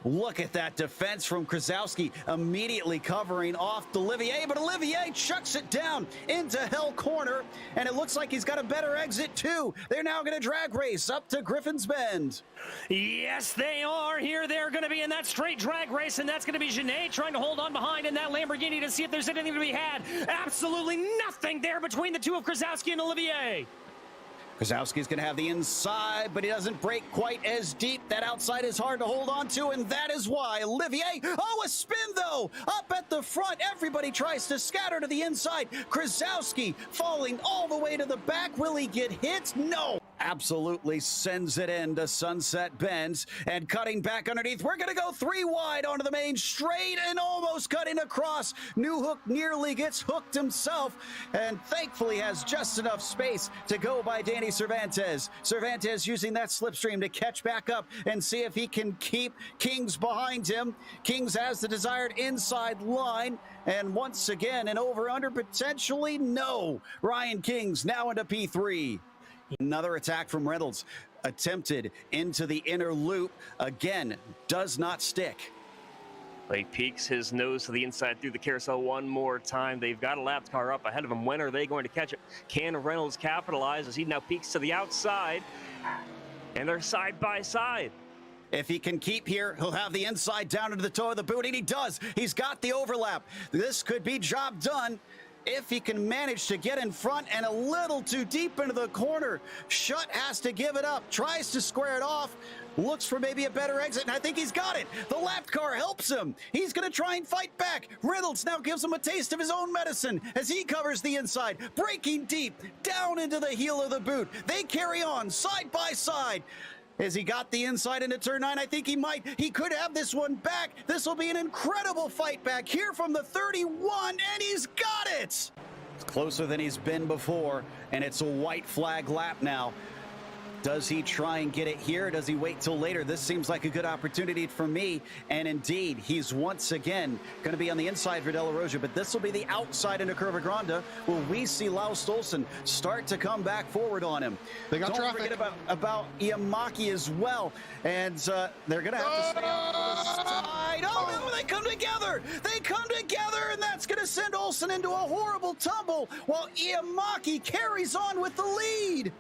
Look at that defense from Krasowski, immediately covering off Olivier, but Olivier chucks it down into hell corner, and it looks like he's got a better exit too. They're now going to drag race up to Griffin's Bend. Yes, they are. Here they're going to be in that straight drag race, and that's going to be Genet trying to hold on behind in that Lamborghini to see if there's anything to be had. Absolutely nothing there between the two of Krasowski and Olivier. Krasowski's going to have the inside, but he doesn't break quite as deep. That outside is hard to hold on to, and that is why Olivier, a spin though, up at the front. Everybody tries to scatter to the inside. Krasowski falling all the way to the back. Will he get hit? No. Absolutely sends it into Sunset Bends, and cutting back underneath. We're going to go 3 wide onto the main straight and almost cutting across. New Hook nearly gets hooked himself, and thankfully has just enough space to go by Danny Cervantes. Cervantes using that slipstream to catch back up and see if he can keep Kings behind him. Kings has the desired inside line, and once again, an over-under potentially no. Ryan Kings now into P3. Another attack from Reynolds, attempted into the inner loop, again, does not stick. He peeks his nose to the inside through the carousel one more time. They've got a lapped car up ahead of him. When are they going to catch it? Can Reynolds capitalize as he now peeks to the outside? And they're side by side. If he can keep here, he'll have the inside down into the toe of the boot, and he does. He's got the overlap. This could be job done. If he can manage to get in front and a little too deep into the corner. Schutt has to give it up, tries to square it off, looks for maybe a better exit, and I think he's got it. The lapped car helps him. He's going to try and fight back. Reynolds now gives him a taste of his own medicine as he covers the inside, breaking deep down into the heel of the boot. They carry on side by side. Has he got the inside into turn 9? I think he might. He could have this one back. This will be an incredible fight back here from the 31, and he's got it. It's closer than he's been before, and it's a white flag lap now. Does he try and get it here? Does he wait till later? This seems like a good opportunity for me. And indeed, he's once again going to be on the inside for De La Rosa, but this will be the outside into Curva Grande. Will we see Laus Stolzen start to come back forward on him? They got Don't traffic. forget about Iamaki as well. And they're going to have to stay on the side. Oh, no, they come together. They come together, and that's going to send Olsen into a horrible tumble while Iamaki carries on with the lead.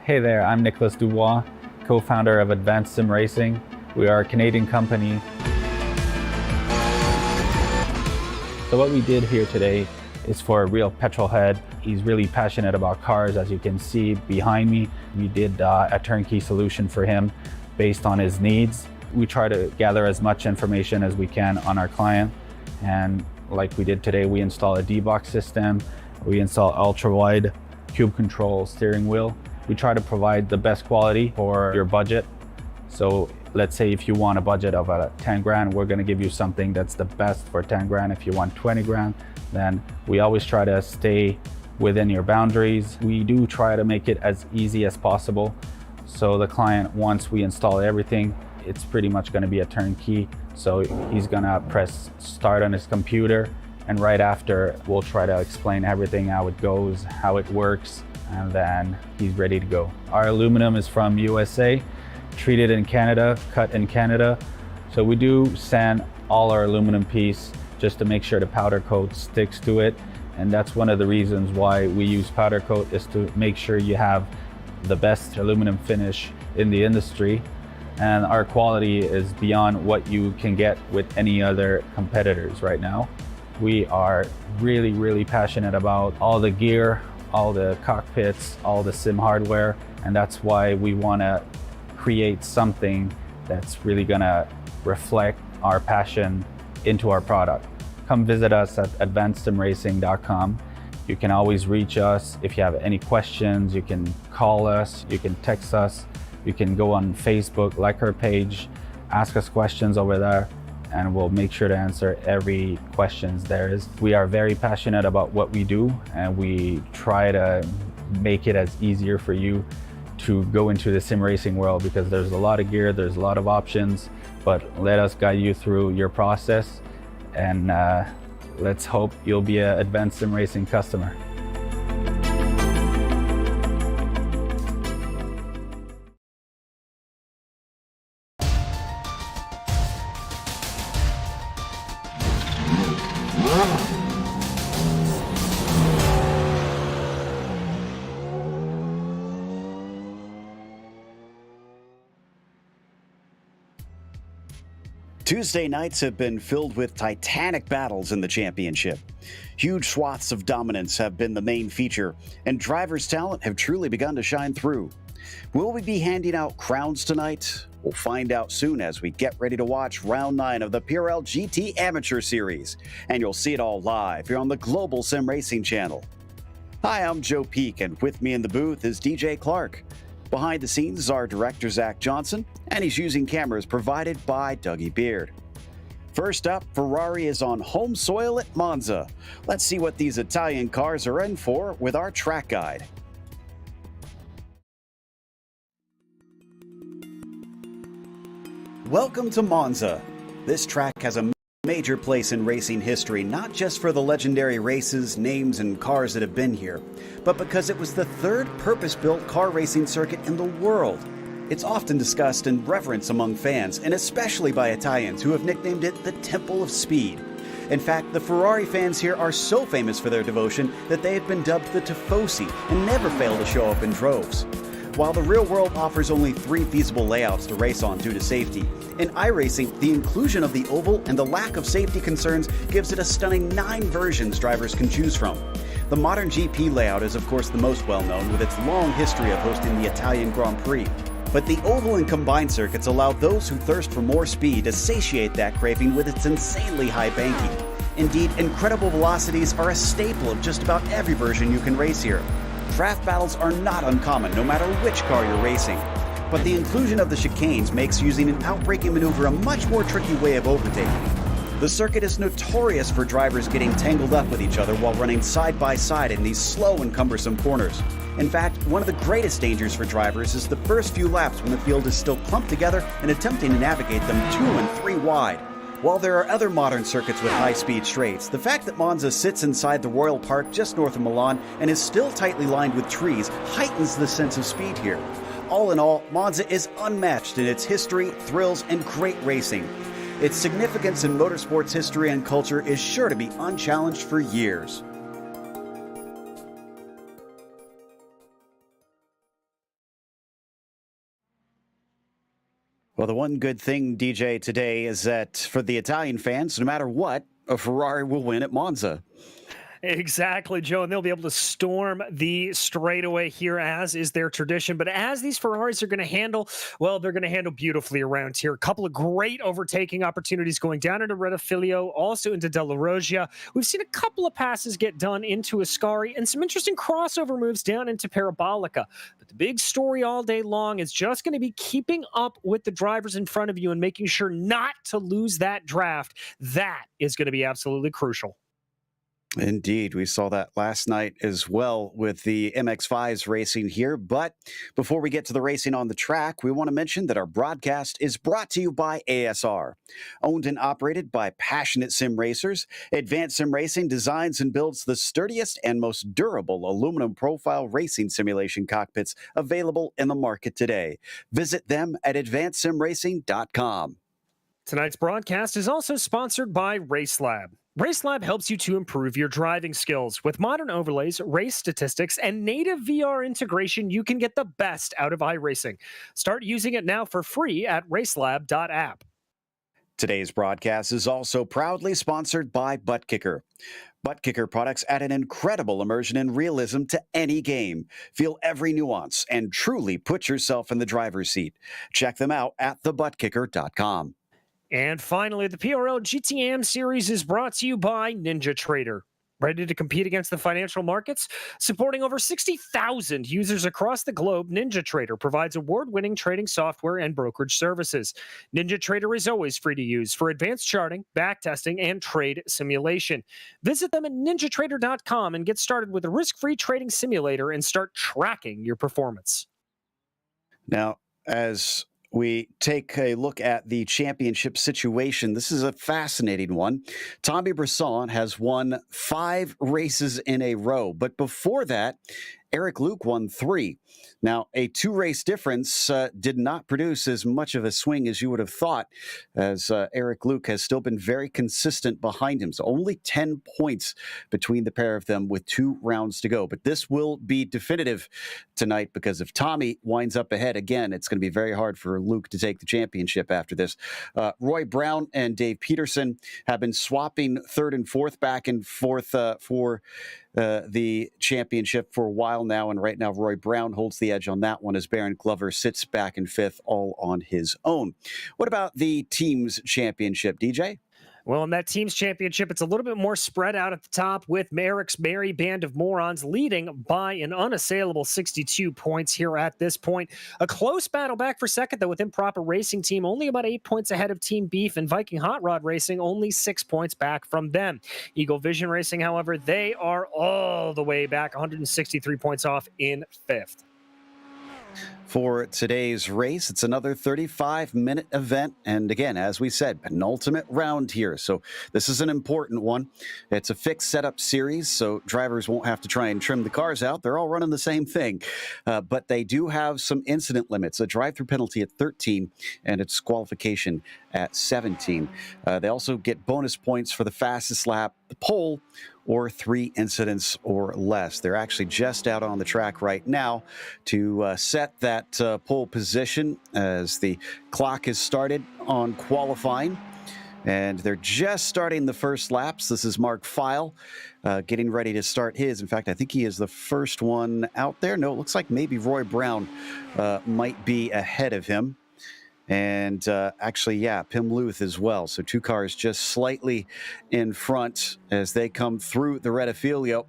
Hey there, I'm Nicholas Dubois, co-founder of Advanced SimRacing. We are a Canadian company. So what we did here today is for a real petrol head. He's really passionate about cars, as you can see behind me. We did a turnkey solution for him based on his needs. We try to gather as much information as we can on our client. And like we did today, we install a D-box system. We install ultra-wide cube control steering wheel. We try to provide the best quality for your budget. So let's say if you want a budget of 10 grand, we're gonna give you something that's the best for 10 grand. If you want 20 grand, then we always try to stay within your boundaries. We do try to make it as easy as possible. So the client, once we install everything, it's pretty much gonna be a turnkey. So he's gonna press start on his computer, and right after, we'll try to explain everything, how it goes, how it works, and then he's ready to go. Our aluminum is from USA, treated in Canada, cut in Canada. So we do sand all our aluminum piece just to make sure the powder coat sticks to it. And that's one of the reasons why we use powder coat, is to make sure you have the best aluminum finish in the industry. And our quality is beyond what you can get with any other competitors right now. We are really, really passionate about all the gear, all the cockpits, all the sim hardware, and that's why we want to create something that's really going to reflect our passion into our product. come visit us at advancedsimracing.com. You can always reach us if you have any questions. You can call us, you can text us, you can go on Facebook, like our page, ask us questions over there, and we'll make sure to answer every questions there is. We are very passionate about what we do, and we try to make it as easier for you to go into the sim racing world, because there's a lot of gear, there's a lot of options, but let us guide you through your process, and let's hope you'll be an Advanced Sim Racing customer. Tuesday nights have been filled with titanic battles in the championship. Huge swaths of dominance have been the main feature, and drivers' talent have truly begun to shine through. Will we be handing out crowns tonight? We'll find out soon as we get ready to watch Round 9 of the PRL GT Amateur Series, and you'll see it all live here on the Global Sim Racing channel. Hi, I'm Joe Peak, and with me in the booth is DJ Clark. Behind the scenes is our director, Zach Johnson, and he's using cameras provided by Dougie Beard. First up, Ferrari is on home soil at Monza. Let's see what these Italian cars are in for with our track guide. Welcome to Monza. This track has a major place in racing history, not just for the legendary races, names, and cars that have been here, but because it was the third purpose-built car racing circuit in the world. It's often discussed and reverenced among fans, and especially by Italians who have nicknamed it the Temple of Speed. In fact, the Ferrari fans here are so famous for their devotion that they have been dubbed the Tifosi and never fail to show up in droves. While the real world offers only 3 feasible layouts to race on due to safety, in iRacing, the inclusion of the oval and the lack of safety concerns gives it a stunning 9 versions drivers can choose from. The modern GP layout is of course the most well-known, with its long history of hosting the Italian Grand Prix. But the oval and combined circuits allow those who thirst for more speed to satiate that craving with its insanely high banking. Indeed, incredible velocities are a staple of just about every version you can race here. Draft battles are not uncommon, no matter which car you're racing. But the inclusion of the chicanes makes using an outbraking maneuver a much more tricky way of overtaking. The circuit is notorious for drivers getting tangled up with each other while running side by side in these slow and cumbersome corners. In fact, one of the greatest dangers for drivers is the first few laps when the field is still clumped together and attempting to navigate them 2 and 3 wide. While there are other modern circuits with high-speed straights, the fact that Monza sits inside the Royal Park just north of Milan and is still tightly lined with trees heightens the sense of speed here. All in all, Monza is unmatched in its history, thrills, and great racing. Its significance in motorsports history and culture is sure to be unchallenged for years. Well, the one good thing, DJ, today is that for the Italian fans, no matter what, a Ferrari will win at Monza. Exactly, Joe, and they'll be able to storm the straightaway here, as is their tradition. But as these Ferraris are going to handle, well, they're going to handle beautifully around here. A couple of great overtaking opportunities going down into Rettifilio, also into Della Roggia. We've seen a couple of passes get done into Ascari and some interesting crossover moves down into Parabolica. But the big story all day long is just going to be keeping up with the drivers in front of you and making sure not to lose that draft. That is going to be absolutely crucial. Indeed, we saw that last night as well with the MX-5s racing here. But before we get to the racing on the track, we want to mention that our broadcast is brought to you by ASR. Owned and operated by passionate sim racers, Advanced Sim Racing designs and builds the sturdiest and most durable aluminum profile racing simulation cockpits available in the market today. Visit them at advancedsimracing.com. Tonight's broadcast is also sponsored by RaceLab. RaceLab helps you to improve your driving skills. With modern overlays, race statistics, and native VR integration, you can get the best out of iRacing. Start using it now for free at racelab.app. Today's broadcast is also proudly sponsored by ButtKicker. ButtKicker products add an incredible immersion and realism to any game. Feel every nuance and truly put yourself in the driver's seat. Check them out at thebutkicker.com. And finally, the PRL GTM series is brought to you by NinjaTrader. Ready to compete against the financial markets? Supporting over 60,000 users across the globe, NinjaTrader provides award-winning trading software and brokerage services. NinjaTrader is always free to use for advanced charting, backtesting, and trade simulation. Visit them at ninjatrader.com and get started with a risk-free trading simulator and start tracking your performance. Now, as we take a look at the championship situation, this is a fascinating one. Tommy Brisson has won 5 races in a row, but before that, Eric Luke won 3. Now, a 2-race difference did not produce as much of a swing as you would have thought, as Eric Luke has still been very consistent behind him. So only 10 points between the pair of them with 2 rounds to go. But this will be definitive tonight, because if Tommy winds up ahead again, it's going to be very hard for Luke to take the championship after this. Roy Brown and Dave Peterson have been swapping 3rd and 4th back and forth for the championship for a while now, and right now Roy Brown holds the edge on that one as Baron Glover sits back in 5th all on his own. What about the team's championship, DJ? Well, in that team's championship, it's a little bit more spread out at the top, with Merrick's merry band of morons leading by an unassailable 62 points here at this point. A close battle back for second, though, with Improper Racing Team only about 8 points ahead of Team Beef, and Viking Hot Rod Racing only 6 points back from them. Eagle Vision Racing, however, they are all the way back, 163 points off in 5th. For today's race, it's another 35-minute event. And again, as we said, penultimate round here. So this is an important one. It's a fixed setup series, so drivers won't have to try and trim the cars out. They're all running the same thing. But they do have some incident limits, a drive-through penalty at 13 and a disqualification at 17. They also get bonus points for the fastest lap, the pole, or 3 incidents or less. They're actually just out on the track right now to set that pole position as the clock is started on qualifying. And they're just starting the first laps. This is Mark Feil getting ready to start his. In fact, I think he is the first one out there. No, it looks like maybe Roy Brown might be ahead of him. And actually, yeah, Pim Luth as well. So 2 cars just slightly in front as they come through the Rettifilio.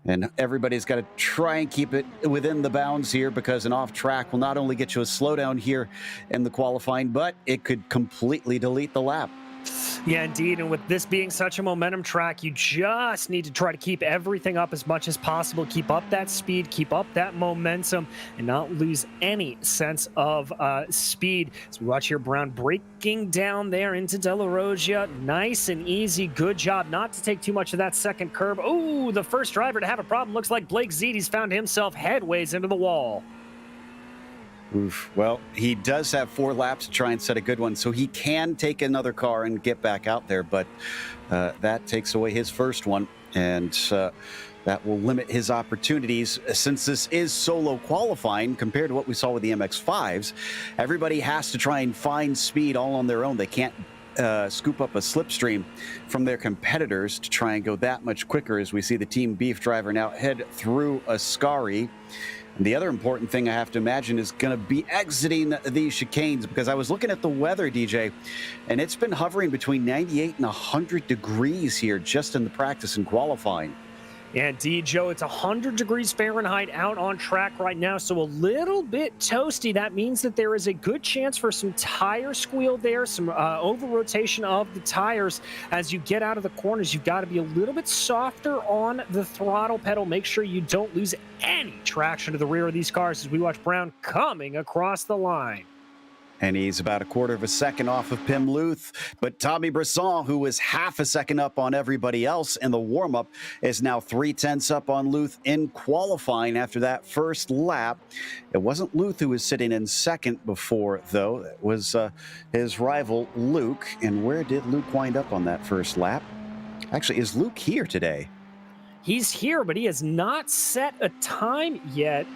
And everybody's got to try and keep it within the bounds here, because an off track will not only get you a slowdown here in the qualifying, but it could completely delete the lap. Yeah, indeed. And with this being such a momentum track, you just need to try to keep everything up as much as possible. Keep up that speed, keep up that momentum, and not lose any sense of speed. As we watch here, Brown breaking down there into De La Rogia. Nice and easy. Good job not to take too much of that second curb. Oh, the first driver to have a problem looks like Blake Zeed. He's found himself headways into the wall. Oof. Well, he does have 4 laps to try and set a good one, so he can take another car and get back out there, but that takes away his first one, and that will limit his opportunities. Since this is solo qualifying compared to what we saw with the MX-5s, everybody has to try and find speed all on their own. They can't scoop up a slipstream from their competitors to try and go that much quicker, as we see the Team Beef driver now head through Ascari. And the other important thing I have to imagine is going to be exiting these chicanes, because I was looking at the weather, DJ, and it's been hovering between 98 and 100 degrees here just in the practice and qualifying. Yeah, indeed, Joe. It's 100 degrees Fahrenheit out on track right now, so a little bit toasty. That means that there is a good chance for some tire squeal there, some over-rotation of the tires. As you get out of the corners, you've got to be a little bit softer on the throttle pedal. Make sure you don't lose any traction to the rear of these cars as we watch Brown coming across the line. And he's about 1/4 of a second off of Pim Luth. But Tommy Brisson, who was 1/2 a second up on everybody else in the warm-up, is now 3/10 up on Luth in qualifying after that first lap. It wasn't Luth who was sitting in second before, though. It was his rival, Luke. And where did Luke wind up on that first lap? Actually, is Luke here today? He's here, but he has not set a time yet.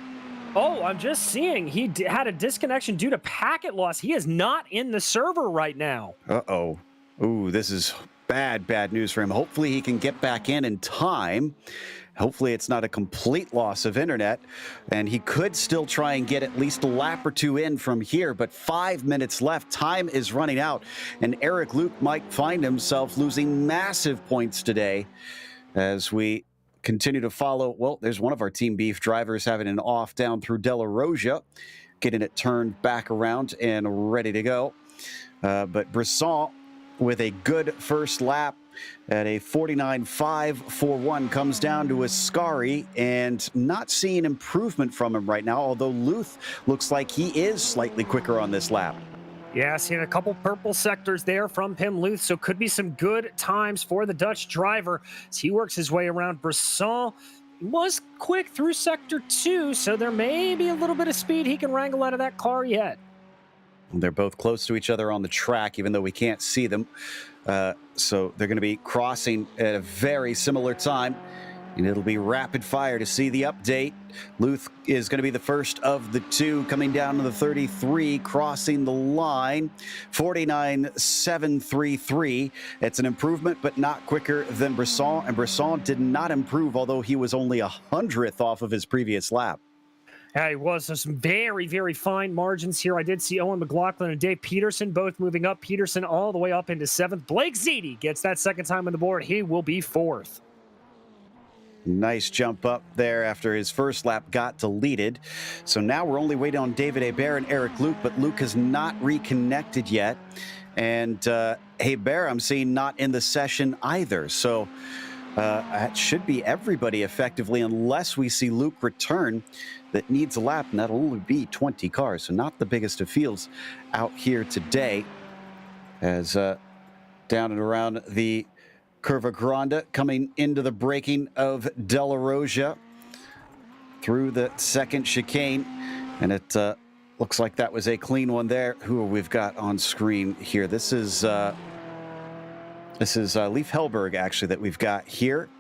Oh, I'm just seeing he had a disconnection due to packet loss. He is not in the server right now. Uh-oh. Ooh, this is bad news for him. Hopefully he can get back in time Hopefully it's not a complete loss of internet, and he could still try and get at least a lap or two in from here, but 5 minutes left. Time is running out, and Eric Luke might find himself losing massive points today as we continue to follow. Well, there's one of our Team Beef drivers having an off down through De La Roja, getting it turned back around and ready to go. But Brisson with a good first lap at a 49.541 comes down to Ascari, and not seeing improvement from him right now, although Luth looks like he is slightly quicker on this lap. Yeah, seeing a couple purple sectors there from Pim Luth, so could be some good times for the Dutch driver as he works his way around. Brisson was quick through sector 2, so there may be a little bit of speed he can wrangle out of that car yet. They're both close to each other on the track, even though we can't see them. So they're going to be crossing at a very similar time, and it'll be rapid fire to see the update. Luth is going to be the first of the two coming down to the 33, crossing the line, 49.733. It's an improvement, but not quicker than Brisson, and Brisson did not improve, although he was only 100th off of his previous lap. Yeah, it was some very, very fine margins here. I did see Owen McLaughlin and Dave Peterson both moving up. Peterson all the way up into 7th. Blake Ziti gets that second time on the board. He will be 4th. Nice jump up there after his first lap got deleted. So now we're only waiting on David Hebert and Eric Luke, but Luke has not reconnected yet. And Hebert, I'm seeing not in the session either. So that should be everybody effectively, unless we see Luke return, that needs a lap, and that'll only be 20 cars. So not the biggest of fields out here today, as down and around the Curva Grande, coming into the braking of De La Roja through the second chicane, and it looks like that was a clean one there. Who we've got on screen here? This is Leif Hellberg, actually, that we've got here.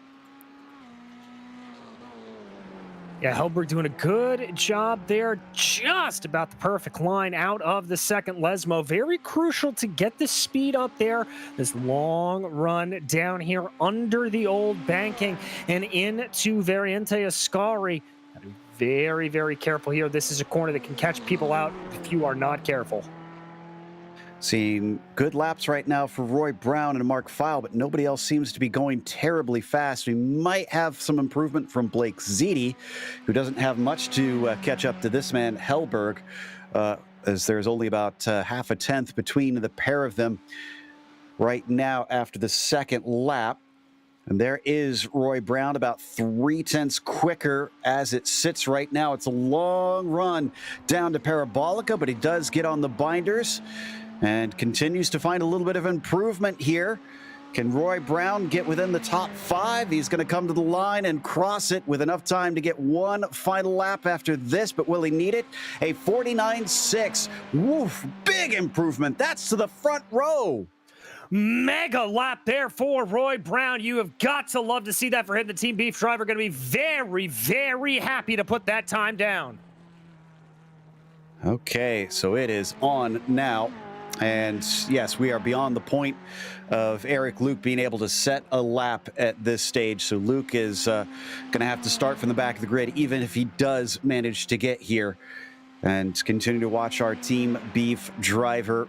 Yeah, Hellberg doing a good job there. Just about the perfect line out of the second Lesmo. Very crucial to get the speed up there. This long run down here under the old banking and into Variante Ascari. Very, very careful here. This is a corner that can catch people out if you are not careful. Seeing good laps right now for Roy Brown and Mark Feil, but nobody else seems to be going terribly fast. We might have some improvement from Blake Ziti, who doesn't have much to catch up to this man, Hellberg, as there's only about half a tenth between the pair of them right now after the second lap. And there is Roy Brown, about 0.3 quicker as it sits right now. It's a long run down to Parabolica, but he does get on the binders and continues to find a little bit of improvement here. Can Roy Brown get within the top 5? He's going to come to the line and cross it with enough time to get one final lap after this, but will he need it? A 49.6. Woof, big improvement. That's to the front row. Mega lap there for Roy Brown. You have got to love to see that for him. The Team Beef driver going to be very, very happy to put that time down. Okay, so it is on now. And yes, we are beyond the point of Eric Luke being able to set a lap at this stage. So Luke is going to have to start from the back of the grid, even if he does manage to get here. And continue to watch our Team Beef driver.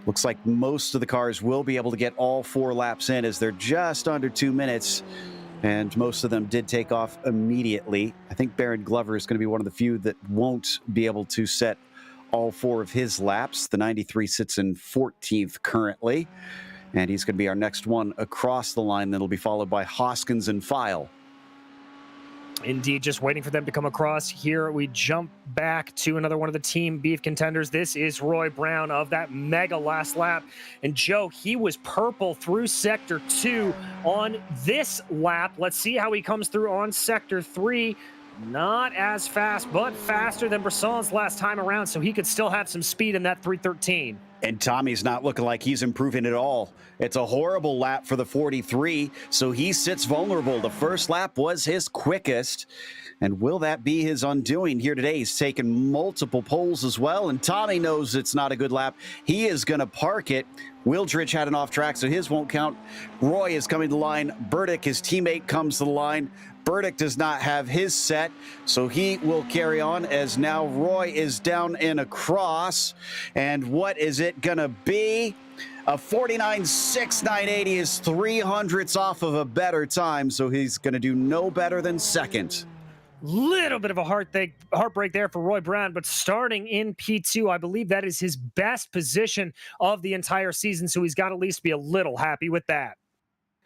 Looks like most of the cars will be able to get all 4 laps in, as they're just under 2 minutes. And most of them did take off immediately. I think Baron Glover is going to be one of the few that won't be able to set all 4 of his laps. The 93 sits in 14th currently, and he's going to be our next one across the line. That'll be followed by Hoskins and Feil. Indeed, just waiting for them to come across. Here we jump back to another one of the Team Beef contenders. This is Roy Brown of that mega last lap. And Joe, he was purple through Sector 2 on this lap. Let's see how he comes through on Sector 3. Not as fast, but faster than Brisson's last time around, so he could still have some speed in that 313. And Tommy's not looking like he's improving at all. It's a horrible lap for the 43, so he sits vulnerable. The first lap was his quickest. And will that be his undoing here today? He's taken multiple poles as well, and Tommy knows it's not a good lap. He is going to park it. Wildridge had an off track, so his won't count. Roy is coming to the line. Burdick, his teammate, comes to the line. Burdick does not have his set, so he will carry on as now Roy is down and across. And what is it going to be? A 49.6980 is 300ths off of a better time, so he's going to do no better than second. Little bit of a heartbreak there for Roy Brown, but starting in P2, I believe that is his best position of the entire season, so he's got to at least be a little happy with that.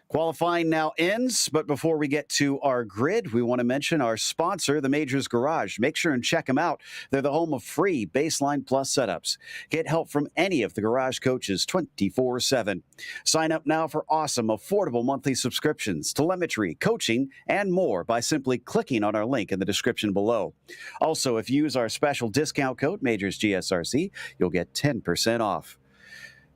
Qualifying now ends, but before we get to our grid, we want to mention our sponsor, the Majors Garage. Make sure and check them out. They're the home of free Baseline Plus setups. Get help from any of the garage coaches 24/7. Sign up now for awesome, affordable monthly subscriptions, telemetry, coaching, and more by simply clicking on our link in the description below. Also, if you use our special discount code, Majors GSRC, you'll get 10% off.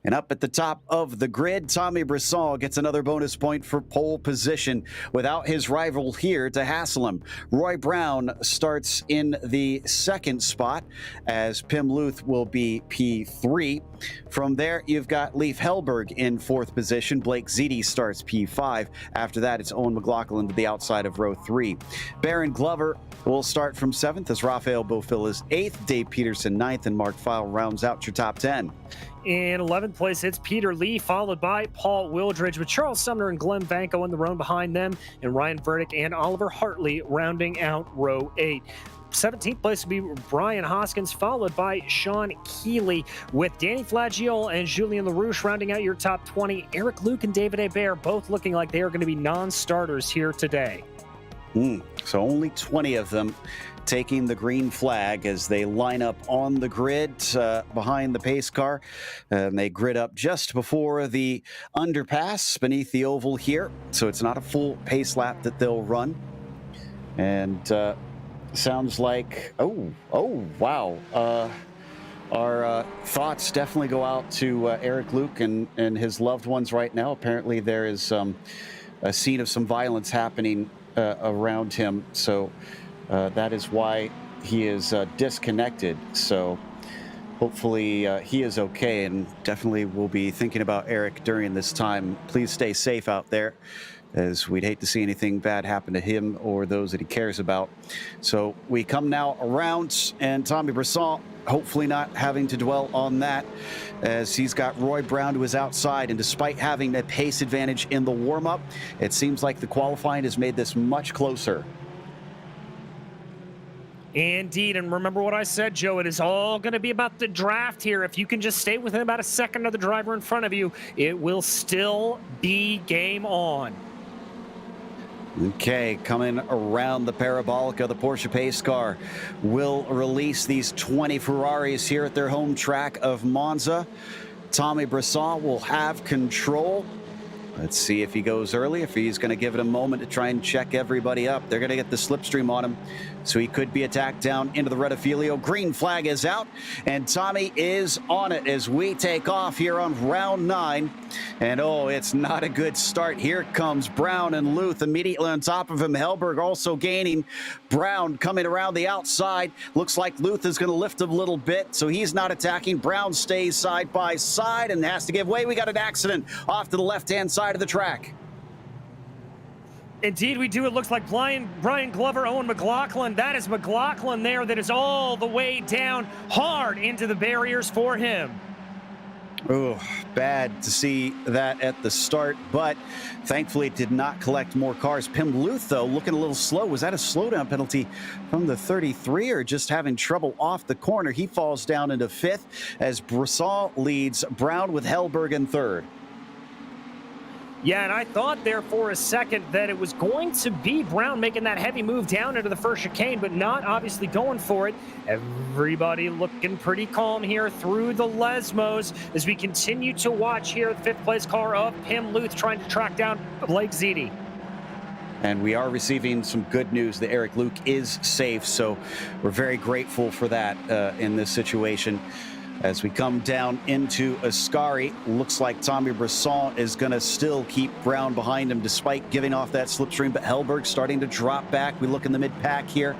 And up at the top of the grid, Tommy Brisson gets another bonus point for pole position without his rival here to hassle him. Roy Brown starts in the second spot as Pim Luth will be P3. From there, you've got Leif Hellberg in fourth position. Blake Ziti starts P5. After that, it's Owen McLaughlin to the outside of row 3. Baron Glover will start from 7th as Rafael Bofil is 8th, Dave Peterson 9th, and Mark File rounds out your top 10. In 11th place, it's Peter Lee, followed by Paul Wildridge, with Charles Sumner and Glenn Vanko in the row behind them, and Ryan Verdick and Oliver Hartley rounding out row 8. 17th place would be Brian Hoskins, followed by Sean Keeley, with Danny Flagiol and Julien LaRouche rounding out your top 20. Eric Luke and David Hebert both looking like they are going to be non-starters here today. So only 20 of them taking the green flag as they line up on the grid behind the pace car. And they grid up just before the underpass beneath the oval here. So it's not a full pace lap that they'll run. And sounds like, oh, wow. Our thoughts definitely go out to Eric Luke and his loved ones right now. Apparently there is a scene of some violence happening around him. So that is why he is disconnected. So hopefully he is okay, and definitely we'll be thinking about Eric during this time. Please stay safe out there, as we'd hate to see anything bad happen to him or those that he cares about. So we come now around, and Tommy Brisson hopefully not having to dwell on that, as he's got Roy Brown to his outside, and despite having a pace advantage in the warm-up, it seems like the qualifying has made this much closer. Indeed, and remember what I said, Joe, it is all going to be about the draft here. If you can just stay within about a second of the driver in front of you, it will still be game on. Okay, coming around the parabolica, the Porsche pace car will release these 20 Ferraris here at their home track of Monza. Tommy Brisson will have control. Let's see if he goes early, if he's going to give it a moment to try and check everybody up. They're going to get the slipstream on him, so he could be attacked down into the Rettifilio. Green flag is out, and Tommy is on it as we take off here on round 9. And oh, it's not a good start. Here comes Brown and Luth immediately on top of him. Hellberg also gaining. Brown coming around the outside. Looks like Luth is going to lift a little bit, so he's not attacking. Brown stays side by side and has to give way. We got an accident off to the left-hand side of the track. Indeed, we do. It looks like Brian Glover, Owen McLaughlin. That is McLaughlin there. That is all the way down hard into the barriers for him. Oh, bad to see that at the start, but thankfully it did not collect more cars. Pim Luth, though, looking a little slow. Was that a slowdown penalty from the 33, or just having trouble off the corner? He falls down into 5th as Brisson leads Brown with Hellberg in 3rd. Yeah, and I thought there for a second that it was going to be Brown making that heavy move down into the first chicane, but not obviously going for it. Everybody looking pretty calm here through the Lesmos as we continue to watch here the 5th place car of Pim Luth trying to track down Blake Ziti. And we are receiving some good news that Eric Luke is safe, so we're very grateful for that in this situation. As we come down into Ascari, looks like Tommy Brisson is going to still keep Brown behind him despite giving off that slipstream, but Hellberg starting to drop back. We look in the mid-pack here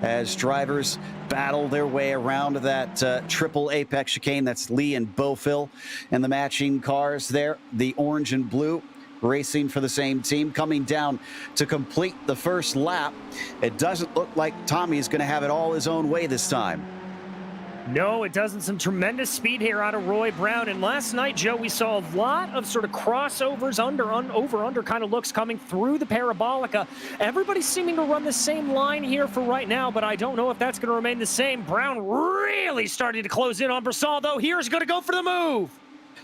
as drivers battle their way around that triple apex chicane. That's Lee and Bofil and the matching cars there, the orange and blue. racing for the same team, coming down to complete the first lap. It doesn't look like Tommy's going to have it all his own way this time. No, it doesn't. Some tremendous speed here out of Roy Brown. And last night, Joe, we saw a lot of sort of crossovers, over-under kind of looks coming through the Parabolica. Everybody's seeming to run the same line here for right now, but I don't know if that's going to remain the same. Brown really starting to close in on Broussard, though. Here's going to go for the move.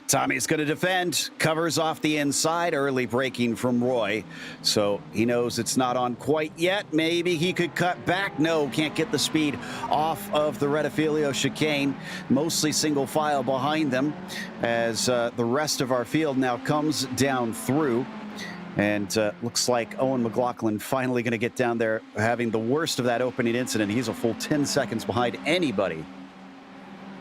Tommy's going to defend, covers off the inside, early braking from Roy. So he knows it's not on quite yet. Maybe he could cut back. No, can't get the speed off of the Rettifilio chicane. Mostly single file behind them as the rest of our field now comes down through. And looks like Owen McLaughlin finally going to get down there, having the worst of that opening incident. He's a full 10 seconds behind anybody.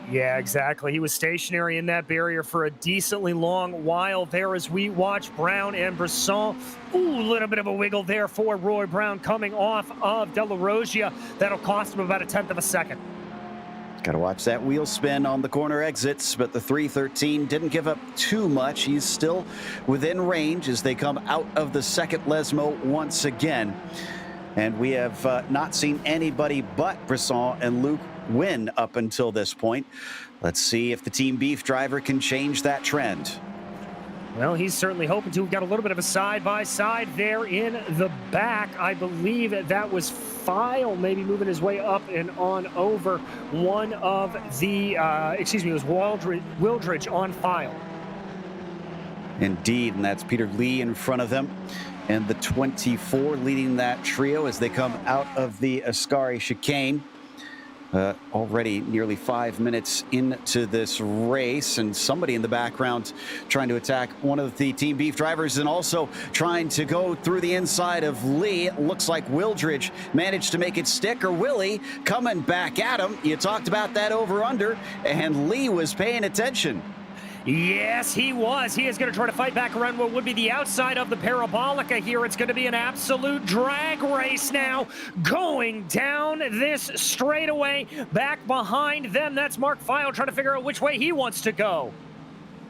Yeah, exactly. He was stationary in that barrier for a decently long while there as we watch Brown and Brisson. Ooh, a little bit of a wiggle there for Roy Brown coming off of De La Rogia. That'll cost him about 1/10 of a second. Got to watch that wheel spin on the corner exits, but the 313 didn't give up too much. He's still within range as they come out of the second Lesmo once again. And we have not seen anybody but Brisson and Luke win up until this point. Let's see if the Team Beef driver can change that trend. Well, he's certainly hoping to. We've got a little bit of a side-by-side there in the back. I believe that was File maybe moving his way up and on over one of the, it was Wildridge on File. Indeed, and that's Peter Lee in front of them. And the 24 leading that trio as they come out of the Ascari chicane. Already nearly 5 minutes into this race, and somebody in the background trying to attack one of the Team Beef drivers and also trying to go through the inside of Lee. It looks like Wildridge managed to make it stick, or Willie coming back at him. You talked about that over-under, and Lee was paying attention. Yes, he was. He is going to try to fight back around what would be the outside of the Parabolica here. It's going to be an absolute drag race now going down this straightaway. Back behind them, that's Mark File trying to figure out which way he wants to go.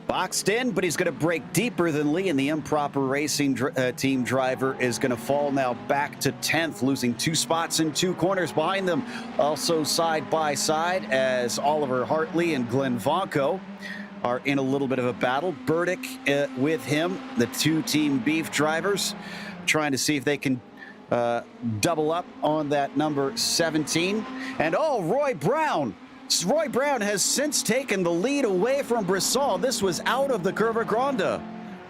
Boxed in, but he's going to break deeper than Lee, and the Improper Racing team driver is going to fall now back to 10th, losing 2 spots in 2 corners behind them. Also side by side as Oliver Hartley and Glenn Vonko are in a little bit of a battle. Burdick with him, the 2 Team Beef drivers, trying to see if they can double up on that number 17. And oh, Roy Brown. Roy Brown has since taken the lead away from Brisson. This was out of the Curva Grande.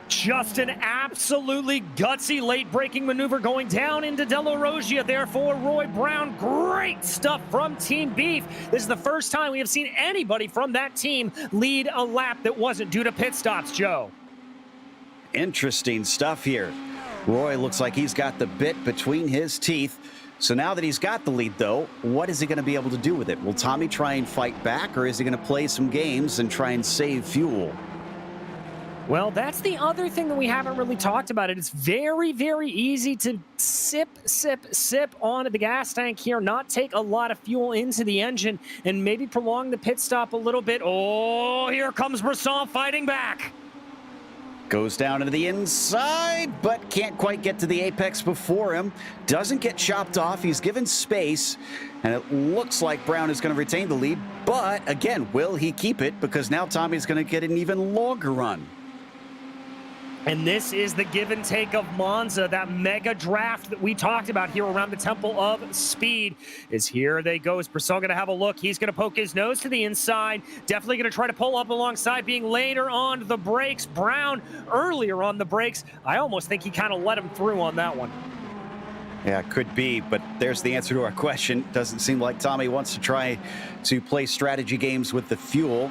Just an absolutely gutsy late-breaking maneuver going down into De La Rogia there for Roy Brown. Great stuff from Team Beef. This is the first time we have seen anybody from that team lead a lap that wasn't due to pit stops, Joe. Interesting stuff here. Roy looks like he's got the bit between his teeth. So now that he's got the lead, though, what is he going to be able to do with it? Will Tommy try and fight back, or is he going to play some games and try and save fuel? Well, that's the other thing that we haven't really talked about. It's very, very easy to sip on the gas tank here, not take a lot of fuel into the engine, and maybe prolong the pit stop a little bit. Oh, here comes Brisson fighting back. Goes down into the inside, but can't quite get to the apex before him. Doesn't get chopped off. He's given space, and it looks like Brown is going to retain the lead. But, again, will he keep it? Because now Tommy's going to get an even longer run. And this is the give and take of Monza, that mega draft that we talked about here around the Temple of Speed. Is here they go. Is Brisson going to have a look? He's going to poke his nose to the inside. Definitely going to try to pull up alongside, being later on the brakes. Brown earlier on the brakes. I almost think he kind of let him through on that one. Yeah, could be, but there's the answer to our question. Doesn't seem like Tommy wants to try to play strategy games with the fuel.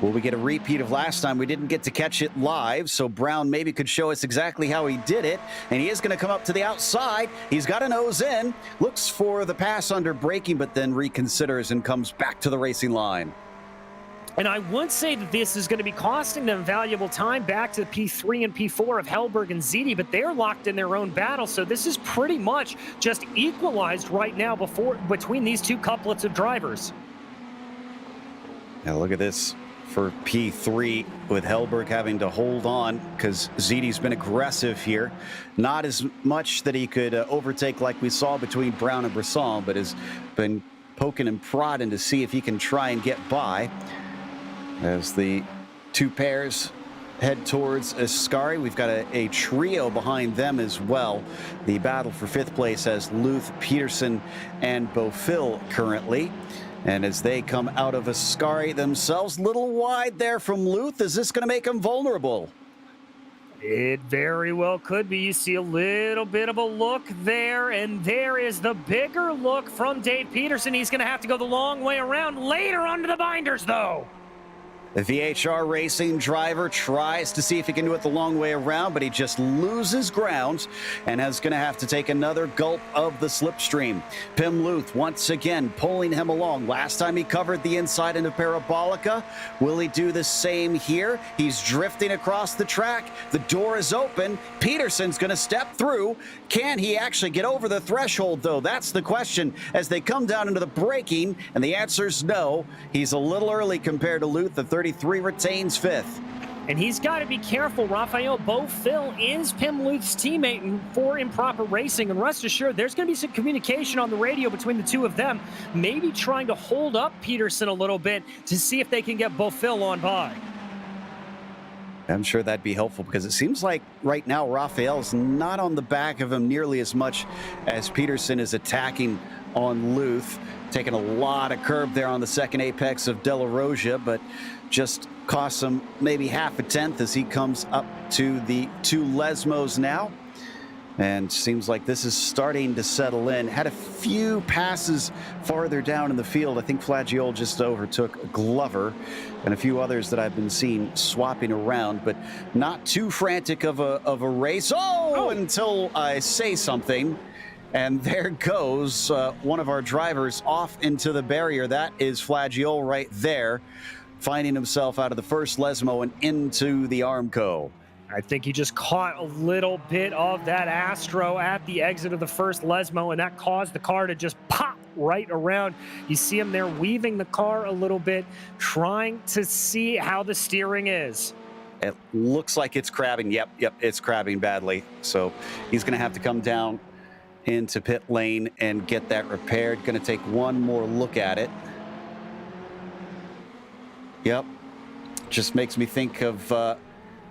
Will we get a repeat of last time? We didn't get to catch it live, so Brown maybe could show us exactly how he did it. And he is going to come up to the outside. He's got a nose in, looks for the pass under braking, but then reconsiders and comes back to the racing line. And I would say that this is going to be costing them valuable time back to P3 and P4 of Hellberg and Ziti, but they're locked in their own battle. So this is pretty much just equalized right now between these 2 couplets of drivers. Now look at this for P3, with Hellberg having to hold on because Ziti's been aggressive here. Not as much that he could overtake like we saw between Brown and Brisson, but has been poking and prodding to see if he can try and get by. As the two pairs head towards Ascari, we've got a trio behind them as well. The battle for 5th place has Luth, Peterson, and Beaufil currently. And as they come out of Ascari themselves, a little wide there from Luth. Is this going to make him vulnerable? It very well could be. You see a little bit of a look there, and there is the bigger look from Dave Peterson. He's going to have to go the long way around later onto the binders, though. The VHR Racing driver tries to see if he can do it the long way around, but he just loses ground and is going to have to take another gulp of the slipstream. Pim Luth once again pulling him along. Last time he covered the inside into Parabolica. Will he do the same here? He's drifting across the track. The door is open. Peterson's going to step through. Can he actually get over the threshold, though? That's the question as they come down into the braking, and the answer's no. He's a little early compared to Luth. The 33 retains 5th. And he's got to be careful. Rafael Beaufil is Pim Luth's teammate for improper racing. And rest assured, there's going to be some communication on the radio between the two of them, maybe trying to hold up Peterson a little bit to see if they can get Beaufil on by. I'm sure that'd be helpful because it seems like right now Rafael's not on the back of him nearly as much as Peterson is attacking on Luth. Taking a lot of curb there on the second apex of De La Roja, but just costs him maybe half a tenth as he comes up to the 2 Lesmos now. And seems like this is starting to settle in. Had a few passes farther down in the field. I think Flagiol just overtook Glover and a few others that I've been seeing swapping around, but not too frantic of a race. Oh, until I say something. And there goes one of our drivers off into the barrier. That is Flagiol right there, finding himself out of the first Lesmo and into the Armco. I think he just caught a little bit of that Astro at the exit of the first Lesmo, and that caused the car to just pop right around. You see him there weaving the car a little bit, trying to see how the steering is. It looks like it's crabbing. Yep, it's crabbing badly. So he's going to have to come down into pit lane and get that repaired. Going to take one more look at it. Yep. Just makes me think of, I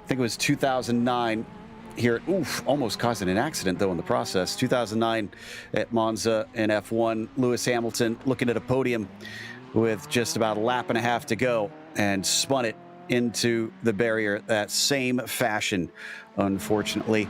think it was 2009 here. Oof, almost causing an accident, though, in the process. 2009 at Monza in F1. Lewis Hamilton looking at a podium with just about a lap and a half to go and spun it into the barrier that same fashion, unfortunately.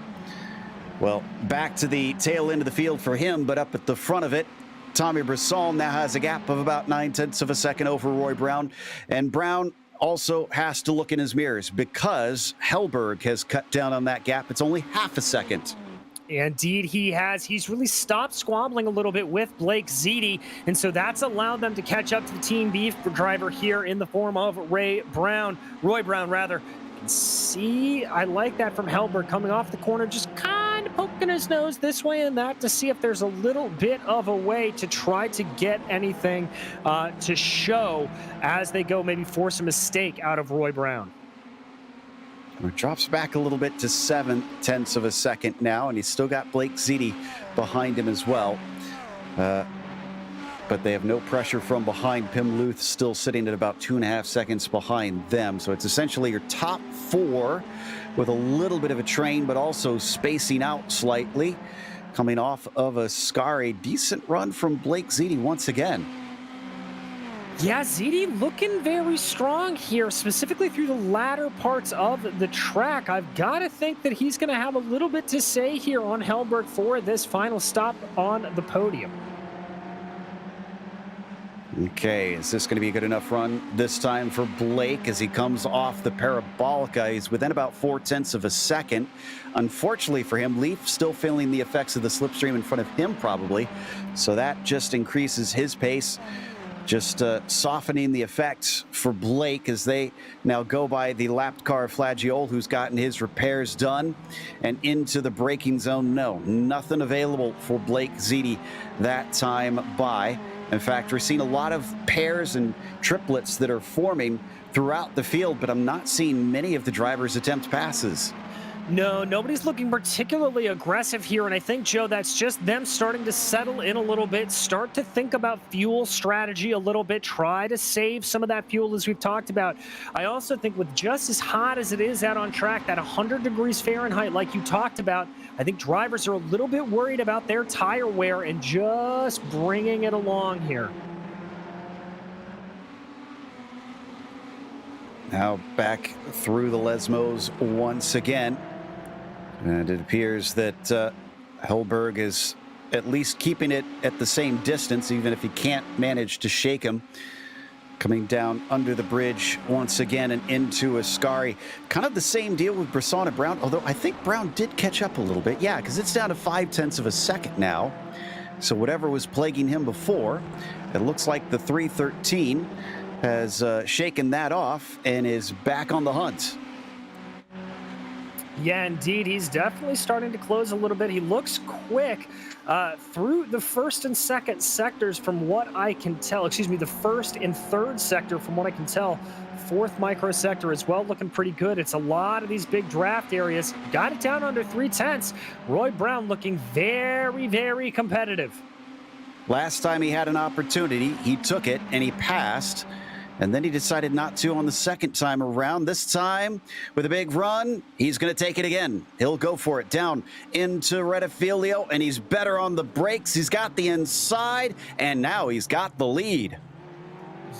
Well, back to the tail end of the field for him, but up at the front of it, Tommy Brisson now has a gap of about 9/10 of a second over Roy Brown. And Brown also has to look in his mirrors because Hellberg has cut down on that gap. It's only half a second. Indeed, he has. He's really stopped squabbling a little bit with Blake Ziti, and so that's allowed them to catch up to the Team Beef driver here in the form of Roy Brown. See, I like that from Hellberg coming off the corner, just kind of poking his nose this way and that to see if there's a little bit of a way to try to get anything to show as they go, maybe force a mistake out of Roy Brown. It drops back a little bit to 7/10 of a second now, and he's still got Blake Ziti behind him as well. But they have no pressure from behind. Pim Luth still sitting at about 2.5 seconds behind them. So it's essentially your top 4 with a little bit of a train, but also spacing out slightly. Coming off of a Ascari, decent run from Blake Ziti once again. Yeah, Ziti looking very strong here, specifically through the latter parts of the track. I've got to think that he's going to have a little bit to say here on Hellberg for this final stop on the podium. Okay, is this going to be a good enough run this time for Blake as he comes off the Parabolica? He's within about 4/10 of a second. Unfortunately for him, Leaf still feeling the effects of the slipstream in front of him probably. So that just increases his pace, just softening the effects for Blake as they now go by the lapped car of Flagiol, who's gotten his repairs done and into the braking zone. No, nothing available for Blake Ziti that time by. In fact, we're seeing a lot of pairs and triplets that are forming throughout the field, but I'm not seeing many of the drivers attempt passes. No, nobody's looking particularly aggressive here, and I think, Joe, that's just them starting to settle in a little bit, start to think about fuel strategy a little bit, try to save some of that fuel as we've talked about. I also think with just as hot as it is out on track, that 100 degrees Fahrenheit like you talked about, I think drivers are a little bit worried about their tire wear and just bringing it along here. Now back through the Lesmos once again. And it appears that Hellberg is at least keeping it at the same distance, even if he can't manage to shake him. Coming down under the bridge once again and into Ascari. Kind of the same deal with Brisson and Brown, although I think Brown did catch up a little bit. Yeah, because it's down to 0.5 of a second now. So whatever was plaguing him before, it looks like the 313 has shaken that off and is back on the hunt. Yeah, indeed. He's definitely starting to close a little bit. He looks quick through the first and second sectors from what I can tell. Excuse me, the first and third sector from what I can tell. Fourth microsector as well, looking pretty good. It's a lot of these big draft areas. Got it down under 0.3. Roy Brown looking very, very competitive. Last time he had an opportunity, he took it and he passed. And then he decided not to on the second time around. This time, with a big run, he's going to take it again. He'll go for it down into Rettifilio, and he's better on the brakes. He's got the inside, and now he's got the lead.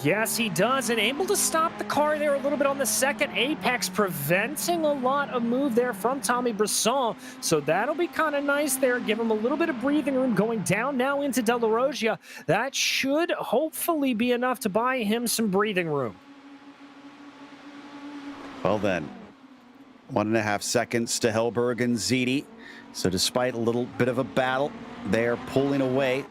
Yes, he does, and able to stop the car there a little bit on the second apex, preventing a lot of move there from Tommy Brisson. So that'll be kind of nice there. Give him a little bit of breathing room going down now into De La Rogia. That should hopefully be enough to buy him some breathing room. Well then, 1.5 seconds to Hellberg and Ziti. So despite a little bit of a battle, they're pulling away.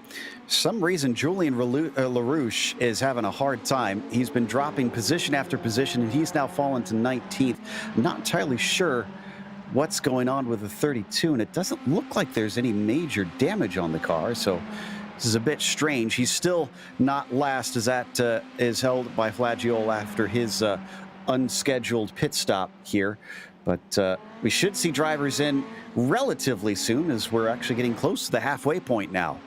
Some reason Julian LaRouche is having a hard time. He's been dropping position after position, and he's now fallen to 19th. I'm not entirely sure what's going on with the 32, and it doesn't look like there's any major damage on the car, so this is a bit strange. He's still not last, as that is held by Flagiol after his unscheduled pit stop here. But we should see drivers in relatively soon, as we're actually getting close to the halfway point now.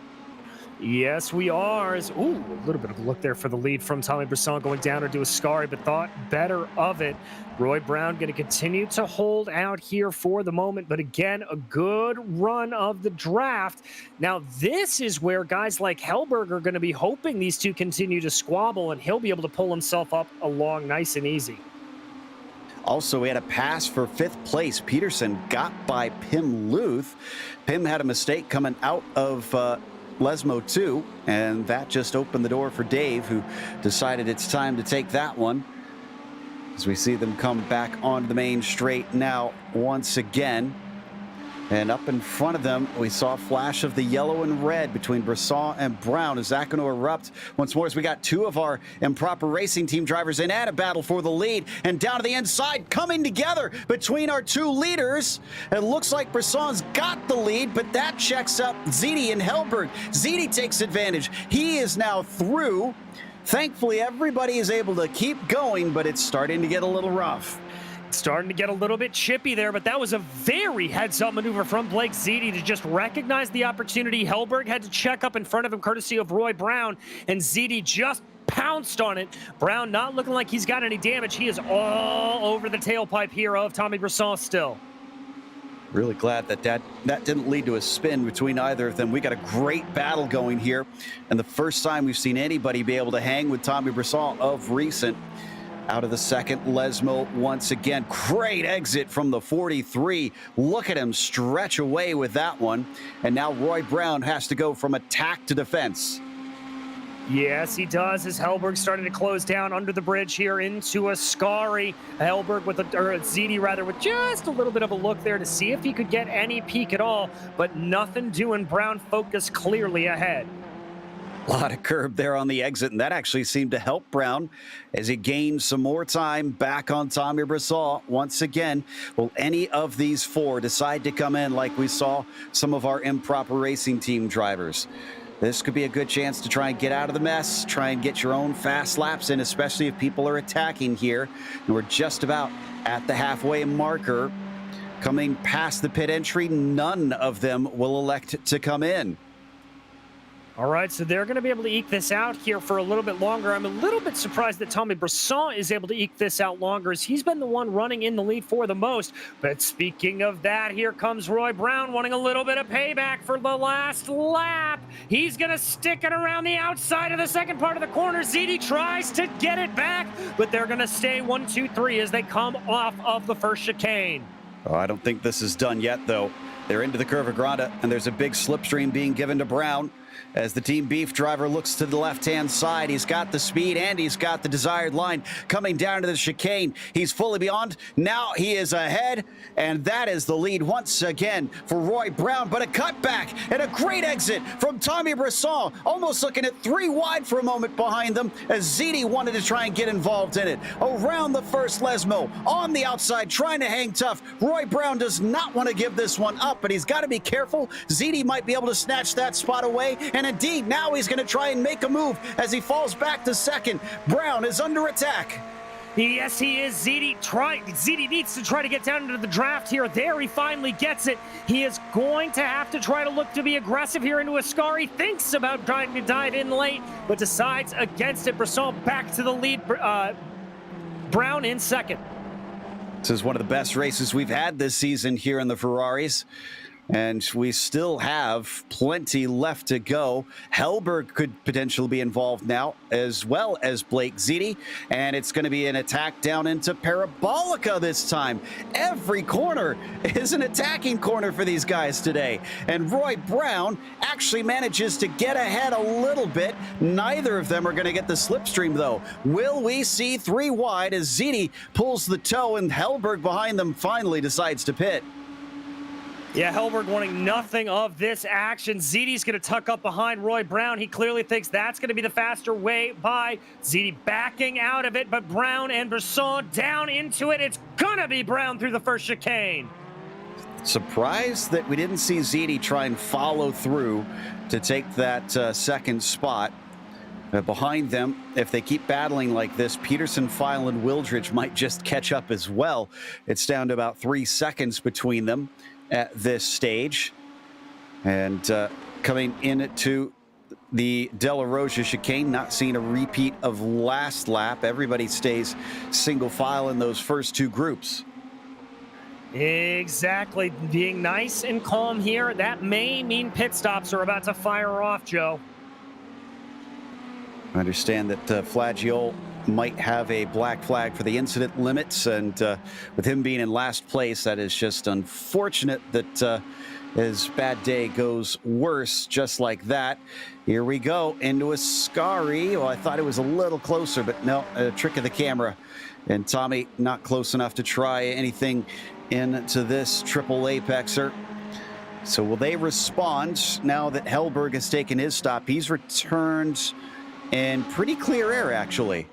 Yes, we are. Ooh, a little bit of a look there for the lead from Tommy Brisson going down into Ascari, but thought better of it. Roy Brown going to continue to hold out here for the moment, but again, a good run of the draft. Now, this is where guys like Hellberg are going to be hoping these two continue to squabble, and he'll be able to pull himself up along nice and easy. Also, we had a pass for 5th place. Peterson got by Pim Luth. Pim had a mistake coming out of Lesmo 2, and that just opened the door for Dave, who decided it's time to take that one. As we see them come back onto the main straight now once again. And up in front of them, we saw a flash of the yellow and red between Brisson and Brown. Is that going to erupt once more as we got two of our Improper Racing team drivers in at a battle for the lead, and down to the inside, coming together between our two leaders. It looks like Brisson's got the lead, but that checks up Ziti and Hellberg. Ziti takes advantage. He is now through. Thankfully, everybody is able to keep going, but it's starting to get a little rough. Starting to get a little bit chippy there, but that was a very heads-up maneuver from Blake Ziti to just recognize the opportunity. Hellberg had to check up in front of him, courtesy of Roy Brown, and Ziti just pounced on it. Brown not looking like he's got any damage. He is all over the tailpipe here of Tommy Brisson still. Really glad that didn't lead to a spin between either of them. We got a great battle going here, and the first time we've seen anybody be able to hang with Tommy Brisson of recent. Out of the second, Lesmo once again. Great exit from the 43. Look at him stretch away with that one. And now Roy Brown has to go from attack to defense. Yes, he does, as Hellberg starting to close down under the bridge here into Ascari. Hellberg with Ziti rather, with just a little bit of a look there to see if he could get any peek at all, but nothing doing. Brown focused clearly ahead. A lot of curb there on the exit, and that actually seemed to help Brown as he gained some more time back on Tommy Brisson. Once again, will any of these four decide to come in like we saw some of our Improper Racing team drivers? This could be a good chance to try and get out of the mess, try and get your own fast laps in, especially if people are attacking here. And we're just about at the halfway marker. Coming past the pit entry, none of them will elect to come in. All right, so they're going to be able to eke this out here for a little bit longer. I'm a little bit surprised that Tommy Brisson is able to eke this out longer, as he's been the one running in the lead for the most. But speaking of that, here comes Roy Brown wanting a little bit of payback for the last lap. He's going to stick it around the outside of the second part of the corner. ZD tries to get it back, but they're going to stay 1, 2, 3 as they come off of the first chicane. Oh, I don't think this is done yet, though. They're into the Curva Grande, and there's a big slipstream being given to Brown. As the Team Beef driver looks to the left-hand side, he's got the speed and he's got the desired line coming down to the chicane. He's fully beyond. Now he is ahead, and that is the lead once again for Roy Brown. But a cutback and a great exit from Tommy Brisson, almost looking at 3 wide for a moment behind them as ZD wanted to try and get involved in it. Around the first Lesmo, on the outside, trying to hang tough. Roy Brown does not want to give this one up, but he's got to be careful. ZD might be able to snatch that spot away. And indeed, now he's going to try and make a move as he falls back to second. Brown is under attack. Yes, he is. ZD needs to try to get down into the draft here. There he finally gets it. He is going to have to try to look to be aggressive here into Ascari. Thinks about trying to dive in late, but decides against it. Brisson back to the lead. Brown in second. This is one of the best races we've had this season here in the Ferraris. And we still have plenty left to go. Hellberg could potentially be involved now, as well as Blake ZD. And it's going to be an attack down into Parabolica this time. Every corner is an attacking corner for these guys today. And Roy Brown actually manages to get ahead a little bit. Neither of them are going to get the slipstream, though. Will we see 3 wide as ZD pulls the toe and Hellberg behind them finally decides to pit? Yeah, Hellberg wanting nothing of this action. ZD's going to tuck up behind Roy Brown. He clearly thinks that's going to be the faster way by. ZD backing out of it, but Brown and Brisson down into it. It's going to be Brown through the first chicane. Surprised that we didn't see ZD try and follow through to take that second spot. Behind them, if they keep battling like this, Peterson, File, and Wildridge might just catch up as well. It's down to about 3 seconds between them at this stage. And coming into the De La Roja chicane, not seeing a repeat of last lap. Everybody stays single file in those first 2 groups. Exactly. Being nice and calm here. That may mean pit stops are about to fire off, Joe. I understand that Flagiol might have a black flag for the incident limits, and with him being in last place, that is just unfortunate that his bad day goes worse just like that. Here we go into Ascari. Well, I thought it was a little closer, but no, a trick of the camera. And Tommy not close enough to try anything into this triple apexer. So will they respond now that Hellberg has taken his stop? He's returned in pretty clear air, actually.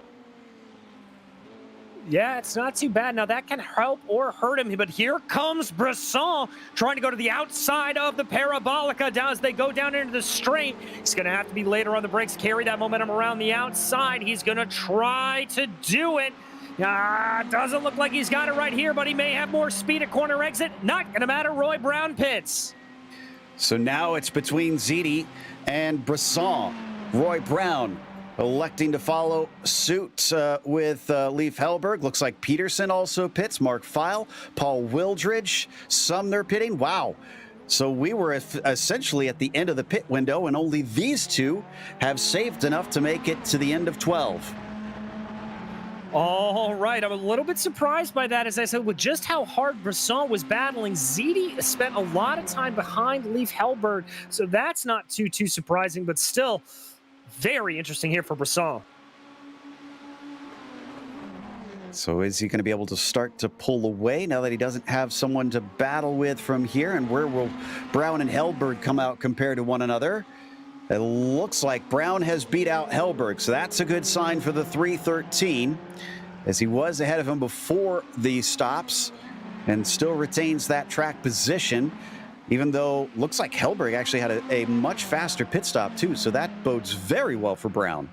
Yeah, it's not too bad. Now, that can help or hurt him, but here comes Brisson trying to go to the outside of the Parabolica down as they go down into the straight. He's going to have to be later on the brakes, carry that momentum around the outside. He's going to try to do it. Doesn't look like he's got it right here, but he may have more speed at corner exit. Not going to matter. Roy Brown pits. So now it's between ZD and Brisson. Roy Brown electing to follow suit with Leif Hellberg. Looks like Peterson also pits. Mark File, Paul Wildridge, Sumner pitting. Wow. So we were essentially at the end of the pit window, and only these 2 have saved enough to make it to the end of 12. All right, I'm a little bit surprised by that. As I said, with just how hard Brisson was battling, ZD spent a lot of time behind Leif Hellberg, so that's not too surprising, but still very interesting here for Brisson. So is he going to be able to start to pull away now that he doesn't have someone to battle with from here? And where will Brown and Hellberg come out compared to one another? It looks like Brown has beat out Hellberg, so that's a good sign for the 313, as he was ahead of him before the stops and still retains that track position. even though looks like Hellberg actually had a much faster pit stop too, so that bodes very well for Brown.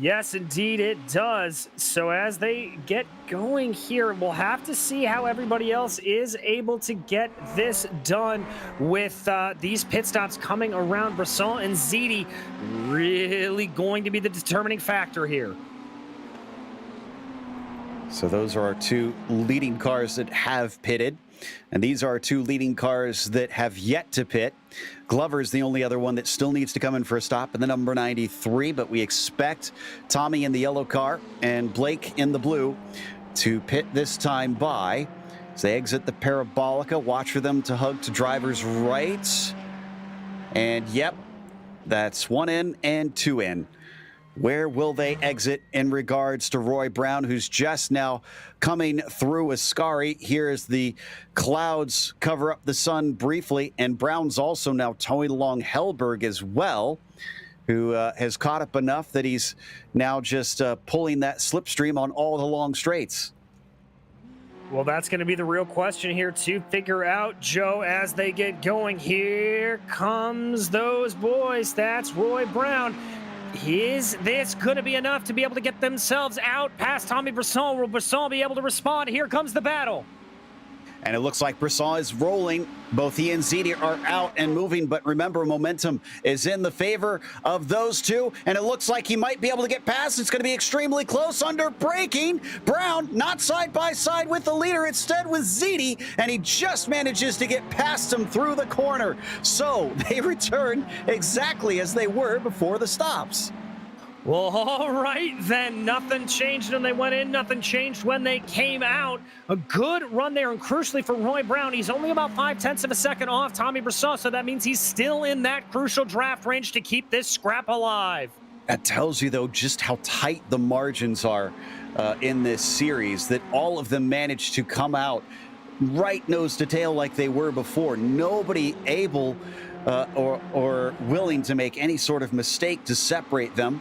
Yes, indeed it does. So as they get going here, we'll have to see how everybody else is able to get this done with these pit stops coming around. Brisson and Ziti really going to be the determining factor here. So those are our two leading cars that have pitted. And these are our two leading cars that have yet to pit. Glover's the only other one that still needs to come in for a stop in the number 93, but we expect Tommy in the yellow car and Blake in the blue to pit this time by. As they exit the Parabolica, watch for them to hug to driver's right. And yep, that's 1 in and 2 in. Where will they exit in regards to Roy Brown, who's just now coming through Ascari? Here's the clouds cover up the sun briefly, and Brown's also now towing along Hellberg as well, who has caught up enough that he's now just pulling that slipstream on all the long straights. Well, that's going to be the real question here to figure out, Joe, as they get going. Here comes those boys. That's Roy Brown. Is this going to be enough to be able to get themselves out past Tommy Brisson? Will Brisson be able to respond? Here comes the battle. And it looks like Brisson is rolling. Both he and Ziti are out and moving, but remember, momentum is in the favor of those two, and it looks like he might be able to get past. It's going to be extremely close under braking. Brown not side by side with the leader, instead with Ziti, and he just manages to get past him through the corner. So they return exactly as they were before the stops. Well, all right then. Nothing changed when they went in. Nothing changed when they came out. A good run there, and crucially for Roy Brown, he's only about 0.5 of a second off Tommy Brisson, so that means he's still in that crucial draft range to keep this scrap alive. That tells you, though, just how tight the margins are in this series, that all of them managed to come out right nose to tail like they were before. Nobody able or willing to make any sort of mistake to separate them,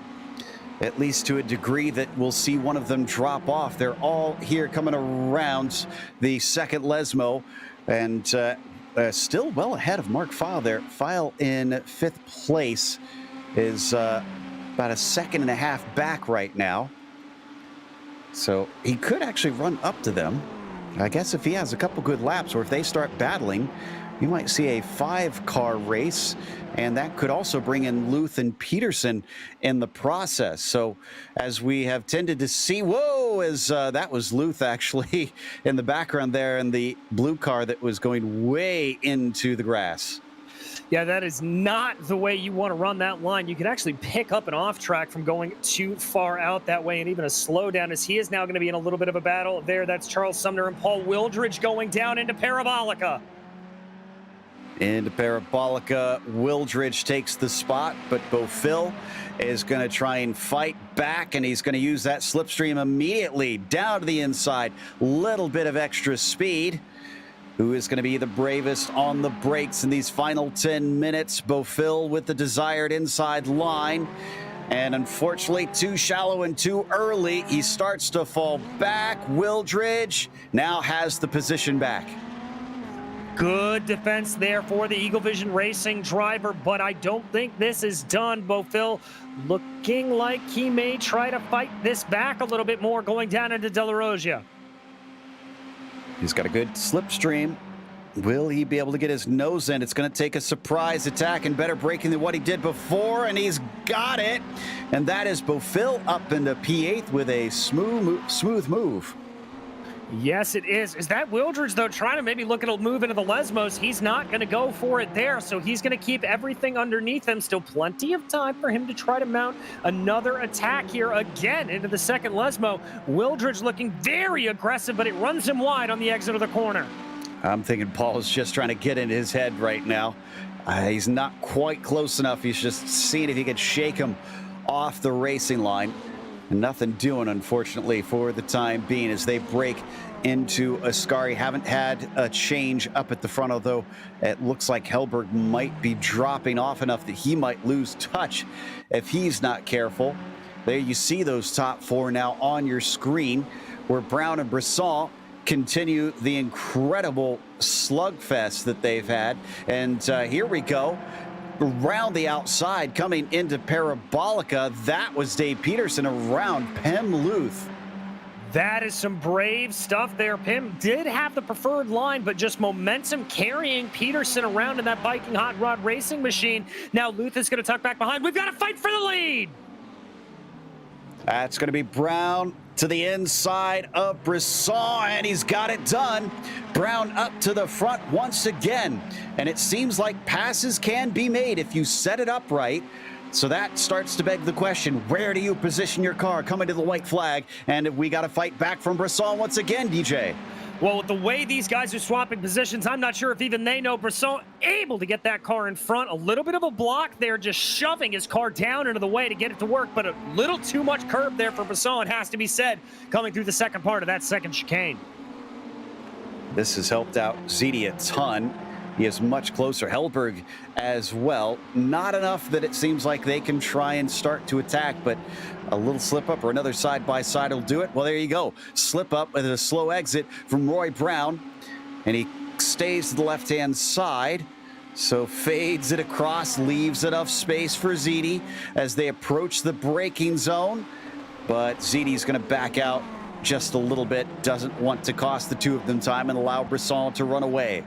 at least to a degree that we'll see one of them drop off. They're all here coming around the second Lesmo, and still well ahead of Mark File there. File in 5th place is about 1.5 seconds back right now. So he could actually run up to them. I guess if he has a couple good laps, or if they start battling, you might see a 5-car race, and that could also bring in Luth and Peterson in the process. So as we have tended to see, whoa, as that was Luth actually in the background there in the blue car that was going way into the grass. Yeah, that is not the way you want to run that line. You can actually pick up an off track from going too far out that way, and even a slowdown, as he is now going to be in a little bit of a battle there. That's Charles Sumner and Paul Wildridge going down into Parabolica. Into Parabolica, Wildridge takes the spot, but Beaufil is going to try and fight back, and he's going to use that slipstream immediately down to the inside. Little bit of extra speed. Who is going to be the bravest on the brakes in these final 10 minutes? Beaufil with the desired inside line. And unfortunately, too shallow and too early. He starts to fall back. Wildridge now has the position back. Good defense there for the Eagle Vision Racing driver, but I don't think this is done. Beaufil looking like he may try to fight this back a little bit more going down into De La Rogia. He's got a good slipstream. Will he be able to get his nose in? It's going to take a surprise attack and better braking than what he did before, and he's got it. And that is Beaufil up into P8 with a smooth move. Yes, it is. Is that Wildridge, though, trying to maybe look at a move into the Lesmos? He's not going to go for it there, so he's going to keep everything underneath him. Still plenty of time for him to try to mount another attack here again into the second Lesmo. Wildridge looking very aggressive, but it runs him wide on the exit of the corner. I'm thinking Paul is just trying to get in his head right now. He's not quite close enough. He's just seeing if he can shake him off the racing line. And nothing doing, unfortunately, for the time being as they break into Ascari. Haven't had a change up at the front, although it looks like Hellberg might be dropping off enough that he might lose touch if he's not careful. There you see those top 4 now on your screen, where Brown and Brisson continue the incredible slugfest that they've had. And here we go. Around the outside, coming into Parabolica, that was Dave Peterson around Pem Luth. That is some brave stuff there. Pim did have the preferred line, but just momentum carrying Peterson around in that Viking hot rod racing machine. Now Luth is going to tuck back behind. We've got to fight for the lead. That's going to be Brown to the inside of Brisson, and he's got it done. Brown up to the front once again, and it seems like passes can be made if you set it up right. So that starts to beg the question, where do you position your car coming to the white flag? And we got to fight back from Brisson once again, DJ. Well, with the way these guys are swapping positions, I'm not sure if even they know. Brisson able to get that car in front. A little bit of a block there, just shoving his car down into the way to get it to work, but a little too much curb there for Brisson, it has to be said, coming through the second part of that second chicane. This has helped out Ziti a ton. He is much closer. Hellberg as well. Not enough that it seems like they can try and start to attack, but a little slip up or another side-by-side will do it. Well, there you go. Slip up with a slow exit from Roy Brown, and he stays to the left-hand side. So fades it across, leaves enough space for Ziti as they approach the braking zone. But Ziti's going to back out just a little bit. Doesn't want to cost the two of them time and allow Brisson to run away.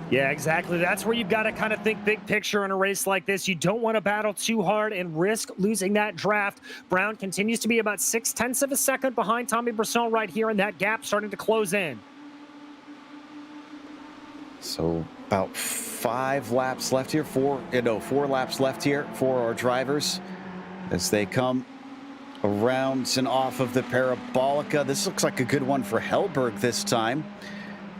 Yeah, exactly. That's where you've got to kind of think big picture in a race like this. You don't want to battle too hard and risk losing that draft. Brown continues to be about 0.6 of a second behind Tommy Brisson right here, and that gap starting to close in. So about 5 laps left here, 4 laps left here for our drivers as they come around and off of the Parabolica. This looks like a good one for Hellberg this time,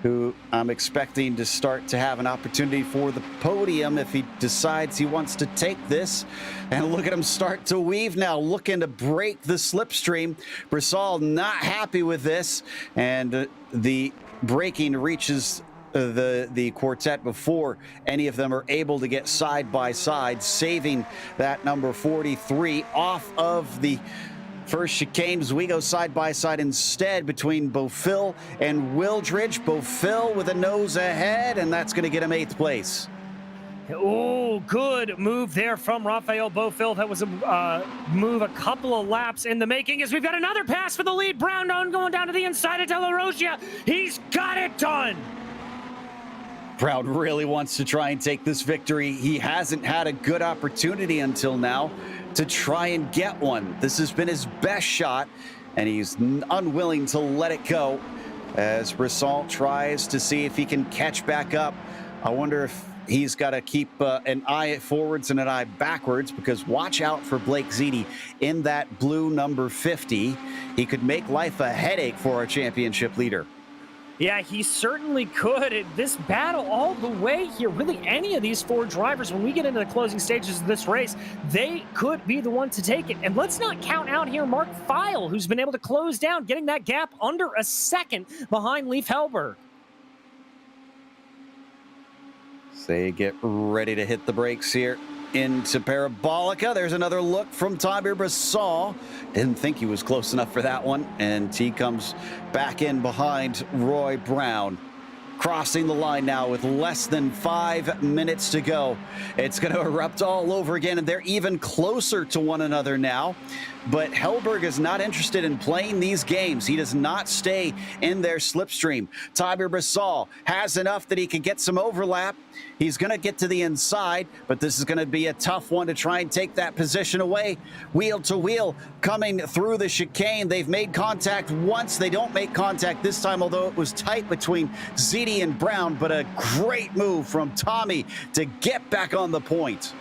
who I'm expecting to start to have an opportunity for the podium if he decides he wants to take this. And look at him start to weave now, looking to break the slipstream. Brisson not happy with this, and the braking reaches the quartet before any of them are able to get side by side, saving that number 43 off of the first chicane as we go side by side instead between Beaufil and Wildridge. Beaufil with a nose ahead, and that's going to get him 8th place. Oh, good move there from Rafael Beaufil. That was a move a couple of laps in the making as we've got another pass for the lead. Brown going down to the inside of De La Rosia. He's got it done. Brown really wants to try and take this victory. He hasn't had a good opportunity until now to try and get one. This has been his best shot, and he's unwilling to let it go as Brisson tries to see if he can catch back up. I wonder if he's got to keep an eye forwards and an eye backwards, because watch out for Blake Ziti in that blue number 50. He could make life a headache for our championship leader. Yeah, he certainly could. This battle all the way here, really any of these 4 drivers, when we get into the closing stages of this race, they could be the one to take it. And let's not count out here Mark Feil, who's been able to close down, getting that gap under a second behind Leif Hellberg. They get ready to hit the brakes here into Parabolica. There's another look from Tommy Brisson. Didn't think he was close enough for that one, and he comes back in behind Roy Brown. Crossing the line now with less than 5 minutes to go. It's going to erupt all over again, and they're even closer to one another now. But Hellberg is not interested in playing these games. He does not stay in their slipstream. Tommy Brisson has enough that he can get some overlap. He's going to get to the inside, but this is going to be a tough one to try and take that position away. Wheel to wheel coming through the chicane. They've made contact once. They don't make contact this time, although it was tight between Ziti and Brown, but a great move from Tommy to get back on the point.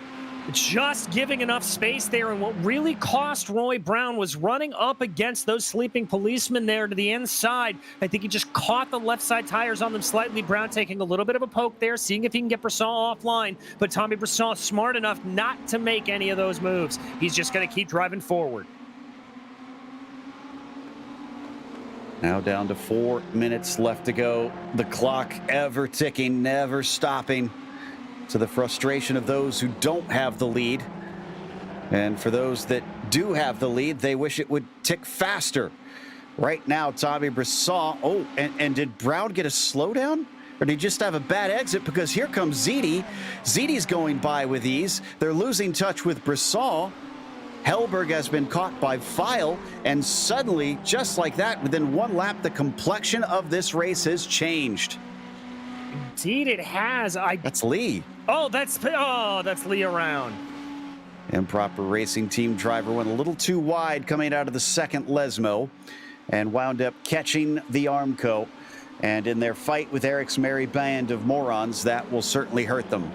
Just giving enough space there, and what really cost Roy Brown was running up against those sleeping policemen there to the inside. I think he just caught the left side tires on them slightly. Brown taking a little bit of a poke there, seeing if he can get Brisson offline, but Tommy Brisson smart enough not to make any of those moves. He's just going to keep driving forward. Now down to 4 minutes left to go. The clock ever ticking, never stopping, to the frustration of those who don't have the lead. And for those that do have the lead, they wish it would tick faster. Right now, Tommy Brisson, and did Brown get a slowdown? Or did he just have a bad exit? Because here comes Ziti. Ziti's going by with ease. They're losing touch with Brisson. Hellberg has been caught by File, and suddenly, just like that, within one lap, the complexion of this race has changed. Indeed, it has. That's Lee. That's Lee around. Improper Racing Team driver went a little too wide coming out of the second Lesmo and wound up catching the Armco. And in their fight with Eric's merry band of morons, that will certainly hurt them.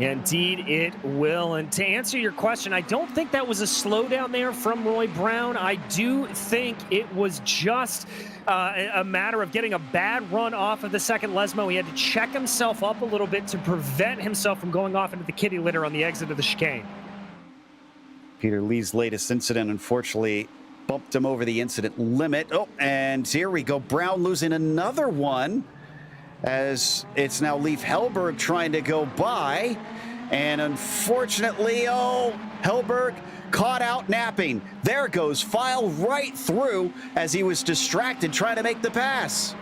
Indeed, it will. And to answer your question, I don't think that was a slowdown there from Roy Brown. I do think it was just a matter of getting a bad run off of the second Lesmo. He had to check himself up a little bit to prevent himself from going off into the kitty litter on the exit of the chicane. Peter Lee's latest incident, unfortunately, bumped him over the incident limit. Oh, and here we go. Brown losing another one as it's now Leif Hellberg trying to go by. And unfortunately, Hellberg caught out napping. There goes File right through as he was distracted trying to make the pass.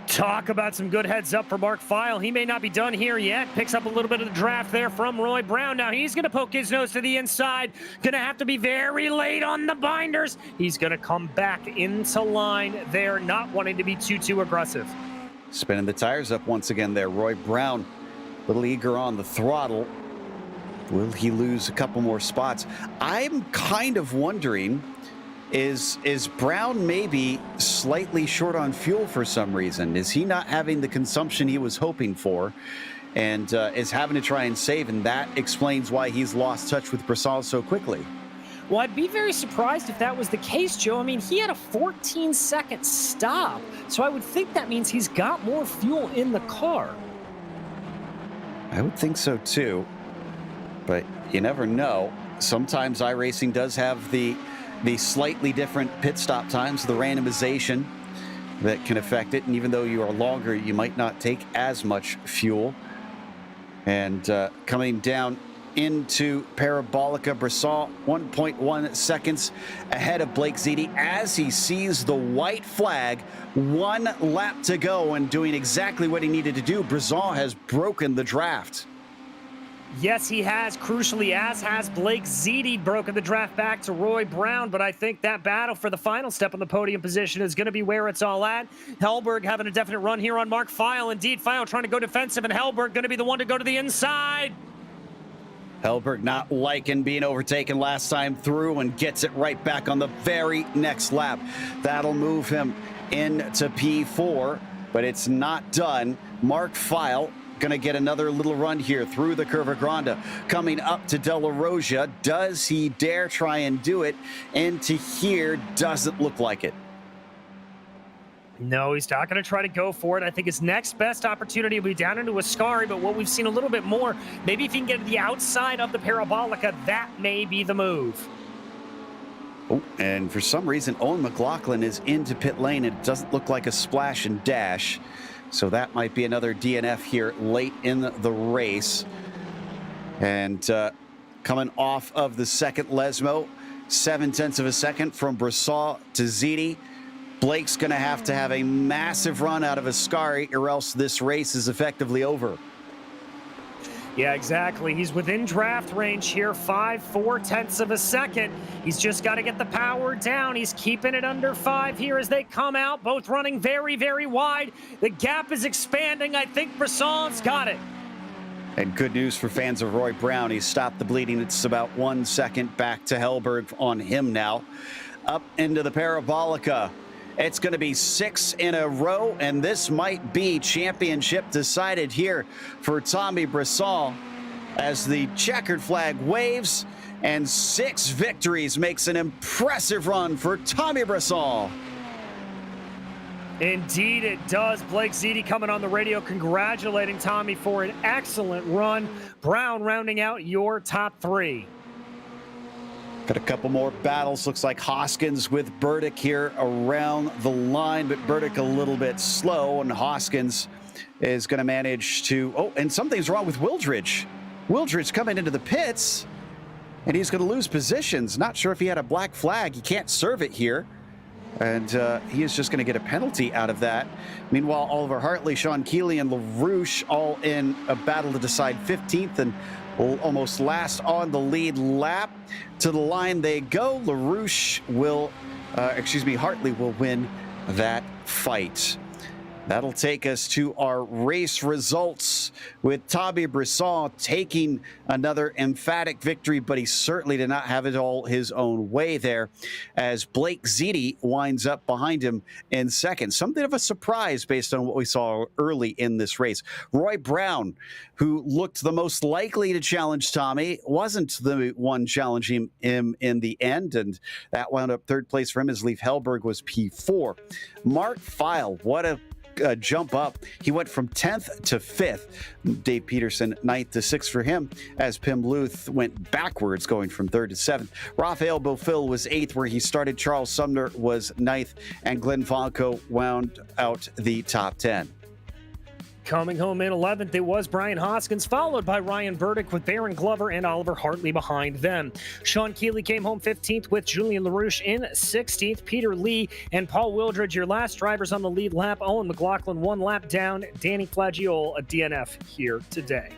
Talk about some good heads up for Mark File. He may not be done here yet. Picks up a little bit of the draft there from Roy Brown. Now he's going to poke his nose to the inside. Going to have to be very late on the binders. He's going to come back into line there, not wanting to be too aggressive. Spinning the tires up once again there. Roy Brown, a little eager on the throttle. Will he lose a couple more spots? I'm kind of wondering, is Brown maybe slightly short on fuel for some reason? Is he not having the consumption he was hoping for and is having to try and save, and that explains why he's lost touch with Brisson so quickly? Well, I'd be very surprised if that was the case, Joe. I mean, he had a 14-second stop, so I would think that means he's got more fuel in the car. I would think so too, but you never know. Sometimes iRacing does have the slightly different pit stop times, the randomization that can affect it. And even though you are longer, you might not take as much fuel. And coming down into Parabolica, Brisson 1.1 seconds ahead of Blake Ziti as he sees the white flag. 1 lap to go and doing exactly what he needed to do. Brisson has broken the draft. Yes, he has. Crucially, as has Blake Ziti, broken the draft back to Roy Brown. But I think that battle for the final step on the podium position is going to be where it's all at. Hellberg having a definite run here on Mark File. Indeed, File trying to go defensive, and Hellberg going to be the one to go to the inside. Hellberg not liking being overtaken last time through and gets it right back on the very next lap. That'll move him into P4, but it's not done. Mark File going to get another little run here through the Curva Grande. Coming up to De La Roja. Does he dare try and do it? Into here, doesn't look like it. No, he's not going to try to go for it. I think his next best opportunity will be down into Ascari, but what we've seen a little bit more, maybe if he can get to the outside of the Parabolica, that may be the move. Oh, and for some reason, Owen McLaughlin is into pit lane. It doesn't look like a splash and dash. So that might be another DNF here late in the race. And coming off of the second Lesmo, 0.7 of a second from Brisson to Ziti. Blake's going to have a massive run out of Ascari, or else this race is effectively over. Yeah, exactly. He's within draft range here, 5/4 of a second. He's just got to get the power down. He's keeping it under 5 here as they come out, both running very, very wide. The gap is expanding. I think Brisson's got it. And good news for fans of Roy Brown. He's stopped the bleeding. It's about 1 second back to Hellberg on him now. Up into the Parabolica. It's going to be 6 in a row, and this might be championship decided here for Tommy Brisson as the checkered flag waves, and 6 victories makes an impressive run for Tommy Brisson. Indeed, it does. Blake Ziti coming on the radio congratulating Tommy for an excellent run. Brown rounding out your top 3. Got a couple more battles. Looks like Hoskins with Burdick here around the line, but Burdick a little bit slow, and Hoskins is going to manage to... Oh, and something's wrong with Wildridge. Wildridge coming into the pits, and he's going to lose positions. Not sure if he had a black flag. He can't serve it here. And he is just going to get a penalty out of that. Meanwhile, Oliver Hartley, Sean Keeley, and LaRouche all in a battle to decide 15th and almost last on the lead lap. To the line they go. LaRouche will, Hartley will win that fight. That'll take us to our race results with Tommy Brisson taking another emphatic victory, but he certainly did not have it all his own way there as Blake Ziti winds up behind him in second. Something of a surprise based on what we saw early in this race. Roy Brown, who looked the most likely to challenge Tommy, wasn't the one challenging him in the end, and that wound up third place for him as Leif Hellberg was P4. Mark Feil, what a jump up. He went from 10th to 5th. Dave Peterson, 9th to 6th for him, as Pim Luth went backwards, going from 3rd to 7th. Raphael Beaufil was 8th, where he started. Charles Sumner was 9th, and Glenn Fonko wound out the top 10. Coming home in 11th, it was Brian Hoskins, followed by Ryan Burdick with Baron Glover and Oliver Hartley behind them. Sean Keeley came home 15th with Julian LaRouche in 16th. Peter Lee and Paul Wildridge, your last drivers on the lead lap. Owen McLaughlin, 1 lap down. Danny Flagiol, a DNF here today.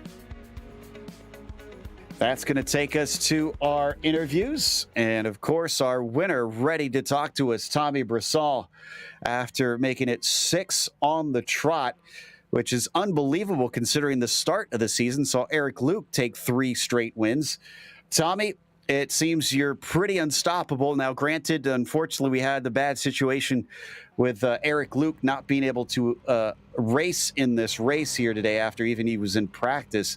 That's going to take us to our interviews. And, of course, our winner ready to talk to us, Tommy Brisson, after making it 6 on the trot, which is unbelievable considering the start of the season saw Eric Luke take 3 straight wins. Tommy, it seems you're pretty unstoppable. Now, granted, unfortunately, we had the bad situation with Eric Luke not being able to race in this race here today after even he was in practice.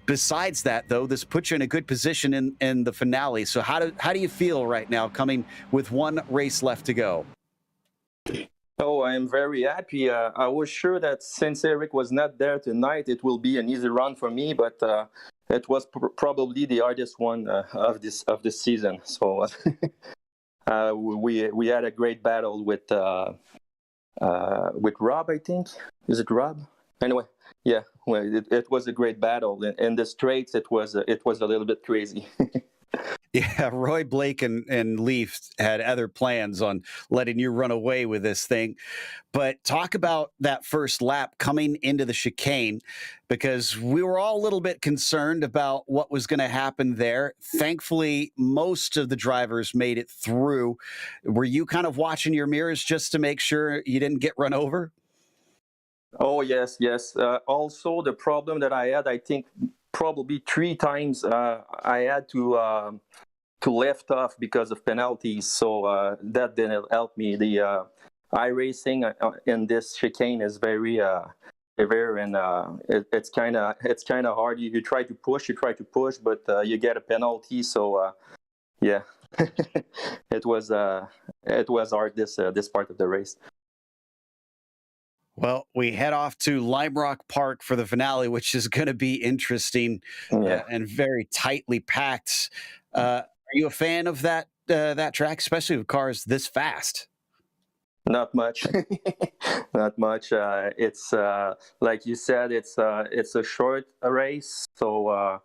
Besides that, though, this puts you in a good position in the finale. So how do you feel right now coming with 1 race left to go? Oh, I'm very happy. I was sure that since Eric was not there tonight, it will be an easy run for me, but it was probably the hardest one of this season. So we had a great battle with Rob, I think. Is it Rob? Anyway, yeah, well, it was a great battle. In the straights, it was a little bit crazy. Yeah, Roy, Blake, and Leaf had other plans on letting you run away with this thing. But talk about that first lap coming into the chicane, because we were all a little bit concerned about what was going to happen there. Thankfully, most of the drivers made it through. Were you kind of watching your mirrors just to make sure you didn't get run over? Oh, yes. Also, the problem that I had, I think, probably 3 times I had to lift off because of penalties, so that didn't help me. The iRacing in this chicane is very severe, and it's kind of hard. You try to push, but you get a penalty. So yeah, it was hard this part of the race. Well, we head off to Lime Rock Park for the finale, which is going to be interesting and very tightly packed. Are you a fan of that track, especially with cars this fast? Not much. Not much. It's like you said, it's a short race, so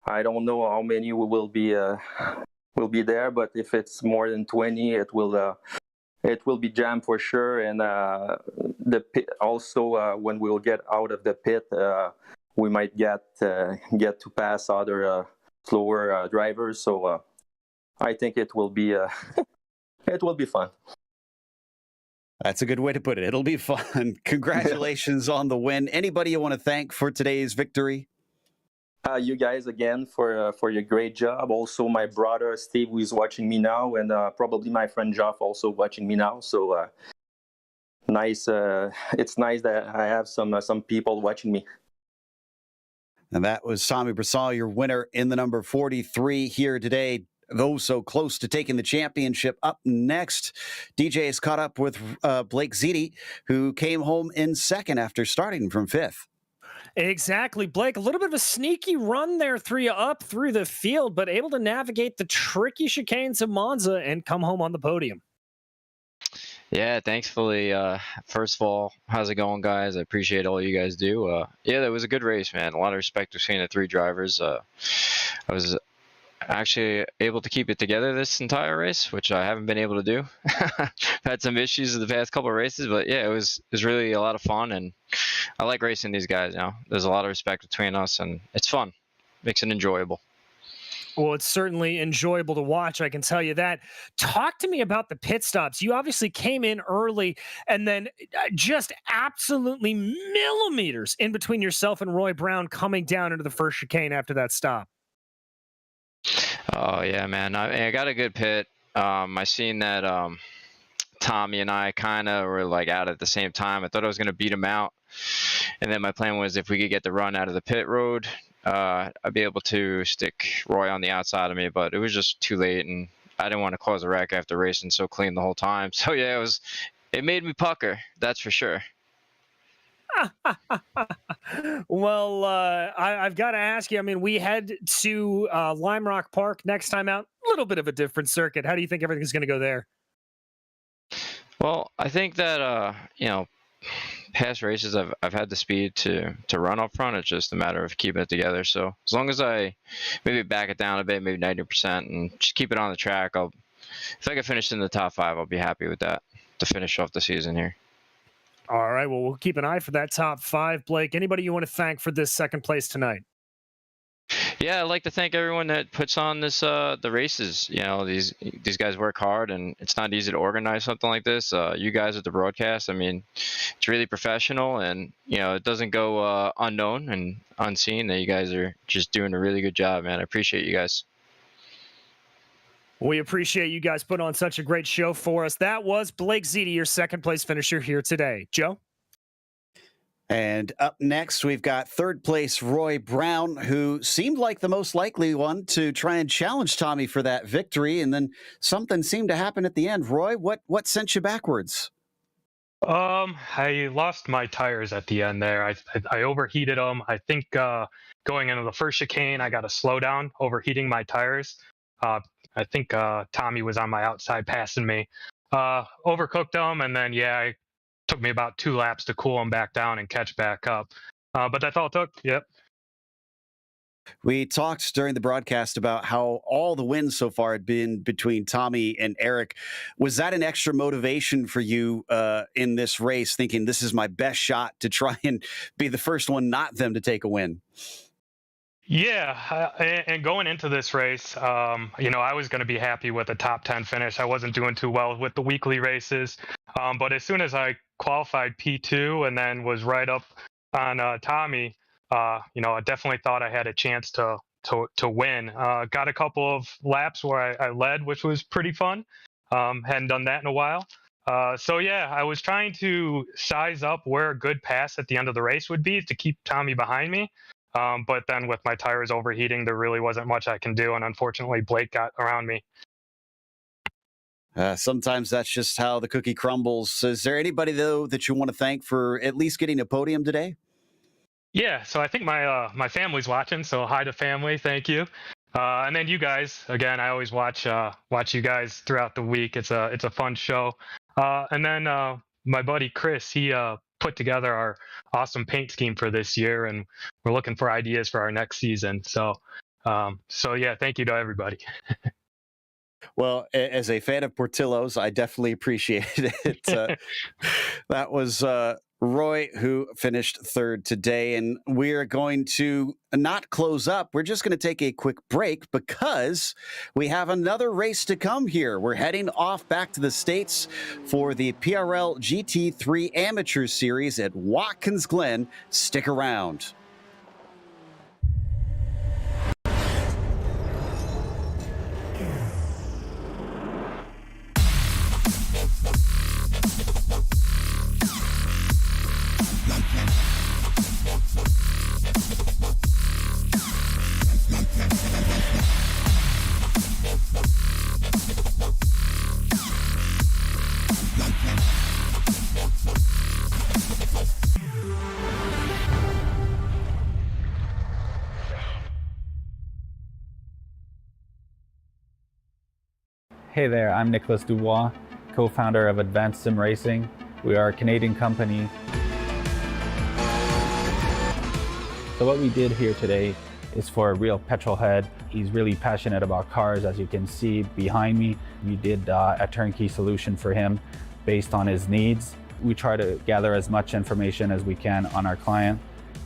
I don't know how many will be there, but if it's more than 20, it will be jammed for sure. And the pit also, when we'll get out of the pit, we might get to pass other slower drivers. So I think it will be fun. That's a good way to put it. It'll be fun. Congratulations on the win. Anybody you want to thank for today's victory? You guys again for your great job. Also, my brother Steve, who is watching me now, and probably my friend Geoff also watching me now. So nice. It's nice that I have some people watching me. And that was Tommy Brisson, your winner in the number 43 here today. Though so close to taking the championship. Up next, DJ is caught up with Blake Ziti, who came home in second after starting from 5th. Exactly, Blake. A little bit of a sneaky run there, 3 up through the field, but able to navigate the tricky chicanes of Monza and come home on the podium. Yeah, thankfully. First of all, how's it going, guys? I appreciate all you guys do. Yeah, that was a good race, man. A lot of respect between the 3 drivers. actually able to keep it together this entire race, which I haven't been able to do. I've had some issues in the past couple of races, but yeah, it was really a lot of fun, and I like racing these guys. There's a lot of respect between us, and it's fun. Makes it enjoyable. Well, it's certainly enjoyable to watch, I can tell you that. Talk to me about the pit stops. You obviously came in early and then just absolutely millimeters in between yourself and Roy Brown coming down into the first chicane after that stop. Oh, yeah, man. I got a good pit. I seen that Tommy and I kind of were like out at the same time. I thought I was going to beat him out. And then my plan was if we could get the run out of the pit road, I'd be able to stick Roy on the outside of me, but it was just too late, and I didn't want to cause a wreck after racing so clean the whole time. So yeah, it made me pucker, that's for sure. Well, I've got to ask you, I mean, we head to Lime Rock Park next time out, a little bit of a different circuit. How do you think everything's going to go there? Well, I think that, past races I've had the speed to run up front. It's just a matter of keeping it together. So as long as I maybe back it down a bit, maybe 90%, and just keep it on the track, if I can finish in the top 5, I'll be happy with that to finish off the season here. All right, well, we'll keep an eye for that top 5. Blake, anybody you want to thank for this second place tonight? Yeah, I'd like to thank everyone that puts on this the races. These guys work hard, and it's not easy to organize something like this. You guys at the broadcast, I mean, it's really professional, and it doesn't go unknown and unseen that you guys are just doing a really good job, man. I appreciate you guys. We appreciate you guys putting on such a great show for us. That was Blake Ziti, your second place finisher here today. Joe? And up next, we've got third place Roy Brown, who seemed like the most likely one to try and challenge Tommy for that victory. And then something seemed to happen at the end. Roy, what sent you backwards? I lost my tires at the end there. I overheated them. I think going into the first chicane, I got a slowdown, overheating my tires. I think Tommy was on my outside passing me. Overcooked them, and then, it took me about 2 laps to cool them back down and catch back up. But that's all it took. Yep. We talked during the broadcast about how all the wins so far had been between Tommy and Eric. Was that an extra motivation for you in this race, thinking this is my best shot to try and be the first one, not them, to take a win? Yeah, and going into this race, I was going to be happy with a top 10 finish. I wasn't doing too well with the weekly races, but as soon as I qualified P2 and then was right up on Tommy, I definitely thought I had a chance to win. Got a couple of laps where I led, which was pretty fun. Hadn't done that in a while. I was trying to size up where a good pass at the end of the race would be to keep Tommy behind me. But then with my tires overheating, there really wasn't much I can do. And unfortunately, Blake got around me. Sometimes that's just how the cookie crumbles. Is there anybody, though, that you want to thank for at least getting a podium today? Yeah, so I think my family's watching. So hi to family. Thank you. And then you guys, again, I always watch you guys throughout the week. It's a fun show. And then my buddy Chris, he put together our awesome paint scheme for this year, and we're looking for ideas for our next season. So thank you to everybody. Well, as a fan of Portillo's, I definitely appreciated it. That was Roy, who finished third today, and we're going to not close up. We're just going to take a quick break because we have another race to come here. We're heading off back to the States for the PRL GT3 Amateur Series at Watkins Glen. Stick around. Hey there, I'm Nicholas Dubois, co-founder of Advanced SimRacing. We are a Canadian company. So what we did here today is for a real petrol head. He's really passionate about cars, as you can see behind me. We did a turnkey solution for him based on his needs. We try to gather as much information as we can on our client,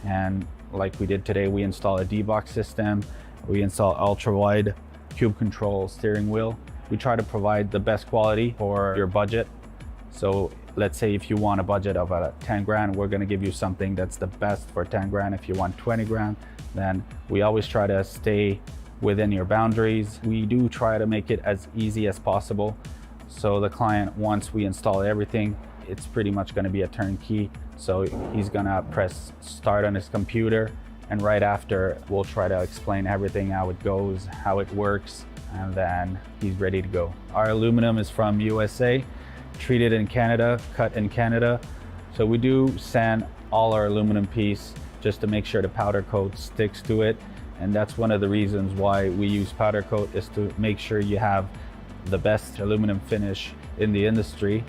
and like we did today, we install a D-box system, we install ultra-wide cube control steering wheel. We try to provide the best quality for your budget. So let's say if you want a budget of 10 grand, we're gonna give you something that's the best for 10 grand. If you want 20 grand, then we always try to stay within your boundaries. We do try to make it as easy as possible. So the client, once we install everything, it's pretty much gonna be a turnkey. So he's gonna press start on his computer, and right after we'll try to explain everything, how it goes, how it works, and then he's ready to go. Our aluminum is from USA, treated in Canada, cut in Canada. So we do sand all our aluminum piece just to make sure the powder coat sticks to it. And that's one of the reasons why we use powder coat, is to make sure you have the best aluminum finish in the industry.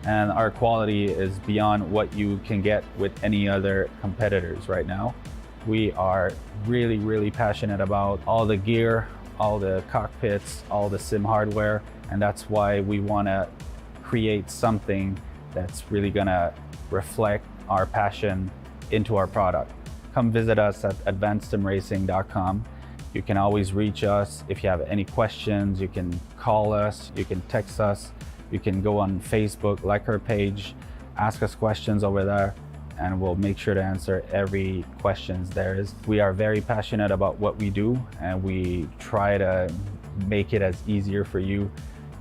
And our quality is beyond what you can get with any other competitors right now. We are really, really passionate about all the gear, all the cockpits, all the sim hardware, and that's why we want to create something that's really gonna reflect our passion into our product. Come visit us at advancedsimracing.com. You can always reach us if you have any questions. You can call us, you can text us, you can go on Facebook, like our page, ask us questions over there, and we'll make sure to answer every questions there is. We are very passionate about what we do, and we try to make it as easier for you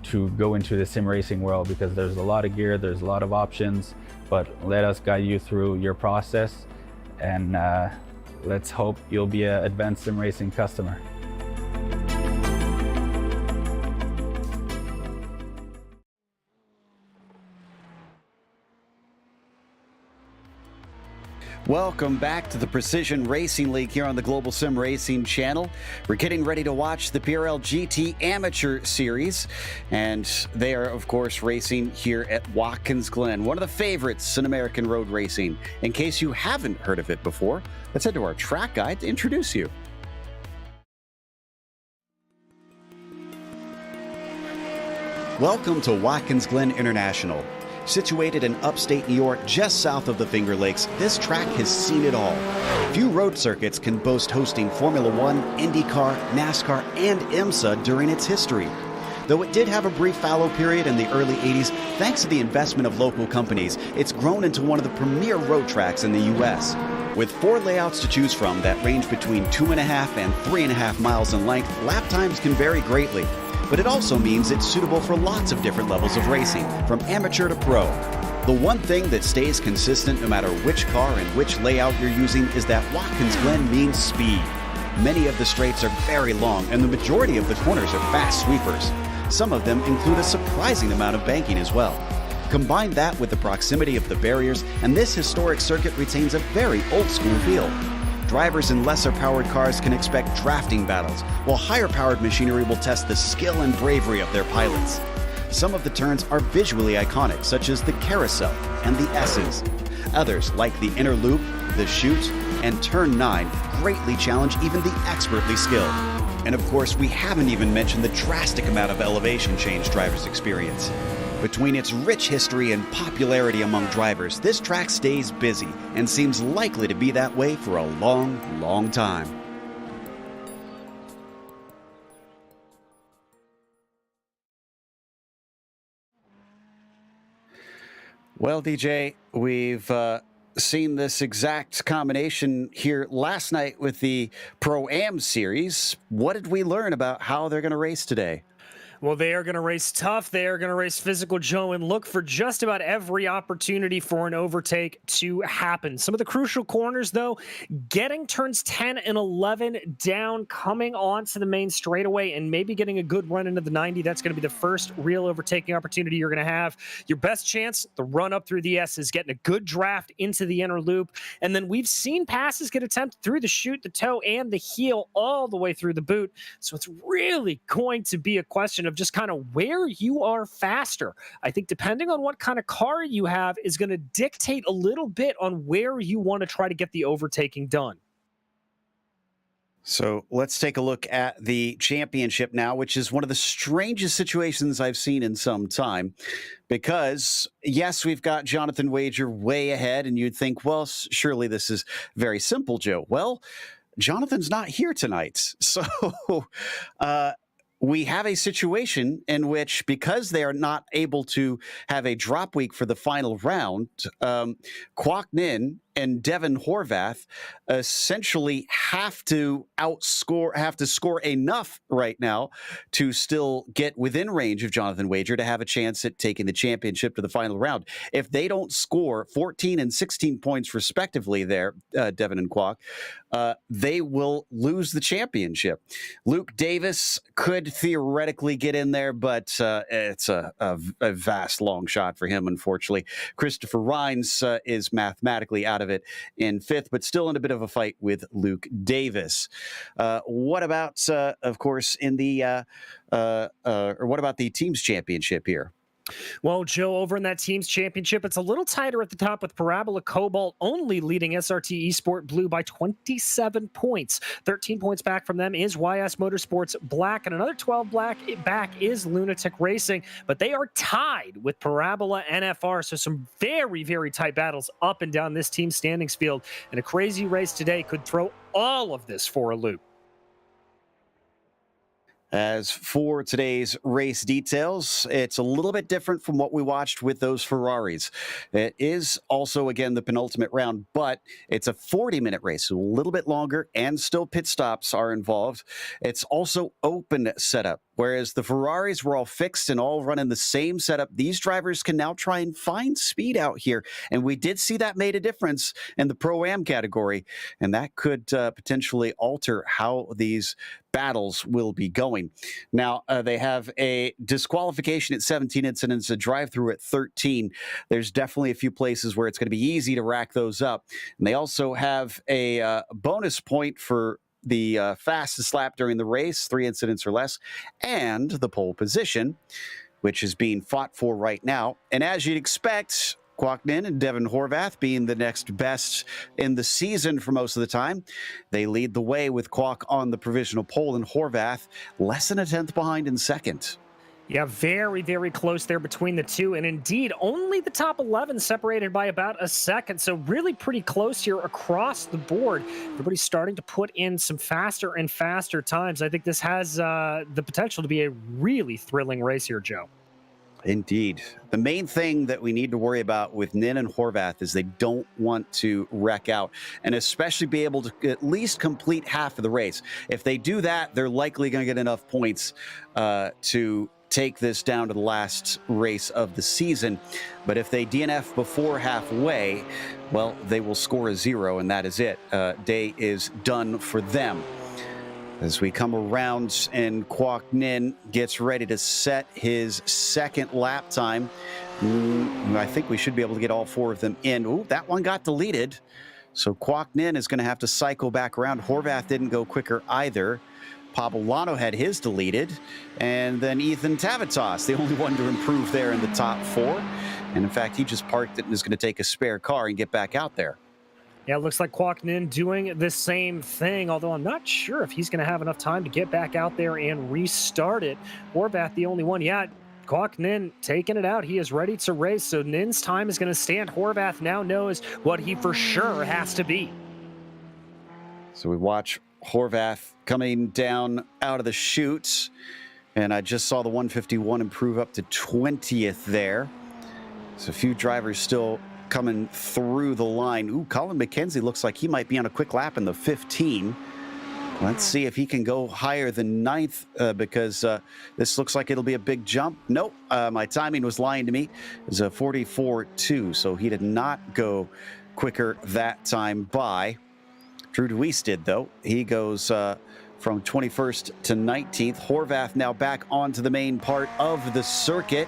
to go into the sim racing world, because there's a lot of gear, there's a lot of options, but let us guide you through your process, and let's hope you'll be an Advanced Sim Racing customer. Welcome back to the Precision Racing League here on the Global Sim Racing channel. We're getting ready to watch the PRL GT Amateur Series, and they are, of course, racing here at Watkins Glen, one of the favorites in American road racing. In case you haven't heard of it before, let's head to our track guide to introduce you. Welcome to Watkins Glen International. Situated in upstate New York, just south of the Finger Lakes, this track has seen it all. Few road circuits can boast hosting Formula One, IndyCar, NASCAR, and IMSA during its history. Though it did have a brief fallow period in the early 80s, thanks to the investment of local companies, it's grown into one of the premier road tracks in the U.S. With 4 layouts to choose from that range between 2.5 and 3.5 miles in length, lap times can vary greatly. But it also means it's suitable for lots of different levels of racing, from amateur to pro. The one thing that stays consistent no matter which car and which layout you're using is that Watkins Glen means speed. Many of the straights are very long, and the majority of the corners are fast sweepers. Some of them include a surprising amount of banking as well. Combine that with the proximity of the barriers, and this historic circuit retains a very old-school feel. Drivers in lesser-powered cars can expect drafting battles, while higher-powered machinery will test the skill and bravery of their pilots. Some of the turns are visually iconic, such as the carousel and the S's. Others, like the inner loop, the chute, and turn 9, greatly challenge even the expertly skilled. And of course, we haven't even mentioned the drastic amount of elevation change drivers experience. Between its rich history and popularity among drivers, this track stays busy and seems likely to be that way for a long, long time. Well, DJ, we've seen this exact combination here last night with the Pro-Am series. What did we learn about how they're going to race today? Well, they are going to race tough. They are going to race physical, Joe, and look for just about every opportunity for an overtake to happen. Some of the crucial corners, though, getting turns 10 and 11 down, coming onto the main straightaway, and maybe getting a good run into the 90. That's going to be the first real overtaking opportunity you're going to have. Your best chance, the run up through the S, is getting a good draft into the inner loop. And then we've seen passes get attempted through the chute, the toe, and the heel all the way through the boot. So it's really going to be a question of just kind of where you are faster. I think depending on what kind of car you have is going to dictate a little bit on where you want to try to get the overtaking done. So let's take a look at the championship now, which is one of the strangest situations I've seen in some time. Because, yes, we've got Jonathan Wager way ahead, and you'd think, well, surely this is very simple, Joe. Well, Jonathan's not here tonight. So we have a situation in which, because they are not able to have a drop week for the final round, Kwok Nin and Devin Horvath essentially have to score enough right now to still get within range of Jonathan Wager to have a chance at taking the championship to the final round. If they don't score 14 and 16 points respectively there, Devin and Kwok, they will lose the championship. Luke Davis could theoretically get in there, but it's a vast long shot for him, unfortunately. Christopher Rhines is mathematically out of it in fifth, but still in a bit of a fight with Luke Davis. What about, of course, in the what about the teams championship here? Well, Joe, over in that team's championship, it's a little tighter at the top with Parabola Cobalt only leading SRT Esport Blue by 27 points. 13 points back from them is YS Motorsports Black, and another 12 back is Lunatic Racing, but they are tied with Parabola NFR, so some very, very tight battles up and down this team standings field, and a crazy race today could throw all of this for a loop. As for today's race details, it's a little bit different from what we watched with those Ferraris. It is also, again, the penultimate round, but it's a 40-minute race, so a little bit longer, and still pit stops are involved. It's also open setup. Whereas the Ferraris were all fixed and all running the same setup, these drivers can now try and find speed out here. And we did see that made a difference in the Pro-Am category, and that could potentially alter how these battles will be going. Now, they have a disqualification at 17 incidents, a drive-through at 13. There's definitely a few places where it's going to be easy to rack those up. And they also have a bonus point for the fastest lap during the race, 3 incidents or less, and the pole position, which is being fought for right now. And as you'd expect, Kwok Nin and Devin Horvath being the next best in the season for most of the time, they lead the way with Kwok on the provisional pole and Horvath less than a tenth behind in second. Yeah, very, very close there between the two. And indeed, only the top 11 separated by about a second. So really pretty close here across the board. Everybody's starting to put in some faster and faster times. I think this has the potential to be a really thrilling race here, Joe. Indeed. The main thing that we need to worry about with Nin and Horvath is they don't want to wreck out, and especially be able to at least complete half of the race. If they do that, they're likely going to get enough points to take this down to the last race of the season. But if they DNF before halfway, well, they will score a 0, and that is it. Day is done for them. As we come around and Kwok Nin gets ready to set his second lap time, I think we should be able to get all 4 of them in. Ooh, that one got deleted. So Kwok Nin is going to have to cycle back around. Horvath didn't go quicker either. Pabolano had his deleted. And then Ethan Tavitas, the only one to improve there in the top 4. And in fact, he just parked it and is going to take a spare car and get back out there. Yeah, it looks like Kwok Nin doing the same thing, although I'm not sure if he's going to have enough time to get back out there and restart it. Horvath, the only one. Yeah, Kwok Nin taking it out. He is ready to race, so Nin's time is going to stand. Horvath now knows what he for sure has to be. So we watch Horvath coming down out of the chute, and I just saw the 151 improve up to 20th there. So a few drivers still coming through the line. Ooh, Colin McKenzie looks like he might be on a quick lap in the 15. Let's see if he can go higher than 9th because this looks like it'll be a big jump. Nope, my timing was lying to me. It was a 44.2, so he did not go quicker that time by. Drew DeWeese did, though. He goes from 21st to 19th. Horvath now back onto the main part of the circuit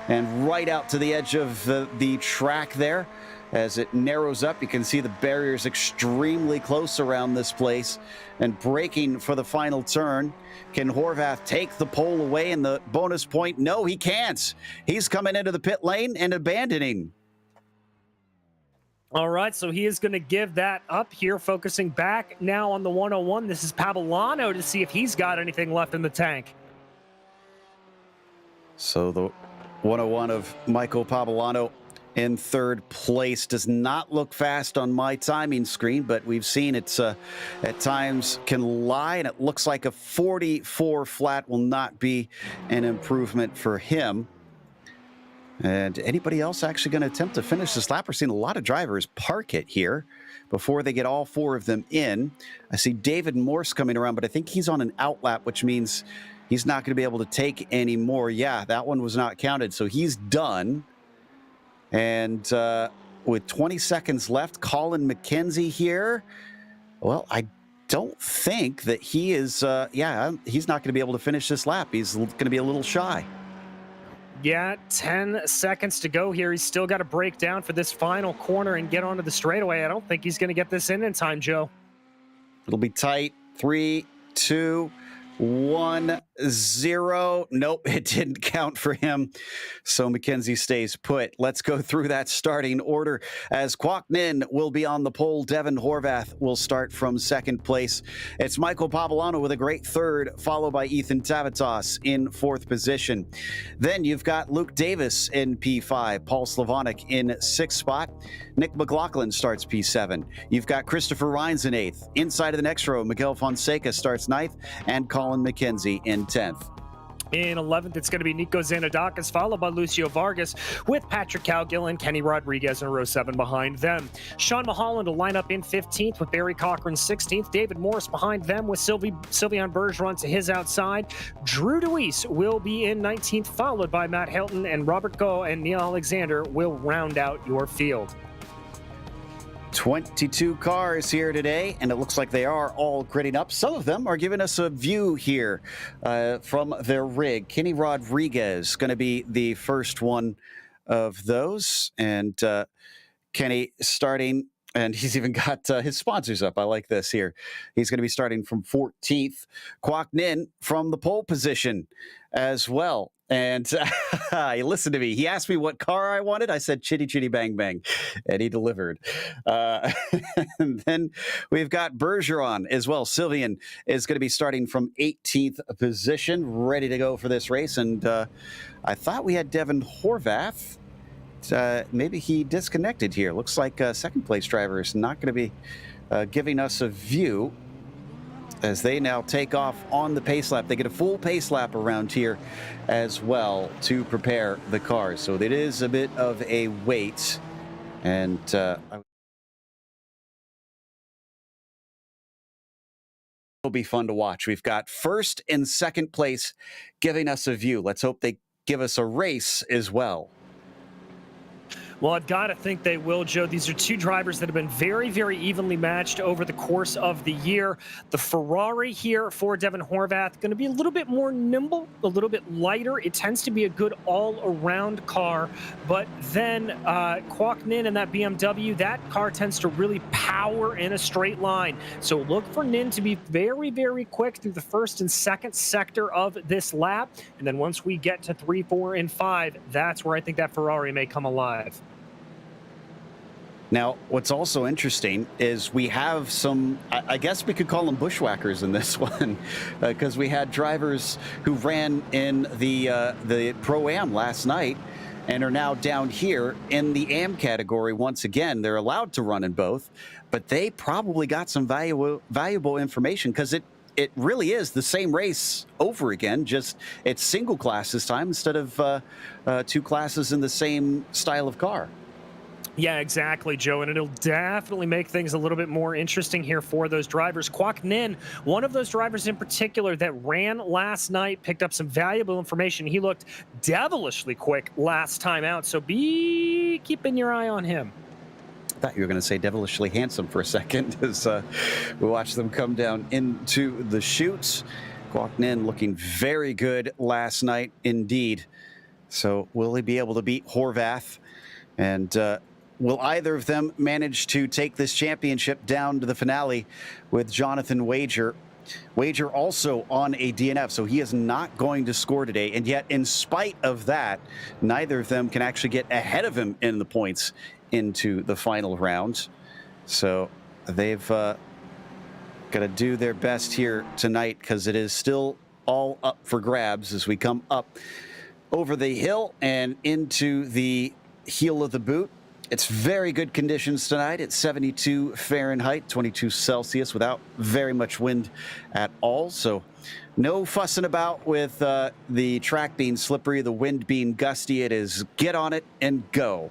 and right out to the edge of the track there. As it narrows up, you can see the barriers extremely close around this place. And braking for the final turn. Can Horvath take the pole away in the bonus point? No, he can't. He's coming into the pit lane and abandoning. All right, so he is going to give that up here, focusing back now on the 101. This is Pavolano to see if he's got anything left in the tank. So the 101 of Michael Pavolano in third place does not look fast on my timing screen, but we've seen it's at times can lie, and it looks like a 44 flat will not be an improvement for him. And anybody else actually going to attempt to finish this lap? We're seeing a lot of drivers park it here before they get all four of them in. I see David Morse coming around, but I think he's on an out lap, which means he's not going to be able to take any more. Yeah, that one was not counted, so he's done. And with 20 seconds left, Colin McKenzie here. Well, I don't think that he is, he's not going to be able to finish this lap. He's going to be a little shy. Yeah, 10 seconds to go here. He's still got to break down for this final corner and get onto the straightaway. I don't think he's going to get this in time, Joe. It'll be tight. 3, 2, 1, 0. Nope, it didn't count for him. So McKenzie stays put. Let's go through that starting order as Kwok Nin will be on the pole. Devin Horvath will start from second place. It's Michael Pavolano with a great third, followed by Ethan Tavitas in fourth position. Then you've got Luke Davis in P5, Paul Slavonic in sixth spot. Nick McLaughlin starts P7. You've got Christopher Rines in eighth. Inside of the next row, Miguel Fonseca starts ninth, and Colin McKenzie in 10th. In 11th, it's going to be Nico Zanadakis, followed by Lucio Vargas, with Patrick Cowgill and Kenny Rodriguez in row 7 behind them. Sean Mulholland will line up in 15th with Barry Cochran 16th. David Morris behind them with Sylvain Bergeron to his outside. Drew DeWeese will be in 19th, followed by Matt Hilton, and Robert Go and Neil Alexander will round out your field. 22 cars here today, and it looks like they are all gridding up. Some of them are giving us a view here from their rig. Kenny Rodriguez going to be the first one of those, and Kenny starting, and he's even got his sponsors up. I like this here. He's going to be starting from 14th. Kwok Nin from the pole position as well. And he listened to me. He asked me what car I wanted. I said, chitty, chitty, bang, bang. And he delivered. And then we've got Bergeron as well. Sylvain is going to be starting from 18th position, ready to go for this race. And I thought we had Devin Horvath. Maybe he disconnected here. Looks like second place driver is not going to be giving us a view as they now take off on the pace lap. They get a full pace lap around here as well to prepare the cars. So it is a bit of a wait. And it'll be fun to watch. We've got first and second place giving us a view. Let's hope they give us a race as well. Well, I've got to think they will, Joe. These are two drivers that have been very, very evenly matched over the course of the year. The Ferrari here for Devin Horvath, going to be a little bit more nimble, a little bit lighter. It tends to be a good all-around car. But then Kwok Nin and that BMW, that car tends to really power in a straight line. So look for Nin to be very, very quick through the first and second sector of this lap. And then once we get to 3, 4, and 5, that's where I think that Ferrari may come alive. Now, what's also interesting is we have some, I guess we could call them bushwhackers in this one, because we had drivers who ran in the Pro-Am last night and are now down here in the Am category once again. They're allowed to run in both, but they probably got some valuable information, because it really is the same race over again, just it's single class this time instead of two classes in the same style of car. Yeah, exactly, Joe, and it'll definitely make things a little bit more interesting here for those drivers. Kwok Nin, one of those drivers in particular that ran last night, picked up some valuable information. He looked devilishly quick last time out, so be keeping your eye on him. I thought you were going to say devilishly handsome for a second as we watch them come down into the chutes. Kwok Nin looking very good last night indeed. So will he be able to beat Horvath? And will either of them manage to take this championship down to the finale with Jonathan Wager? Wager also on a DNF, so he is not going to score today. And yet, in spite of that, neither of them can actually get ahead of him in the points into the final round. So they've got to do their best here tonight, because it is still all up for grabs as we come up over the hill and into the heel of the boot. It's very good conditions tonight. It's 72 Fahrenheit, 22 Celsius, without very much wind at all. So no fussing about with the track being slippery, the wind being gusty. It is get on it and go.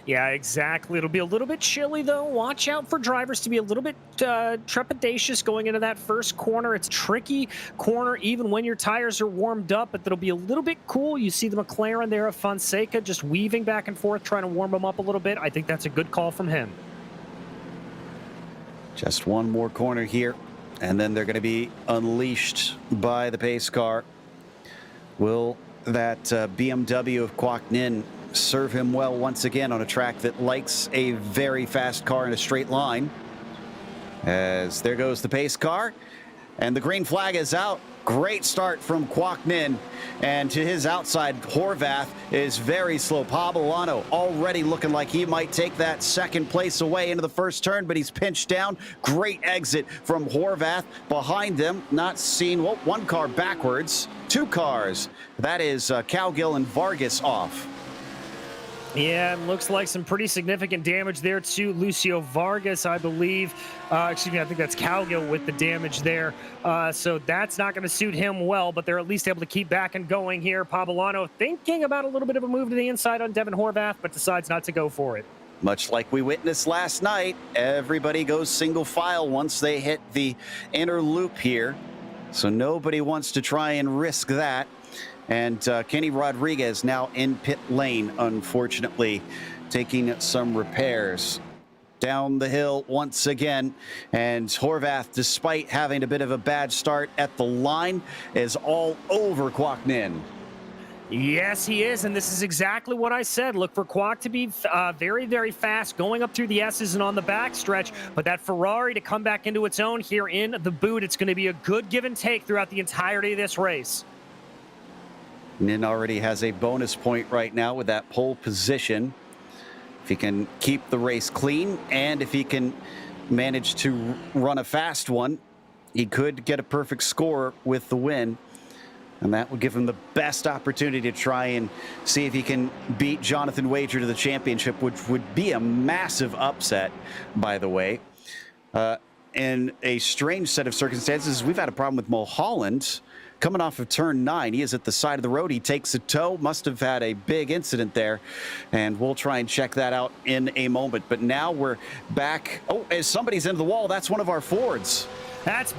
Yeah, exactly. It'll be a little bit chilly, though. Watch out for drivers to be a little bit trepidatious going into that first corner. It's a tricky corner, even when your tires are warmed up, but it'll be a little bit cool. You see the McLaren there of Fonseca just weaving back and forth, trying to warm them up a little bit. I think that's a good call from him. Just one more corner here, and then they're going to be unleashed by the pace car. Will that BMW of Quoc Ninh serve him well once again on a track that likes a very fast car in a straight line? As there goes the pace car, and the green flag is out. Great start from Quoc Ninh, and to his outside, Horvath is very slow. Pobolano already looking like he might take that second place away into the first turn, but he's pinched down. Great exit from Horvath. Behind them, not seen, well, one car backwards, two cars. That is Cowgill and Vargas off. Yeah, it looks like some pretty significant damage there to Lucio Vargas, I believe. Excuse me, I think that's Cowgill with the damage there. So that's not going to suit him well, but they're at least able to keep back and going here. Pobolano thinking about a little bit of a move to the inside on Devin Horvath, but decides not to go for it. Much like we witnessed last night, everybody goes single file once they hit the inner loop here. So nobody wants to try and risk that. And Kenny Rodriguez now in pit lane, unfortunately, taking some repairs. Down the hill once again, and Horvath, despite having a bit of a bad start at the line, is all over Quoc Ninh. Yes, he is, and this is exactly what I said. Look for Quoc to be very, very fast, going up through the S's and on the back stretch, but that Ferrari to come back into its own here in the boot. It's going to be a good give and take throughout the entirety of this race. Ninh already has a bonus point right now with that pole position. If he can keep the race clean, and if he can manage to run a fast one, he could get a perfect score with the win. And that would give him the best opportunity to try and see if he can beat Jonathan Wager to the championship, which would be a massive upset, by the way. In a strange set of circumstances, we've had a problem with Mulholland. Coming off of turn 9, he is at the side of the road. He takes a tow, must have had a big incident there, and we'll try and check that out in a moment. But now we're back. Oh, as somebody's into the wall, that's one of our Fords. That's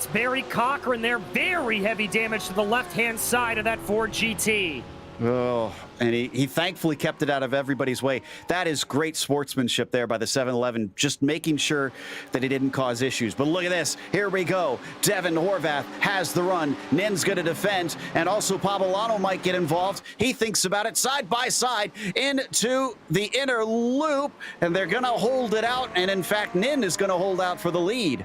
Barry Cochran there. Very heavy damage to the left-hand side of that Ford GT. Oh, and he thankfully kept it out of everybody's way. That is great sportsmanship there by the 7-Eleven, just making sure that he didn't cause issues. But look at this. Here we go. Devin Horvath has the run. Nin's going to defend, and also Pobolano might get involved. He thinks about it side by side into the inner loop, and they're going to hold it out. And in fact, Nin is going to hold out for the lead.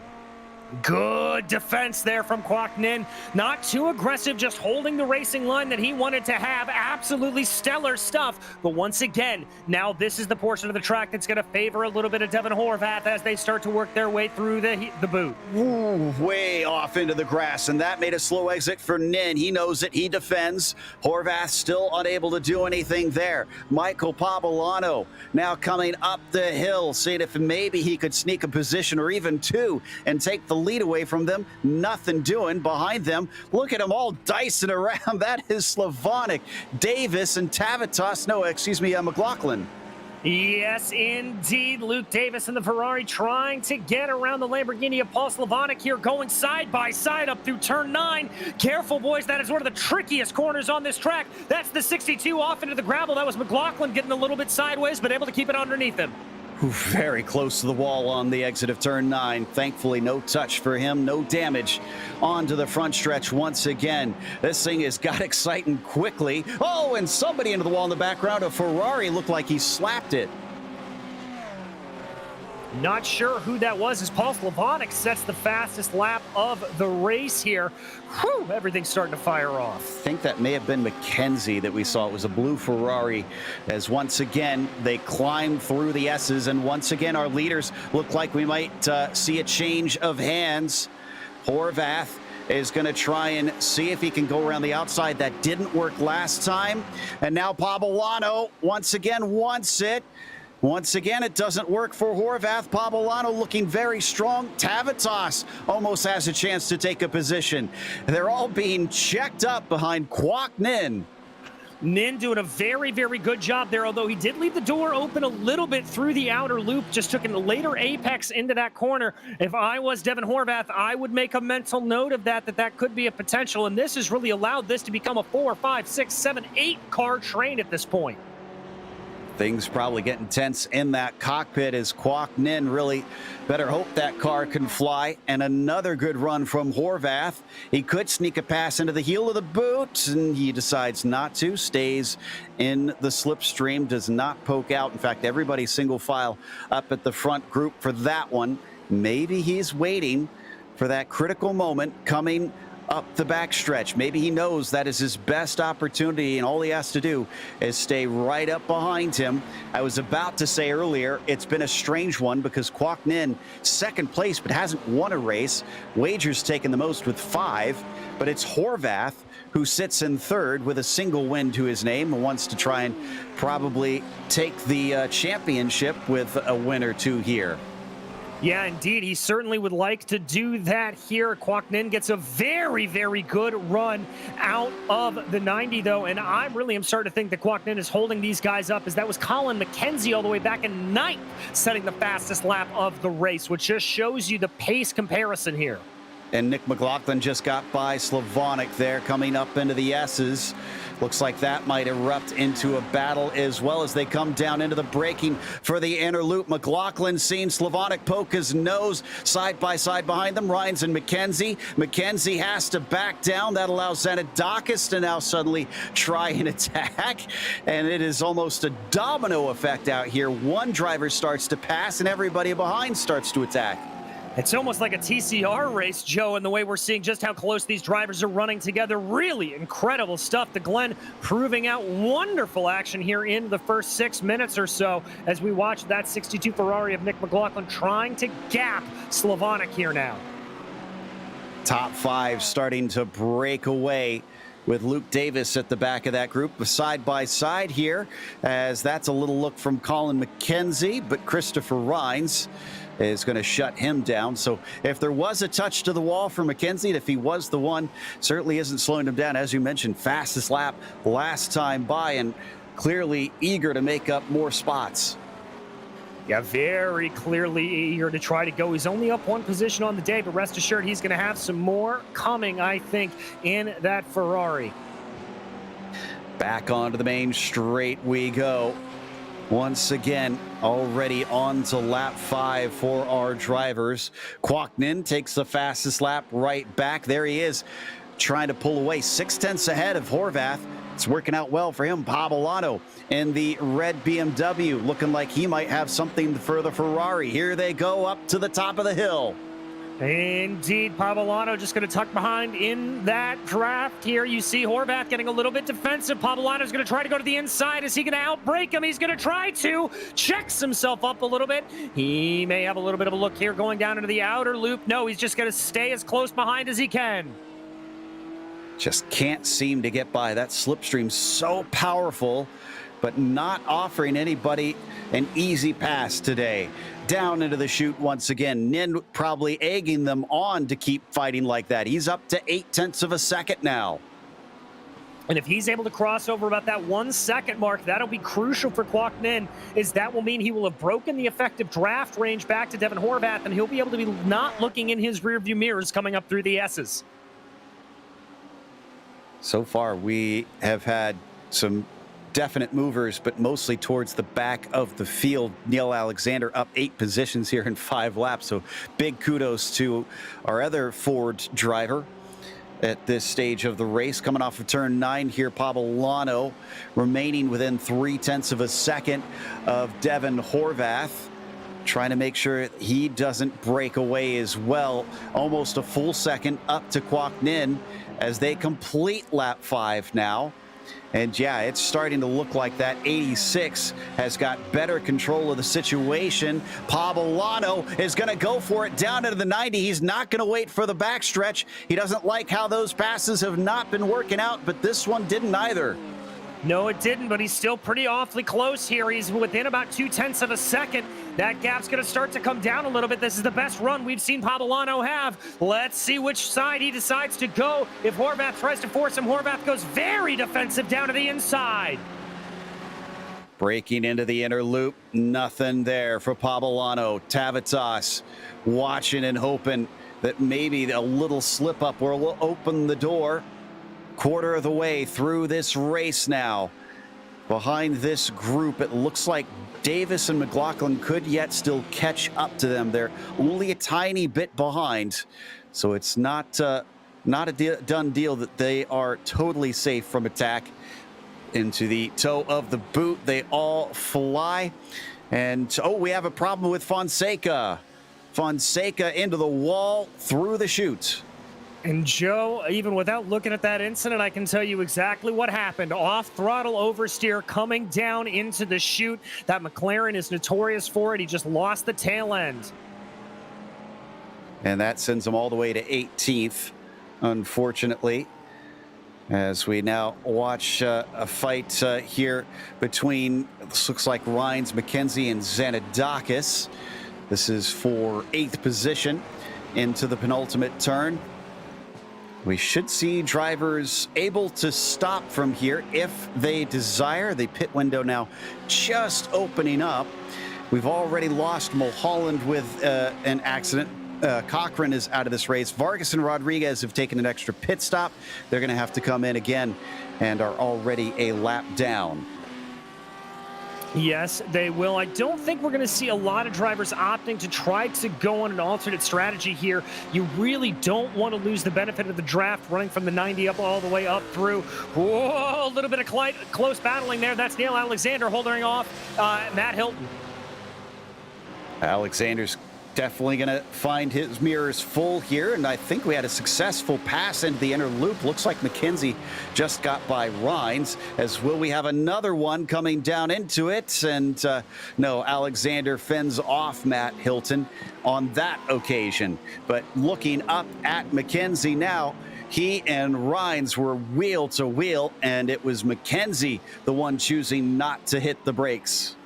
Good defense there from Quoc Ninh. Not too aggressive, just holding the racing line that he wanted to have. Absolutely stellar stuff. But once again, now this is the portion of the track that's going to favor a little bit of Devin Horvath as they start to work their way through the boot. Ooh, way off into the grass, and that made a slow exit for Nin. He knows it. He defends. Horvath still unable to do anything there. Michael Pobolano now coming up the hill, seeing if maybe he could sneak a position or even two and take the lead away from them. Nothing doing behind them. Look at them all dicing around. That is Slavonic, Davis, and McLaughlin. Yes, indeed. Luke Davis and the Ferrari trying to get around the Lamborghini of Paul Slavonic here, going side by side up through turn 9. Careful, boys. That is one of the trickiest corners on this track. That's the 62 off into the gravel. That was McLaughlin getting a little bit sideways, but able to keep it underneath him. Very close to the wall on the exit of turn 9. Thankfully, no touch for him, no damage onto the front stretch once again. This thing has got exciting quickly. Oh, and somebody into the wall in the background. A Ferrari looked like he slapped it. Not sure who that was, as Paul Slavonic sets the fastest lap of the race here. Whew, everything's starting to fire off. I think that may have been McKenzie that we saw. It was a blue Ferrari, as once again they climb through the S's, and once again our leaders look like we might see a change of hands. Horvath is going to try and see if he can go around the outside. That didn't work last time, and now Pabolano once again wants it. Once again, it doesn't work for Horvath. Pabolano looking very strong. Tavitas almost has a chance to take a position. They're all being checked up behind Kwok Nin. Nin doing a very, very good job there, although he did leave the door open a little bit through the outer loop, just took a later apex into that corner. If I was Devin Horvath, I would make a mental note of that could be a potential, and this has really allowed this to become a 4, 5, 6, 7, 8 car train at this point. Things probably getting tense in that cockpit as Kwok Nin really better hope that car can fly. And another good run from Horvath. He could sneak a pass into the heel of the boot, and he decides not to. Stays in the slipstream, does not poke out. In fact, everybody single file up at the front group for that one. Maybe he's waiting for that critical moment coming up the backstretch. Maybe he knows that is his best opportunity, and all he has to do is stay right up behind him. I was about to say earlier, it's been a strange one because Kwok Nin, second place, but hasn't won a race. Wager's taken the most with 5, but it's Horvath who sits in third with a single win to his name and wants to try and probably take the championship with a win or 2 here. Yeah, indeed. He certainly would like to do that here. Kwok Nin gets a very, very good run out of the 90, though. And I really am starting to think that Kwok Nin is holding these guys up, as that was Colin McKenzie all the way back in 9th, setting the fastest lap of the race, which just shows you the pace comparison here. And Nick McLaughlin just got by Slavonic there, coming up into the S's. Looks like that might erupt into a battle as well as they come down into the braking for the inner loop. McLaughlin seeing Slavonic poke his nose side by side behind them. Rhines and McKenzie. McKenzie has to back down. That allows Zanadakis to now suddenly try and attack. And it is almost a domino effect out here. One driver starts to pass and everybody behind starts to attack. It's almost like a TCR race, Joe, in the way we're seeing just how close these drivers are running together. Really incredible stuff. The Glen proving out wonderful action here in the first 6 minutes or so as we watch that 62 Ferrari of Nick McLaughlin trying to gap Slavonic here now. Top 5 starting to break away with Luke Davis at the back of that group, side by side here, as that's a little look from Colin McKenzie, but Christopher Rhines is going to shut him down. So if there was a touch to the wall for McKenzie, and if he was the one, certainly isn't slowing him down. As you mentioned, fastest lap last time by, and clearly eager to make up more spots. Yeah, very clearly eager to try to go. He's only up 1 position on the day, but rest assured he's going to have some more coming, I think, in that Ferrari. Back onto the main straight we go. Once again, already on to lap 5 for our drivers. Kwok Nin takes the fastest lap right back. There he is, trying to pull away 6/10 ahead of Horvath. It's working out well for him. Pabolano in the red BMW, looking like he might have something for the Ferrari. Here they go up to the top of the hill. Indeed, Pabolano just going to tuck behind in that draft here. You see Horvath getting a little bit defensive. Pabolano's going to try to go to the inside. Is he going to outbrake him? He's going to try to. Checks himself up a little bit. He may have a little bit of a look here going down into the outer loop. No, he's just going to stay as close behind as he can. Just can't seem to get by. That slipstream so powerful, but not offering anybody an easy pass today. Down into the chute once again. Nin probably egging them on to keep fighting like that. He's up to 0.8 of a second now. And if he's able to cross over about that 1 second mark, that'll be crucial for Kwok Nin, as that will mean he will have broken the effective draft range back to Devin Horvath, and he'll be able to be not looking in his rearview mirrors coming up through the S's. So far, we have had some definite movers, but mostly towards the back of the field. Neil Alexander up 8 positions here in 5 laps. So big kudos to our other Ford driver at this stage of the race. Coming off of turn 9 here, Pabolano remaining within 0.3 of a second of Devin Horvath. trying to make sure he doesn't break away as well. Almost a full second up to Quoc Ninh as they complete lap 5 now. And yeah, it's starting to look like that 86 has got better control of the situation. Pabolano is going to go for it down into the 90. He's not going to wait for the backstretch. He doesn't like how those passes have not been working out, but this one didn't either. No, it didn't, but he's still pretty awfully close here. He's within about 0.2 of a second. That gap's going to start to come down a little bit. This is the best run we've seen Pabolano have. Let's see which side he decides to go. If Horvath tries to force him, Horvath goes very defensive down to the inside. Breaking into the inner loop, nothing there for Pabolano. Tavitas watching and hoping that maybe a little slip up will open the door. Quarter of the way through this race now. Behind this group, it looks like Davis and McLaughlin could yet still catch up to them. They're only a tiny bit behind, so it's not a done deal that they are totally safe from attack. Into the toe of the boot, they all fly. And, oh, we have a problem with Fonseca. Fonseca into the wall through the chute. And Joe, even without looking at that incident, I can tell you exactly what happened. Off-throttle oversteer coming down into the chute. That McLaren is notorious for it. He just lost the tail end. And that sends him all the way to 18th, unfortunately. As we now watch a fight here between, this looks like Rines, McKenzie, and Zanadakis. This is for 8th position into the penultimate turn. We should see drivers able to stop from here if they desire. The pit window now just opening up. We've already lost Mulholland with an accident. Cochran is out of this race. Vargas and Rodriguez have taken an extra pit stop. They're going to have to come in again and are already a lap down. Yes, they will. I don't think we're going to see a lot of drivers opting to try to go on an alternate strategy here. You really don't want to lose the benefit of the draft running from the 90 up all the way up through. Whoa, a little bit of close battling there. That's Neil Alexander holding off Matt Hilton. Alexander's definitely going to find his mirrors full here, and I think we had a successful pass into the inner loop. Looks like McKenzie just got by Rines, as will we have another one coming down into it, and no, Alexander fends off Matt Hilton on that occasion. But looking up at McKenzie now, he and Rines were wheel to wheel, and it was McKenzie the one choosing not to hit the brakes.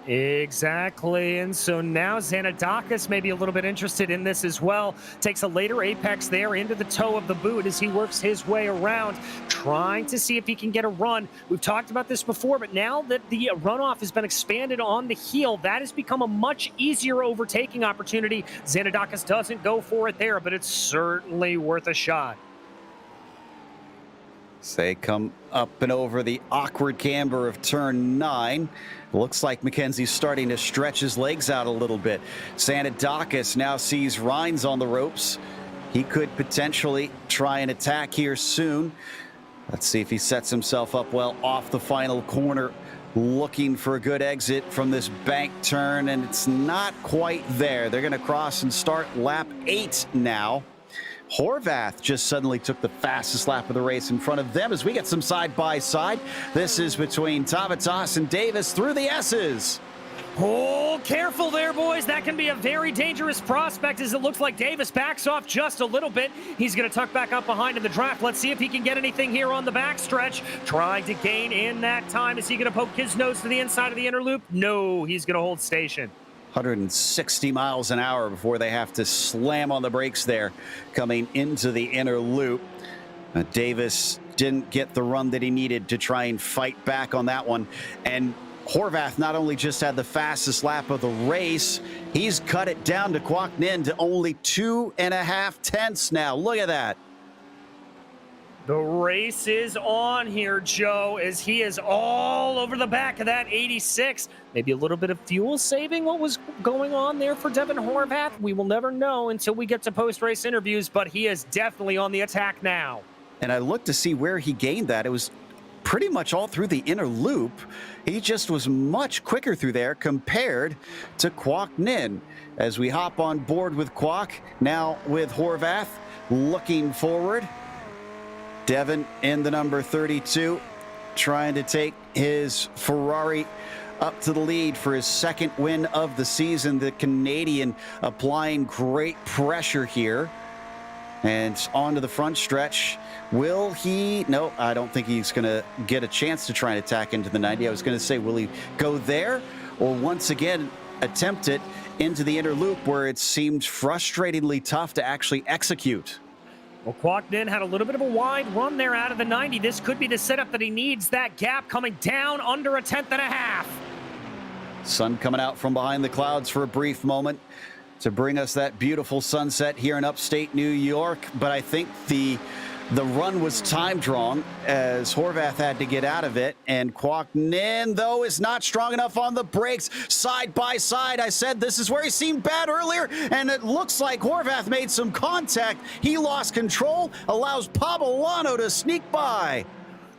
Exactly, and so now Zanadakis may be a little bit interested in this as well. Takes a later apex there into the toe of the boot as he works his way around, trying to see if he can get a run. We've talked about this before, but now that the runoff has been expanded on the heel, that has become a much easier overtaking opportunity. Zanadakis doesn't go for it there, but it's certainly worth a shot. So they come up and over the awkward camber of turn 9. Looks like McKenzie's starting to stretch his legs out a little bit. Zanadakis now sees Rines on the ropes. He could potentially try an attack here soon. Let's see if he sets himself up well off the final corner, looking for a good exit from this bank turn, and it's not quite there. They're going to cross and start lap 8 now. Horvath just suddenly took the fastest lap of the race in front of them as we get some side-by-side. This is between Tavitas and Davis through the S's. Oh, careful there, boys. That can be a very dangerous prospect as it looks like Davis backs off just a little bit. He's going to tuck back up behind in the draft. Let's see if he can get anything here on the backstretch. Trying to gain in that time. Is he going to poke his nose to the inside of the inner loop? No, he's going to hold station. 160 miles an hour before they have to slam on the brakes there coming into the inner loop. Davis didn't get the run that he needed to try and fight back on that one. And Horvath not only just had the fastest lap of the race, he's cut it down to Quoc Ninh to only 2.5 tenths now. Look at that. The race is on here, Joe, as he is all over the back of that 86. Maybe a little bit of fuel saving. What was going on there for Devin Horvath? We will never know until we get to post-race interviews, but he is definitely on the attack now. And I looked to see where he gained that. It was pretty much all through the inner loop. He just was much quicker through there compared to Kwok Nin. As we hop on board with Kwok, now with Horvath looking forward. Devin in the number 32, trying to take his Ferrari up to the lead for his second win of the season. The Canadian applying great pressure here. And onto the front stretch. Will he? No, I don't think he's going to get a chance to try and attack into the 90. I was going to say, will he go there or once again attempt it into the inner loop where it seemed frustratingly tough to actually execute? Well, Kwok Nin had a little bit of a wide run there out of the 90. This could be the setup that he needs. That gap coming down under a tenth and a half. Sun coming out from behind the clouds for a brief moment to bring us that beautiful sunset here in upstate New York. But I think the run was timed wrong as Horvath had to get out of it. And Kwok Nin, though, is not strong enough on the brakes. Side by side, I said this is where he seemed bad earlier. And it looks like Horvath made some contact. He lost control, allows Pavolano to sneak by.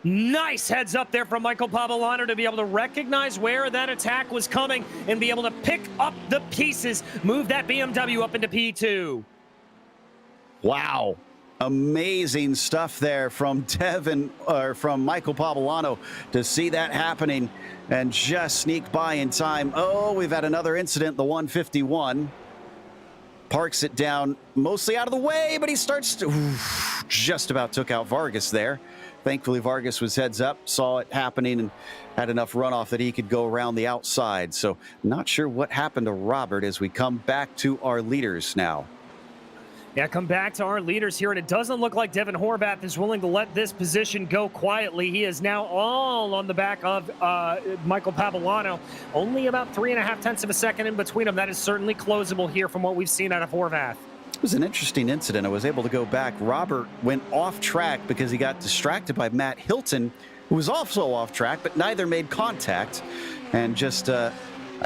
Nice heads up there from Michael Pavolano to be able to recognize where that attack was coming and be able to pick up the pieces, move that BMW up into P2. Wow. Amazing stuff there from from Michael Pavolano to see that happening and just sneak by in time. Oh, we've had another incident, the 151. Parks it down mostly out of the way, but he starts to just about took out Vargas there. Thankfully, Vargas was heads up, saw it happening, and had enough runoff that he could go around the outside. So not sure what happened to Robert as we come back to our leaders now. Yeah, come back to our leaders here, and it doesn't look like Devin Horvath is willing to let this position go quietly. He is now all on the back of Michael Pavolano. Only about 3.5 tenths of a second in between them. That is certainly closable here from what we've seen out of Horvath. It was an interesting incident. I was able to go back. Robert went off track because he got distracted by Matt Hilton, who was also off track, but neither made contact and just, I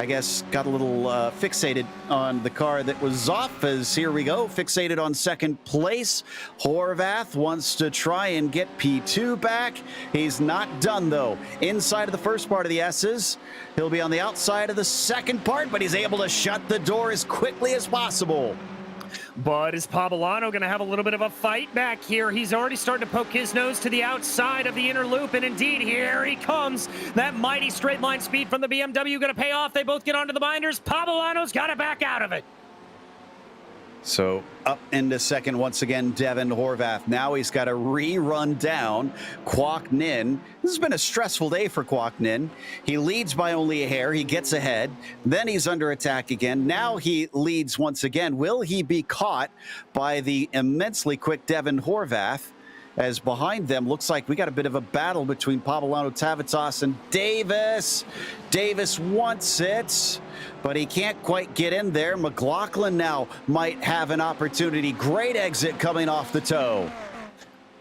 guess, got a little fixated on the car that was off. As here we go, fixated on second place. Horvath wants to try and get P2 back. He's not done, though. Inside of the first part of the S's. He'll be on the outside of the second part, but he's able to shut the door as quickly as possible. But is Pavolano going to have a little bit of a fight back here? He's already starting to poke his nose to the outside of the inner loop, and indeed, here he comes. That mighty straight line speed from the BMW going to pay off. They both get onto the binders. Pavolano's got to back out of it. So up into second once again, Devin Horvath. Now he's got to rerun down Kwok Nin. This has been a stressful day for Kwok Nin. He leads by only a hair. He gets ahead. Then he's under attack again. Now he leads once again. Will he be caught by the immensely quick Devin Horvath? As behind them, looks like we got a bit of a battle between Pavolano, Tavitas, and Davis. Davis wants it, but he can't quite get in there. McLaughlin now might have an opportunity. Great exit coming off the toe.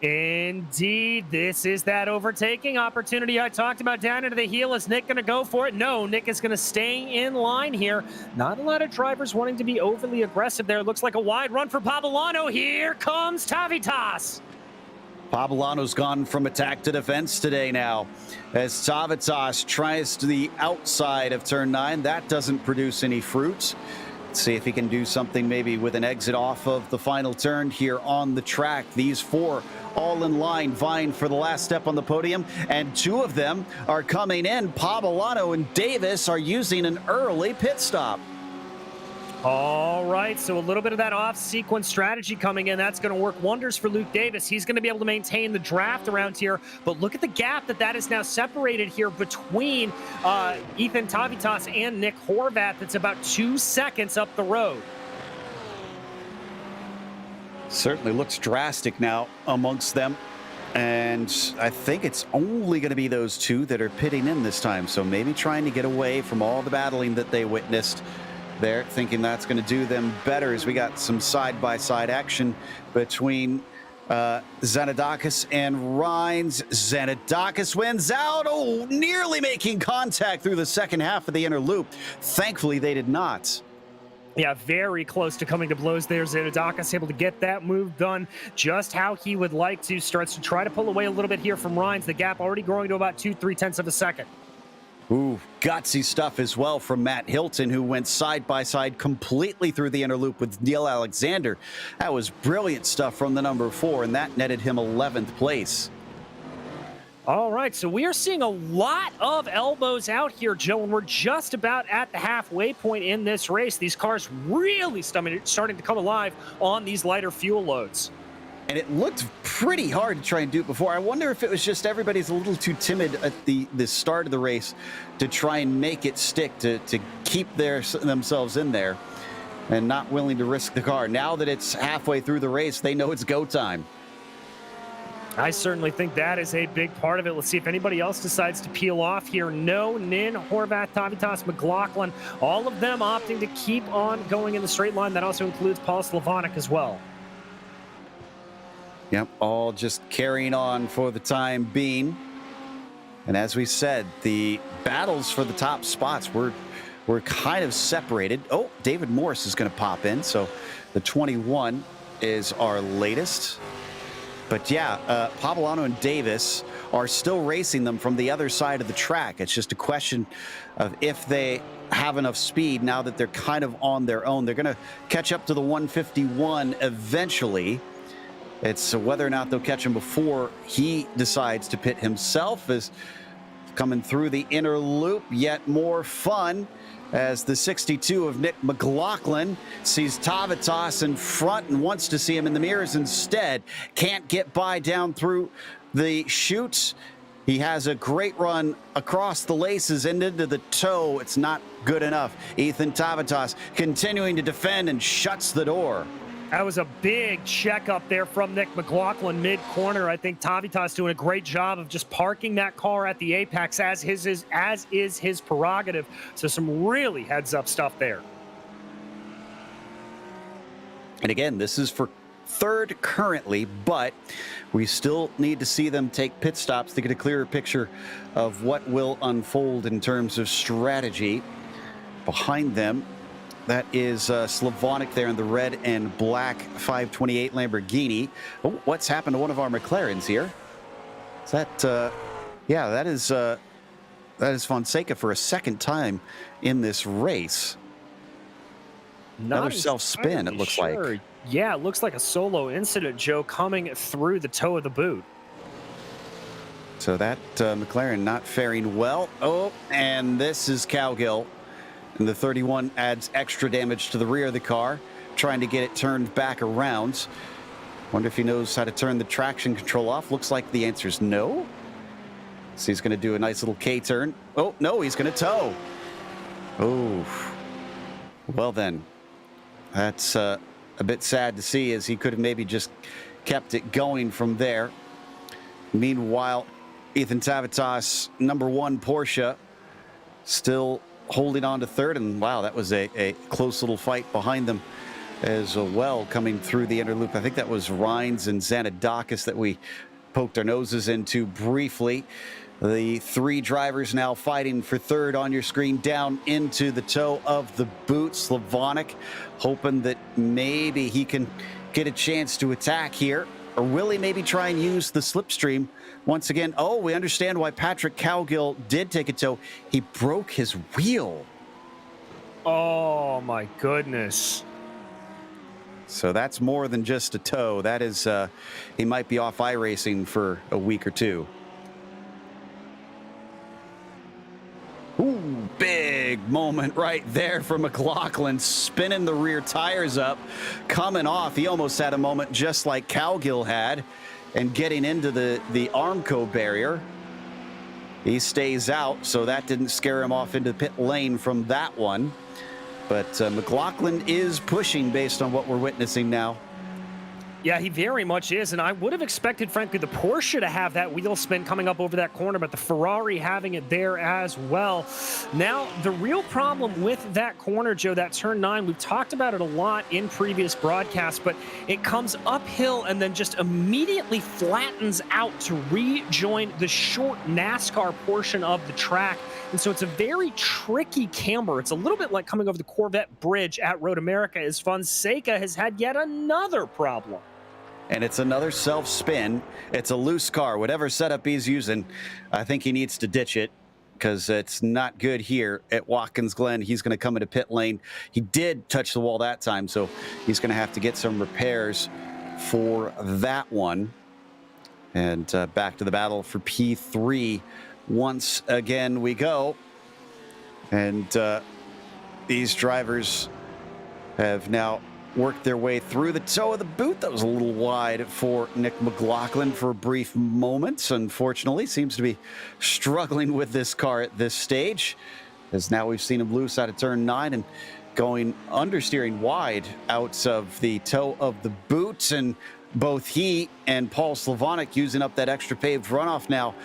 Indeed, this is that overtaking opportunity I talked about down into the heel. Is Nick going to go for it? No, Nick is going to stay in line here. Not a lot of drivers wanting to be overly aggressive there. Looks like a wide run for Pavolano. Here comes Tavitas. Pavolano's gone from attack to defense today now as Tavitas tries to the outside of turn 9. That doesn't produce any fruit. Let's see if he can do something maybe with an exit off of the final turn here on the track. These four all in line vying for the last step on the podium, and two of them are coming in. Pavolano and Davis are using an early pit stop. All right, so a little bit of that off-sequence strategy coming in. That's going to work wonders for Luke Davis. He's going to be able to maintain the draft around here. But look at the gap that is now separated here between Ethan Tavitas and Nick Horvath. It's about 2 seconds up the road. Certainly looks drastic now amongst them. And I think it's only going to be those two that are pitting in this time. So maybe trying to get away from all the battling that they witnessed. They're thinking that's going to do them better as we got some side-by-side action between Zanadakis and Rines. Zanadakis wins out. Oh, nearly making contact through the second half of the inner loop. Thankfully, they did not. Yeah, very close to coming to blows there. Zanadakis able to get that move done just how he would like to. Starts to try to pull away a little bit here from Rhines. The gap already growing to about 2/3 of a second. Ooh, gutsy stuff as well from Matt Hilton, who went side by side completely through the inner loop with Neil Alexander. That was brilliant stuff from the number 4, and that netted him 11th place. All right, so we are seeing a lot of elbows out here, Joe, and we're just about at the halfway point in this race. These cars really starting to come alive on these lighter fuel loads. And it looked pretty hard to try and do it before. I wonder if it was just everybody's a little too timid at the start of the race to try and make it stick, to keep themselves in there and not willing to risk the car. Now that it's halfway through the race, they know it's go time. I certainly think that is a big part of it. Let's see if anybody else decides to peel off here. No, Nin, Horvath, Tavitas, McLaughlin, all of them opting to keep on going in the straight line. That also includes Paul Slavonic as well. Yep, all just carrying on for the time being. And as we said, the battles for the top spots were kind of separated. Oh, David Morris is going to pop in. So the 21 is our latest. But yeah, Pavolano and Davis are still racing them from the other side of the track. It's just a question of if they have enough speed now that they're kind of on their own. They're going to catch up to the 151 eventually. It's whether or not they'll catch him before he decides to pit himself. Is coming through the inner loop. Yet more fun as the 62 of Nick McLaughlin sees Tavitas in front and wants to see him in the mirrors instead. Can't get by down through the chutes. He has a great run across the laces and into the toe. It's not good enough. Ethan Tavitas continuing to defend and shuts the door. That was a big check up there from Nick McLaughlin mid-corner. I think Tavitas doing a great job of just parking that car at the apex as is his prerogative. So some really heads-up stuff there. And again, this is for third currently, but we still need to see them take pit stops to get a clearer picture of what will unfold in terms of strategy. Behind them, that is Slavonic there in the red and black 528 Lamborghini. Oh, what's happened to one of our McLarens here? Is that, yeah, that is Fonseca for a second time in this race. Another self-spin, it looks like. Yeah, it looks like a solo incident, Joe, coming through the toe of the boot. So that McLaren not faring well. Oh, and this is Cowgill. And the 31 adds extra damage to the rear of the car, trying to get it turned back around. Wonder if he knows how to turn the traction control off. Looks like the answer is no. So he's going to do a nice little K-turn. Oh, no, he's going to tow. Oh, well then. That's a bit sad to see, as he could have maybe just kept it going from there. Meanwhile, Ethan Tavitas, number 1 Porsche, still holding on to third, and wow, that was a close little fight behind them as well, coming through the inner loop. I think that was Rhines and Zanadakis that we poked our noses into briefly. The 3 drivers now fighting for third on your screen, down into the toe of the boot. Slavonic hoping that maybe he can get a chance to attack here, or will he maybe try and use the slipstream once again? Oh, we understand why Patrick Cowgill did take a tow. He broke his wheel. Oh my goodness. So that's more than just a tow. That is, he might be off iRacing for a week or two. Ooh, big moment right there for McLaughlin, spinning the rear tires up, coming off. He almost had a moment just like Cowgill had, and getting into the Armco barrier. He stays out, so that didn't scare him off into pit lane from that one. But McLaughlin is pushing based on what we're witnessing now. Yeah, he very much is, and I would have expected, frankly, the Porsche to have that wheel spin coming up over that corner, but the Ferrari having it there as well. Now, the real problem with that corner, Joe, that turn 9, we've talked about it a lot in previous broadcasts, but it comes uphill and then just immediately flattens out to rejoin the short NASCAR portion of the track. And so it's a very tricky camber. It's a little bit like coming over the Corvette bridge at Road America, as Fonseca has had yet another problem. And it's another self-spin. It's a loose car. Whatever setup he's using, I think he needs to ditch it because it's not good here at Watkins Glen. He's going to come into pit lane. He did touch the wall that time, so he's going to have to get some repairs for that one. And back to the battle for P3 once again we go. And these drivers have now worked their way through the toe of the boot. That was a little wide for Nick McLaughlin for a brief moment. Unfortunately, seems to be struggling with this car at this stage, as now we've seen him loose out of turn 9 and going understeering wide out of the toe of the boot. And both he and Paul Slavonic using up that extra paved runoff now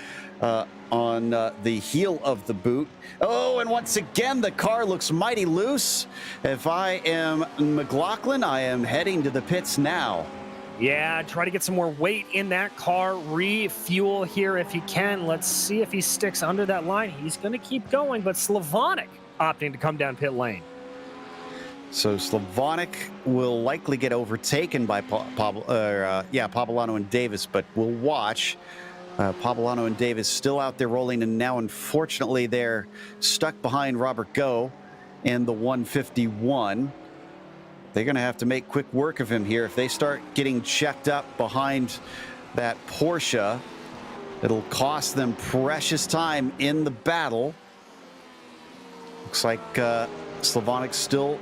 on the heel of the boot. Oh, and once again, the car looks mighty loose. If I am McLaughlin, I am heading to the pits now. Yeah, try to get some more weight in that car, refuel here if you can. Let's see if he sticks under that line. He's going to keep going, but Slavonic opting to come down pit lane. So Slavonic will likely get overtaken by Pobolano and Davis, but we'll watch. Pobolano and Davis still out there rolling, and now unfortunately they're stuck behind Robert Go in the 151. They're going to have to make quick work of him here. If they start getting checked up behind that Porsche, it'll cost them precious time in the battle. Looks like Slavonic still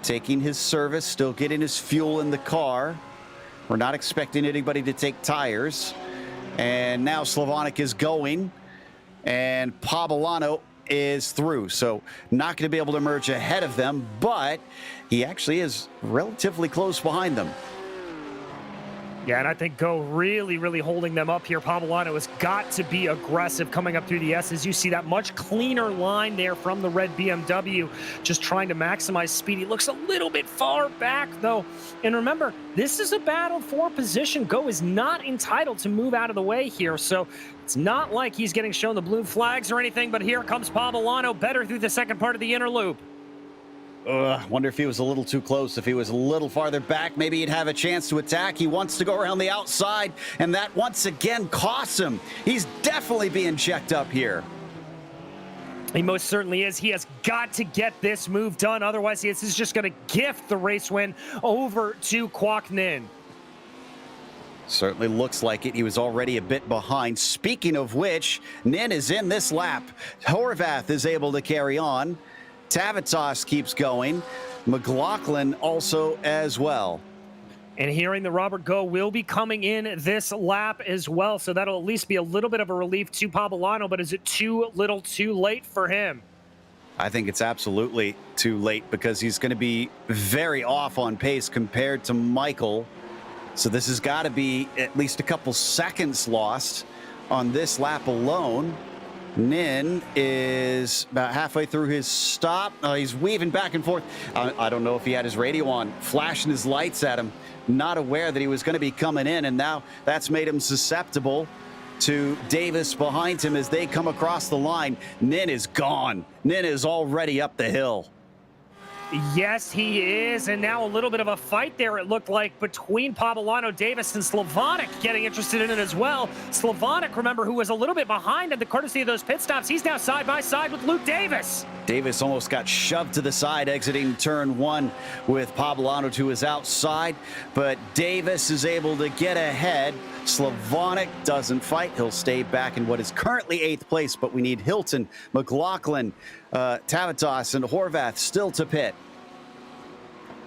taking his service, still getting his fuel in the car. We're not expecting anybody to take tires. And now Slavonic is going, and Pobolano is through. So not going to be able to merge ahead of them, but he actually is relatively close behind them. Yeah, and I think Go really holding them up here. Pobolano has got to be aggressive coming up through the S's. You see that much cleaner line there from the red BMW, just trying to maximize speed. He looks a little bit far back, though. And remember, this is a battle for position. Go is not entitled to move out of the way here, so it's not like he's getting shown the blue flags or anything, but here comes Pobolano, better through the second part of the inner loop. Wonder if he was a little too close. If he was a little farther back, maybe he'd have a chance to attack. He wants to go around the outside, and that once again costs him. He's definitely being checked up here. He most certainly is. He has got to get this move done. Otherwise, this is just going to gift the race win over to Quoc Ninh. Certainly looks like it. He was already a bit behind. Speaking of which, Ninh is in this lap. Horvath is able to carry on. Tavitas keeps going. McLaughlin also as well. And hearing that Robert Go will be coming in this lap as well, so that'll at least be a little bit of a relief to Pobolano, but is it too little too late for him? I think it's absolutely too late because he's going to be very off on pace compared to Michael. So this has got to be at least a couple seconds lost on this lap alone. Ninh is about halfway through his stop. He's weaving back and forth. I don't know if he had his radio on, flashing his lights at him, not aware that he was going to be coming in, and now that's made him susceptible to Davis behind him as they come across the line. Ninh is gone. Ninh is already up the hill. Yes, he is, and now a little bit of a fight there, it looked like, between Pobolano, Davis, and Slavonic getting interested in it as well. Slavonic, remember, who was a little bit behind at the courtesy of those pit stops. He's now side by side with Luke Davis. Davis almost got shoved to the side exiting turn 1 with Pobolano to his outside, but Davis is able to get ahead. Slavonic doesn't fight. He'll stay back in what is currently 8th place, but we need Hilton, McLaughlin, Tavitas, and Horvath still to pit.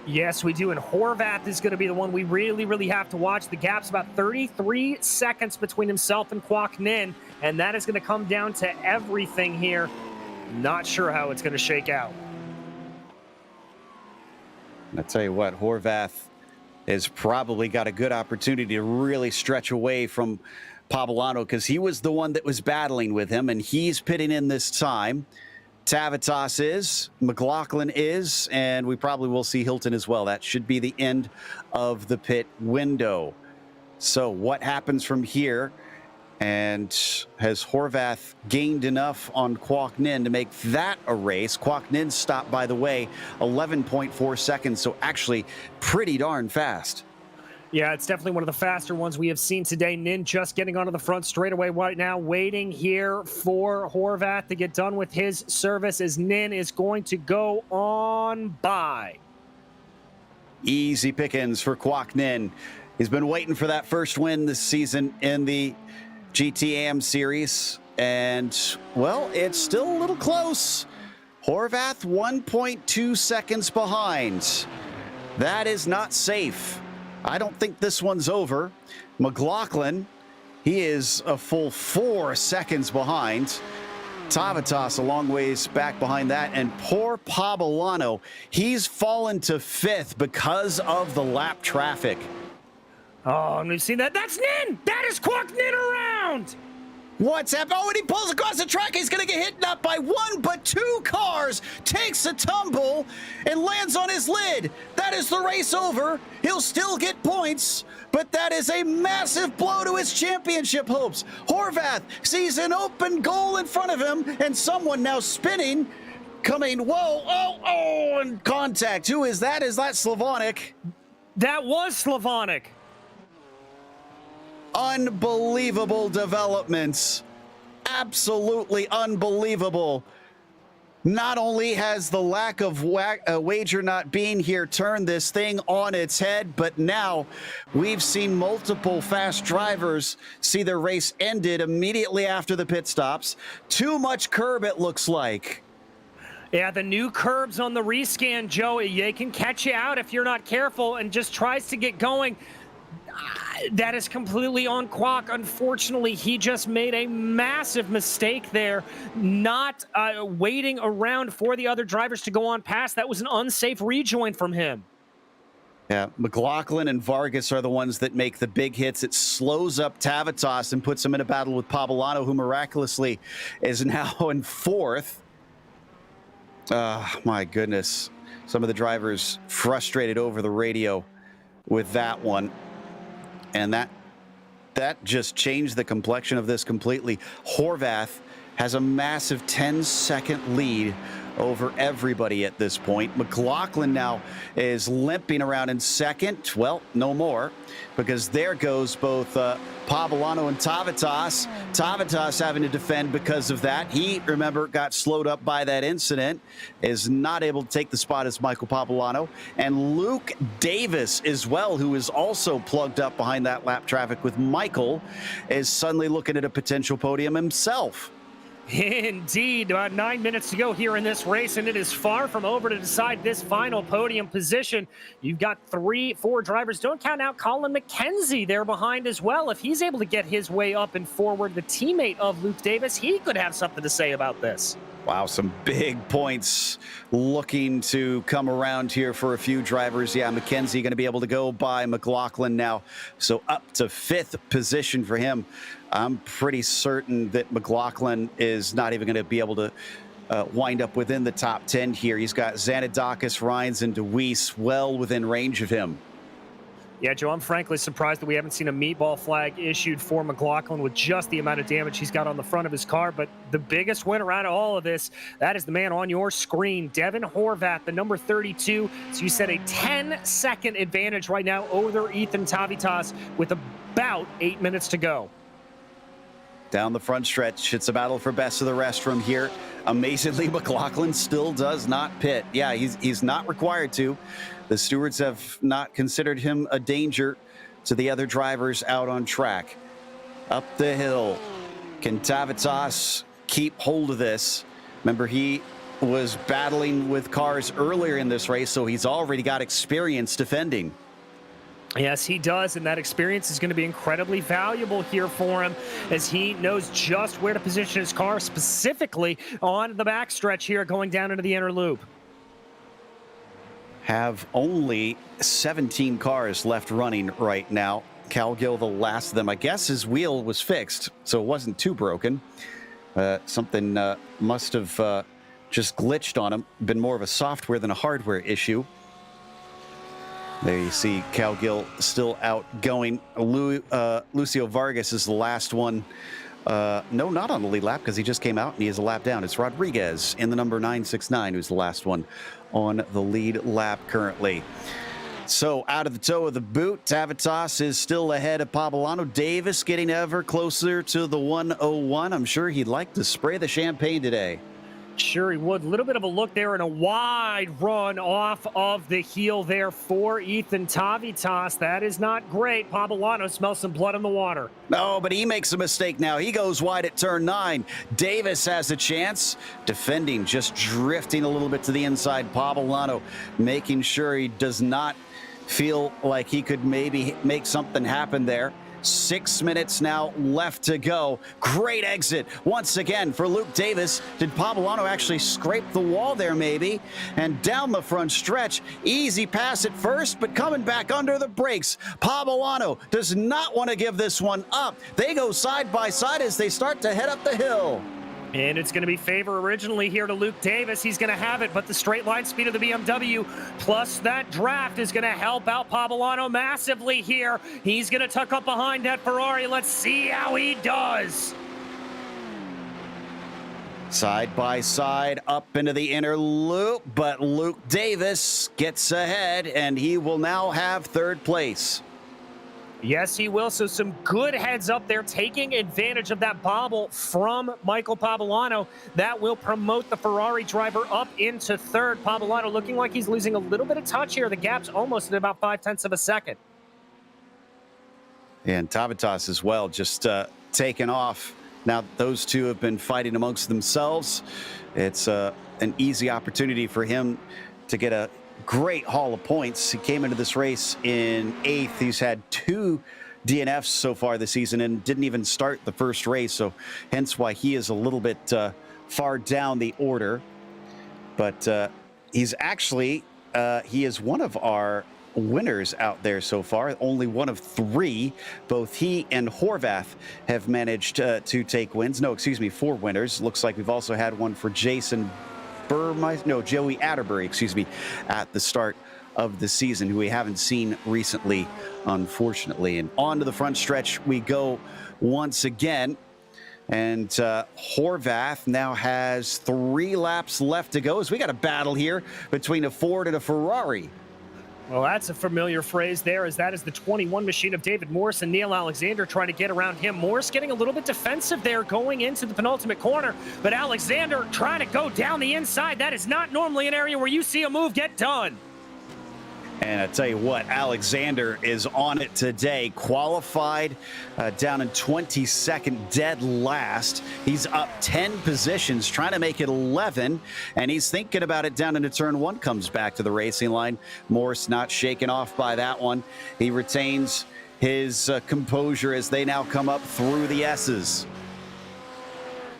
Yes, we do, and Horvath is going to be the one we really have to watch. The gap's about 33 seconds between himself and Quoc Ninh, and that is going to come down to everything here. Not sure how it's going to shake out. I tell you what, Horvath has probably got a good opportunity to really stretch away from Pobolano because he was the one that was battling with him, and he's pitting in this time. Tavitas is, McLaughlin is, and we probably will see Hilton as well. That should be the end of the pit window. So what happens from here? And has Horvath gained enough on Kwok Nin to make that a race? Kwok Nin stopped, by the way, 11.4 seconds, so actually pretty darn fast. Yeah, it's definitely one of the faster ones we have seen today. Nin just getting onto the front straightaway right now, waiting here for Horvath to get done with his service as Nin is going to go on by. Easy pickings for Kwok Nin. He's been waiting for that first win this season in the GTAM series, and, well, it's still a little close. Horvath 1.2 seconds behind. That is not safe. I don't think this one's over. McLaughlin, he is a full 4 seconds behind. Tavitas a long ways back behind that, and poor Pabolano, he's fallen to 5th because of the lap traffic. Oh, and we've seen that. That's Nin! That is Kwok Nin around! What's happening? Oh, and he pulls across the track. He's going to get hit not by one, but 2 cars. Takes a tumble and lands on his lid. That is the race over. He'll still get points, but that is a massive blow to his championship hopes. Horvath sees an open goal in front of him, and someone now spinning, coming, whoa, oh, and contact. Who is that? Is that Slavonic? That was Slavonic. Unbelievable developments. Absolutely unbelievable. Not only has the lack of wager not being here turned this thing on its head, but now we've seen multiple fast drivers see their race ended immediately after the pit stops. Too much curb, it looks like. Yeah, the new curbs on the rescan, Joe, they can catch you out if you're not careful and just tries to get going. That is completely on Kwok. Unfortunately, he just made a massive mistake there, not waiting around for the other drivers to go on past. That was an unsafe rejoin from him. Yeah, McLaughlin and Vargas are the ones that make the big hits. It slows up Tavitas and puts him in a battle with Pabolano, who miraculously is now in 4th. My goodness. Some of the drivers frustrated over the radio with that one. And that just changed the complexion of this completely. Horvath has a massive 10-second lead over everybody at this point. McLaughlin now is limping around in 2nd. Well, no more, because there goes both Pabolano and Tavitas. Tavitas having to defend because of that. He, remember, got slowed up by that incident, is not able to take the spot as Michael Pabolano. And Luke Davis as well, who is also plugged up behind that lap traffic with Michael, is suddenly looking at a potential podium himself. Indeed, about 9 minutes to go here in this race, and it is far from over to decide this final podium position. You've got 3-4 drivers. Don't count out Colin McKenzie there behind as well. If he's able to get his way up and forward, the teammate of Luke Davis, he could have something to say about this. Wow, some big points looking to come around here for a few drivers. Yeah, McKenzie going to be able to go by McLaughlin now. So up to 5th position for him. I'm pretty certain that McLaughlin is not even going to be able to wind up within the top 10 here. He's got Xanadakis, Rines, and DeWeese well within range of him. Yeah, Joe, I'm frankly surprised that we haven't seen a meatball flag issued for McLaughlin with just the amount of damage he's got on the front of his car. But the biggest winner out of all of this, that is the man on your screen, Devin Horvath, the number 32. So you said a 10-second advantage right now over Ethan Tavitas with about 8 minutes to go. Down the front stretch, it's a battle for best of the rest from here. Amazingly, McLaughlin still does not pit. Yeah, he's not required to. The stewards have not considered him a danger to the other drivers out on track. Up the hill. Can Tavitas keep hold of this? Remember, he was battling with cars earlier in this race, so he's already got experience defending. Yes, he does, and that experience is going to be incredibly valuable here for him as he knows just where to position his car, specifically on the backstretch here going down into the inner loop. Have only 17 cars left running right now. Calgill, the last of them. I guess his wheel was fixed, so it wasn't too broken. Something must have just glitched on him. Been more of a software than a hardware issue. There you see Calgill still outgoing. Lucio Vargas is the last one. No, not on the lead lap because he just came out and he is a lap down. It's Rodriguez in the number 969 who's the last one on the lead lap currently. So out of the toe of the boot, Tavitas is still ahead of Pablano. Davis getting ever closer to the 101. I'm sure he'd like to spray the champagne today. Sure he would. A little bit of a look there and a wide run off of the heel there for Ethan Tavitas. That is not great. Pablano smells some blood in the water. No, but he makes a mistake now. He goes wide at turn 9. Davis has a chance. Defending, just drifting a little bit to the inside. Pablano making sure he does not feel like he could maybe make something happen there. 6 minutes now left to go. Great exit once again for Luke Davis. Did Pablano actually scrape the wall there maybe? And down the front stretch, easy pass at first, but coming back under the brakes. Pablano does not want to give this one up. They go side by side as they start to head up the hill. And it's going to be favor originally here to Luke Davis. He's going to have it, but the straight line speed of the BMW plus that draft is going to help out Pablano massively here. He's going to tuck up behind that Ferrari. Let's see how he does. Side by side up into the inner loop, but Luke Davis gets ahead and he will now have third place. Yes, he will. So some good heads up there, taking advantage of that bobble from Michael Pablano. That will promote the Ferrari driver up into third. Pablano looking like he's losing a little bit of touch here. The gap's almost at about 0.5 of a second. And Tavitas as well, just taken off. Now those two have been fighting amongst themselves. It's an easy opportunity for him to get a great haul of points. He came into this race in 8th. He's had 2 DNFs so far this season and didn't even start the first race, so hence why he is a little bit far down the order. But he's actually, he is one of our winners out there so far, only one of 3. Both he and Horvath have managed to take wins. No, excuse me, 4 winners. Looks like we've also had one for Jason Joey Atterbury, excuse me, at the start of the season, who we haven't seen recently, unfortunately. And on to the front stretch we go once again. And Horvath now has 3 laps left to go as we got a battle here between a Ford and a Ferrari. Well, that's a familiar phrase there, as that is the 21 machine of David Morris and Neil Alexander trying to get around him. Morris getting a little bit defensive there going into the penultimate corner, but Alexander trying to go down the inside. That is not normally an area where you see a move get done. And I tell you what, Alexander is on it today. Qualified down in 22nd, dead last. He's up 10 positions, trying to make it 11, and he's thinking about it down into turn 1, comes back to the racing line. Morris not shaken off by that one. He retains his composure as they now come up through the S's.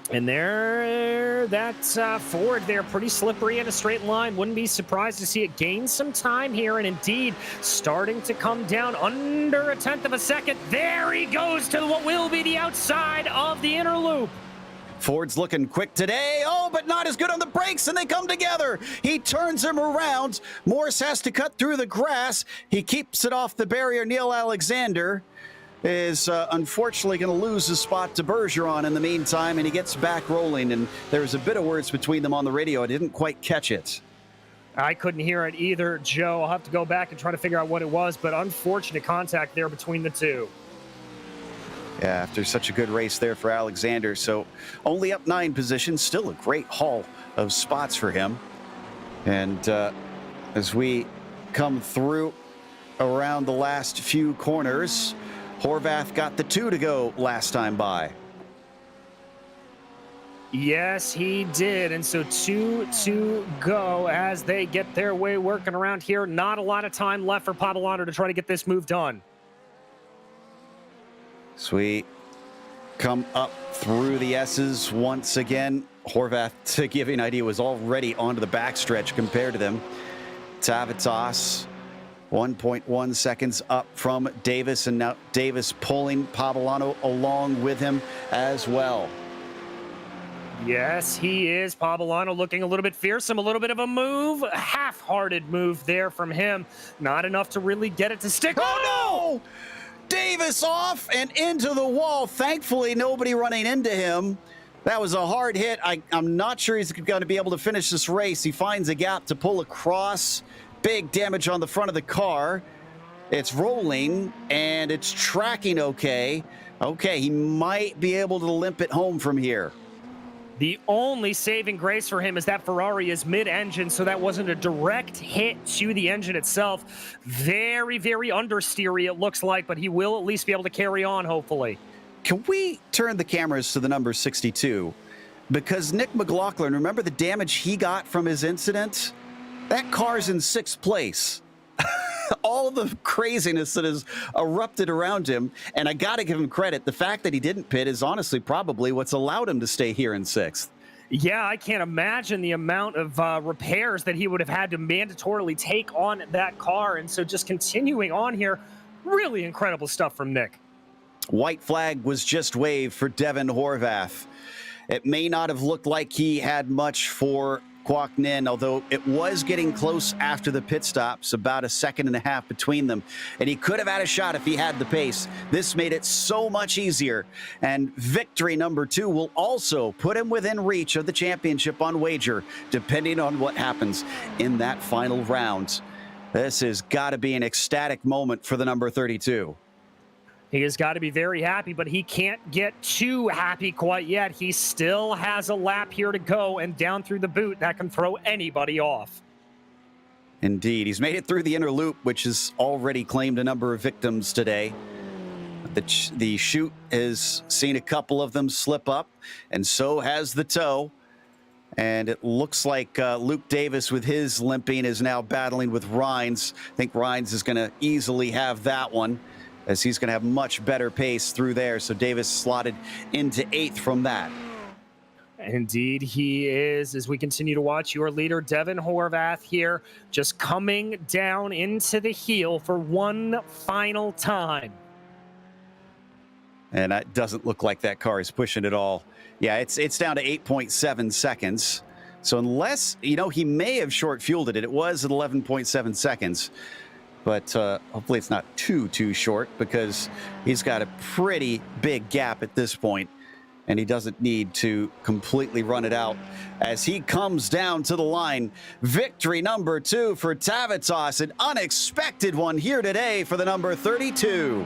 And there, that's Ford there, pretty slippery in a straight line. Wouldn't be surprised to see it gain some time here, and indeed starting to come down under 1/10 of a second. There he goes to what will be the outside of the inner loop. Ford's looking quick today. Oh, but not as good on the brakes, and they come together. He turns him around. Morris has to cut through the grass. He keeps it off the barrier. Neil Alexander is unfortunately going to lose his spot to Bergeron in the meantime, and he gets back rolling. And there was a bit of words between them on the radio. I didn't quite catch it. I couldn't hear it either, Joe. I'll have to go back and try to figure out what it was, but unfortunate contact there between the two. Yeah, after such a good race there for Alexander. So only up 9 positions, still a great haul of spots for him. And as we come through around the last few corners, Horvath got the 2 to go last time by. Yes, he did. And so 2 to go as they get their way working around here. Not a lot of time left for Pablano to try to get this move done. So we come up through the S's once again. Horvath, to give you an idea, was already onto the backstretch compared to them. Tavitas 1.1 seconds up from Davis, and now Davis pulling Pablano along with him as well. Yes, he is. Pabolano looking a little bit fearsome, a little bit of a move, a half-hearted move there from him. Not enough to really get it to stick. Oh, no! Davis off and into the wall. Thankfully, nobody running into him. That was a hard hit. I'm not sure he's going to be able to finish this race. He finds a gap to pull across. Big damage on the front of the car. It's rolling, and it's tracking okay. Okay, he might be able to limp it home from here. The only saving grace for him is that Ferrari is mid-engine, so that wasn't a direct hit to the engine itself. Very, very understeery it looks like, but he will at least be able to carry on, hopefully. Can we turn the cameras to the number 62? Because Nick McLaughlin, remember the damage he got from his incident? That car's in 6th place. All the craziness that has erupted around him, and I got to give him credit. The fact that he didn't pit is honestly probably what's allowed him to stay here in 6th. Yeah, I can't imagine the amount of repairs that he would have had to mandatorily take on that car. And so just continuing on here, really incredible stuff from Nick. White flag was just waved for Devin Horvath. It may not have looked like he had much for Quoc Ninh, although it was getting close after the pit stops, about a 1.5 seconds between them. And he could have had a shot if he had the pace. This made it so much easier. And victory number 2 will also put him within reach of the championship on wager, depending on what happens in that final round. This has got to be an ecstatic moment for the number 32. He has got to be very happy, but he can't get too happy quite yet. He still has a lap here to go, and down through the boot, that can throw anybody off. Indeed. He's made it through the inner loop, which has already claimed a number of victims today. The chute has seen a couple of them slip up, and so has the toe. And it looks like Luke Davis, with his limping, is now battling with Rines. I think Rines is going to easily have that one, as he's going to have much better pace through there. So Davis slotted into 8th from that. Indeed, he is. As we continue to watch your leader, Devin Horvath, here, just coming down into the heel for one final time. And it doesn't look like that car is pushing at all. Yeah, it's down to 8.7 seconds. So unless, he may have short-fueled it. It was at 11.7 seconds. But hopefully it's not too short, because he's got a pretty big gap at this point, and he doesn't need to completely run it out as he comes down to the line. Victory number 2 for Tavitas, an unexpected one here today for the number 32.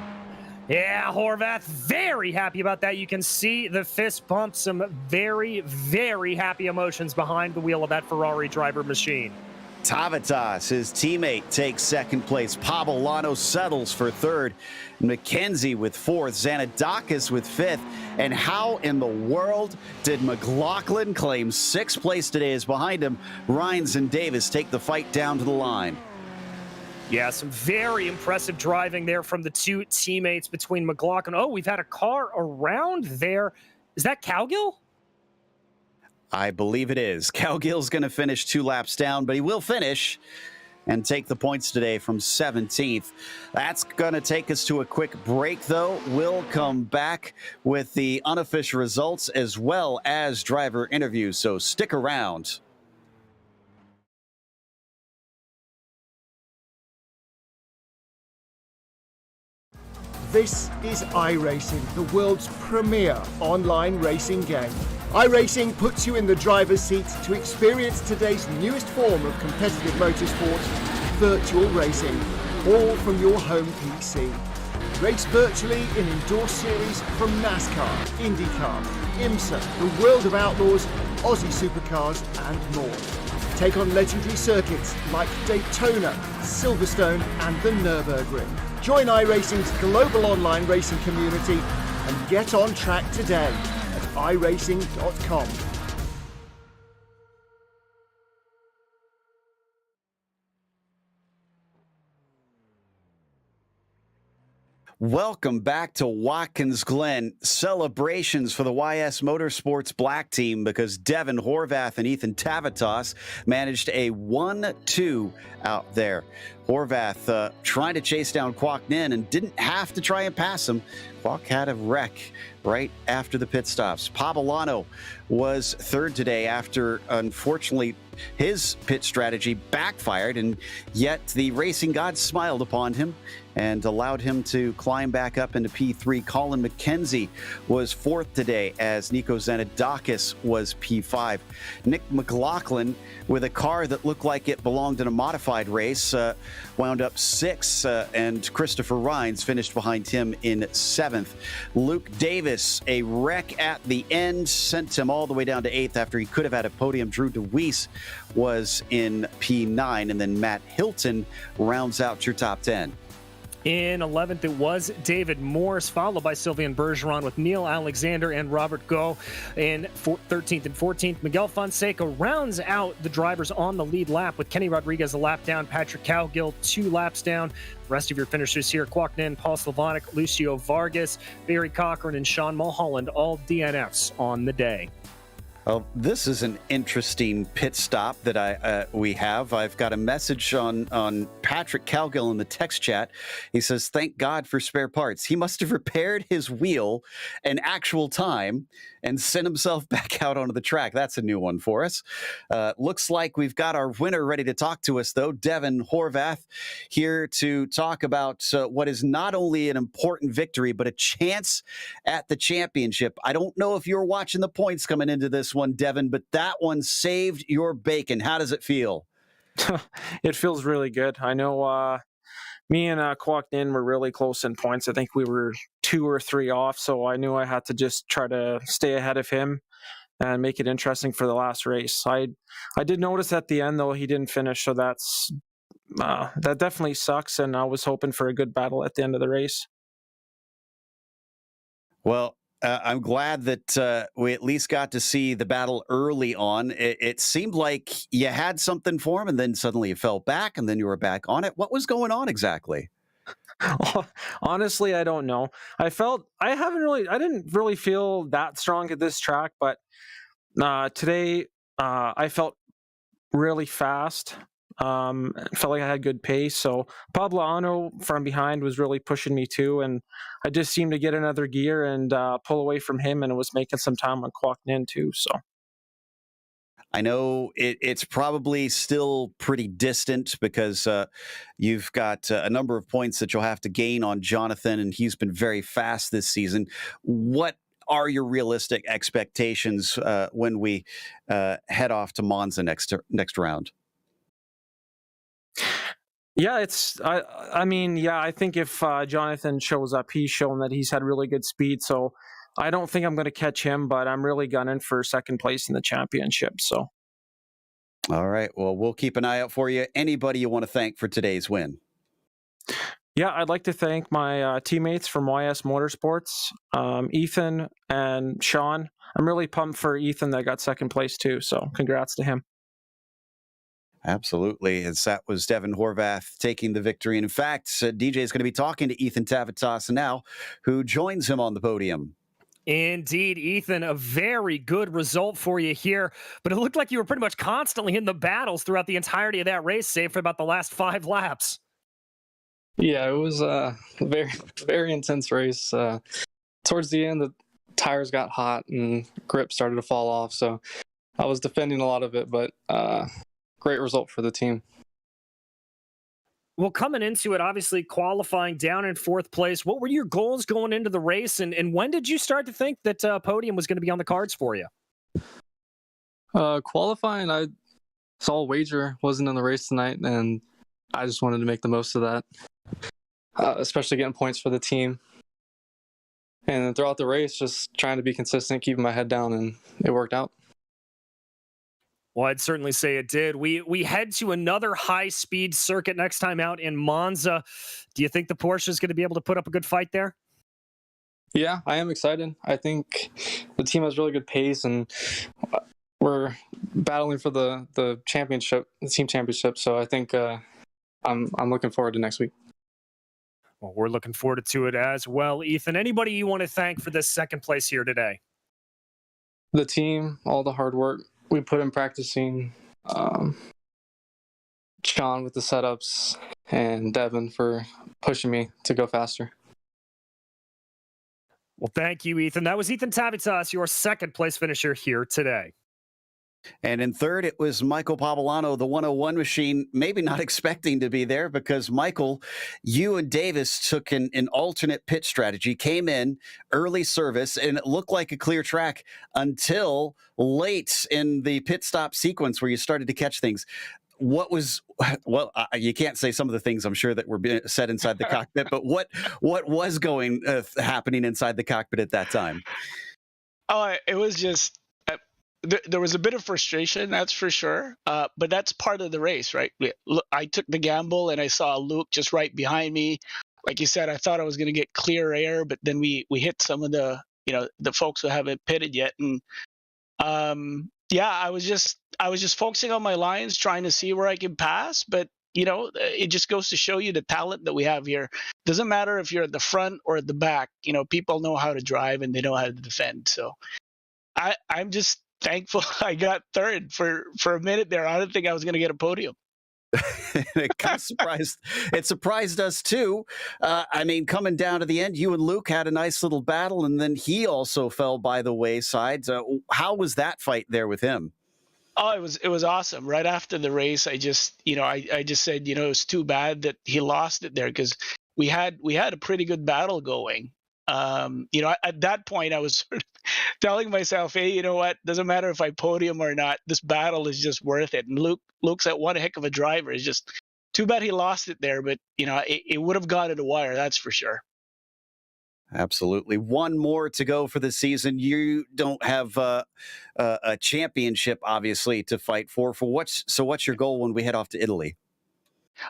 Yeah, Horvath, very happy about that. You can see the fist bump, some very, very happy emotions behind the wheel of that Ferrari driver machine. Tavitas, his teammate, takes 2nd place. Pabolano settles for 3rd. McKenzie with 4th. Zanadakis with 5th. And how in the world did McLaughlin claim 6th place today? As behind him, Rines and Davis take the fight down to the line. Yeah, some very impressive driving there from the two teammates between McLaughlin. Oh, we've had a car around there. Is that Cowgill? I believe it is. Cowgill's going to finish 2 laps down, but he will finish and take the points today from 17th. That's going to take us to a quick break, though. We'll come back with the unofficial results as well as driver interviews, so stick around. This is iRacing, the world's premier online racing game. iRacing puts you in the driver's seat to experience today's newest form of competitive motorsport, virtual racing, all from your home PC. Race virtually in endorsed series from NASCAR, IndyCar, IMSA, the World of Outlaws, Aussie Supercars and more. Take on legendary circuits like Daytona, Silverstone and the Nürburgring. Join iRacing's global online racing community and get on track today at iRacing.com. Welcome back to Watkins Glen. Celebrations for the YS Motorsports Black team because Devin Horvath and Ethan Tavitas managed a 1-2 out there. Horvath trying to chase down Kwok Nin and didn't have to try and pass him. Kwok had a wreck right after the pit stops. Pavolano was third today after, unfortunately, his pit strategy backfired, and yet the racing gods smiled upon him and allowed him to climb back up into P3. Colin McKenzie was fourth today as Nico Zanadakis was P5. Nick McLaughlin, with a car that looked like it belonged in a modified race, wound up sixth, and Christopher Rhines finished behind him in seventh. Luke Davis, a wreck at the end, sent him all the way down to eighth after he could have had a podium. Drew DeWeese was in P9, and then Matt Hilton rounds out your top 10. In 11th, it was David Morse, followed by Sylvain Bergeron with Neil Alexander and Robert Go in 13th and 14th. Miguel Fonseca rounds out the drivers on the lead lap with Kenny Rodriguez a lap down, Patrick Cowgill 2 laps down. The rest of your finishers here, Kwok Nin, Paul Slavonic, Lucio Vargas, Barry Cochran, and Sean Mulholland, all DNFs on the day. Well, this is an interesting pit stop that we have. I've got a message on Patrick Cowgill in the text chat. He says, "Thank God for spare parts. He must have repaired his wheel in actual time and sent himself back out onto the track." That's a new one for us. Looks like we've got our winner ready to talk to us, though. Devin Horvath here to talk about what is not only an important victory, but a chance at the championship. I don't know if you're watching the points coming into this one, Devin, but that one saved your bacon. How does it feel? It feels really good. I know me and Kwok Nin were really close in points. I think we were 2 or 3 off, so I knew I had to just try to stay ahead of him and make it interesting for the last race. I did notice at the end, though, he didn't finish, so that definitely sucks, and I was hoping for a good battle at the end of the race. Well, I'm glad that we at least got to see the battle early on. It seemed like you had something for him, and then suddenly you fell back, and then you were back on it. What was going on exactly? Honestly, I don't know. I didn't really feel that strong at this track, but today I felt really fast. Felt like I had good pace. So Pablano from behind was really pushing me too, and I just seemed to get another gear and pull away from him, and it was making some time on Kwok Nin too. So I know it's probably still pretty distant because you've got a number of points that you'll have to gain on Jonathan, and he's been very fast this season. What are your realistic expectations when we head off to Monza next round? yeah, I think if Jonathan shows up, he's shown that he's had really good speed. So I don't think I'm going to catch him, but I'm really gunning for second place in the championship. So. All right. Well, we'll keep an eye out for you. Anybody you want to thank for today's win? Yeah, I'd like to thank my teammates from YS Motorsports, Ethan and Sean. I'm really pumped for Ethan that got second place too. So congrats to him. Absolutely. As that was Devin Horvath taking the victory. And in fact, DJ is going to be talking to Ethan Tavitas now, who joins him on the podium. Indeed, Ethan, a very good result for you here, but it looked like you were pretty much constantly in the battles throughout the entirety of that race, save for about the last 5 laps. Yeah, it was a very, very intense race. Towards the end, the tires got hot and grip started to fall off, so I was defending a lot of it, but great result for the team. Well, coming into it, obviously qualifying down in 4th place, what were your goals going into the race, and when did you start to think that Podium was going to be on the cards for you? Qualifying, I saw a wager wasn't in the race tonight, and I just wanted to make the most of that, especially getting points for the team. And then throughout the race, just trying to be consistent, keeping my head down, and it worked out. Well, I'd certainly say it did. We head to another high-speed circuit next time out in Monza. Do you think the Porsche is going to be able to put up a good fight there? Yeah, I am excited. I think the team has really good pace, and we're battling for the championship, the team championship. So I think I'm looking forward to next week. Well, we're looking forward to it as well. Ethan, anybody you want to thank for this second place here today? The team, all the hard work we put in practicing, Sean with the setups, and Devin for pushing me to go faster. Well, thank you, Ethan. That was Ethan Tavitas, your second place finisher here today. And in third, it was Michael Pavolano, the 101 machine, maybe not expecting to be there because, Michael, you and Davis took an alternate pit strategy, came in early service, and it looked like a clear track until late in the pit stop sequence where you started to catch things. What was, well, you can't say some of the things I'm sure that were being said inside the cockpit, but what was happening inside the cockpit at that time? Oh, it was just, there was a bit of frustration, that's for sure. But that's part of the race, right? I took the gamble and I saw Luke just right behind me. Like you said, I thought I was going to get clear air, but then we hit some of the folks who haven't pitted yet. And yeah, I was just focusing on my lines, trying to see where I can pass. But it just goes to show you the talent that we have here. Doesn't matter if you're at the front or at the back. People know how to drive and they know how to defend. So I'm just thankful I got third. For a minute there, I didn't think I was going to get a podium. It kind of surprised us too. I mean, coming down to the end, you and Luke had a nice little battle, and then he also fell by the wayside. How was that fight there with him? Oh, it was awesome. Right after the race, I just said, it was too bad that he lost it there because we had a pretty good battle going. At that point, I was sort of telling myself, hey, you know what? Doesn't matter if I podium or not. This battle is just worth it. And Luke's at one heck of a driver. It's just too bad he lost it there. But it would have gone to the wire. That's for sure. Absolutely. One more to go for the season. You don't have a championship, obviously, to fight for. What's your goal when we head off to Italy?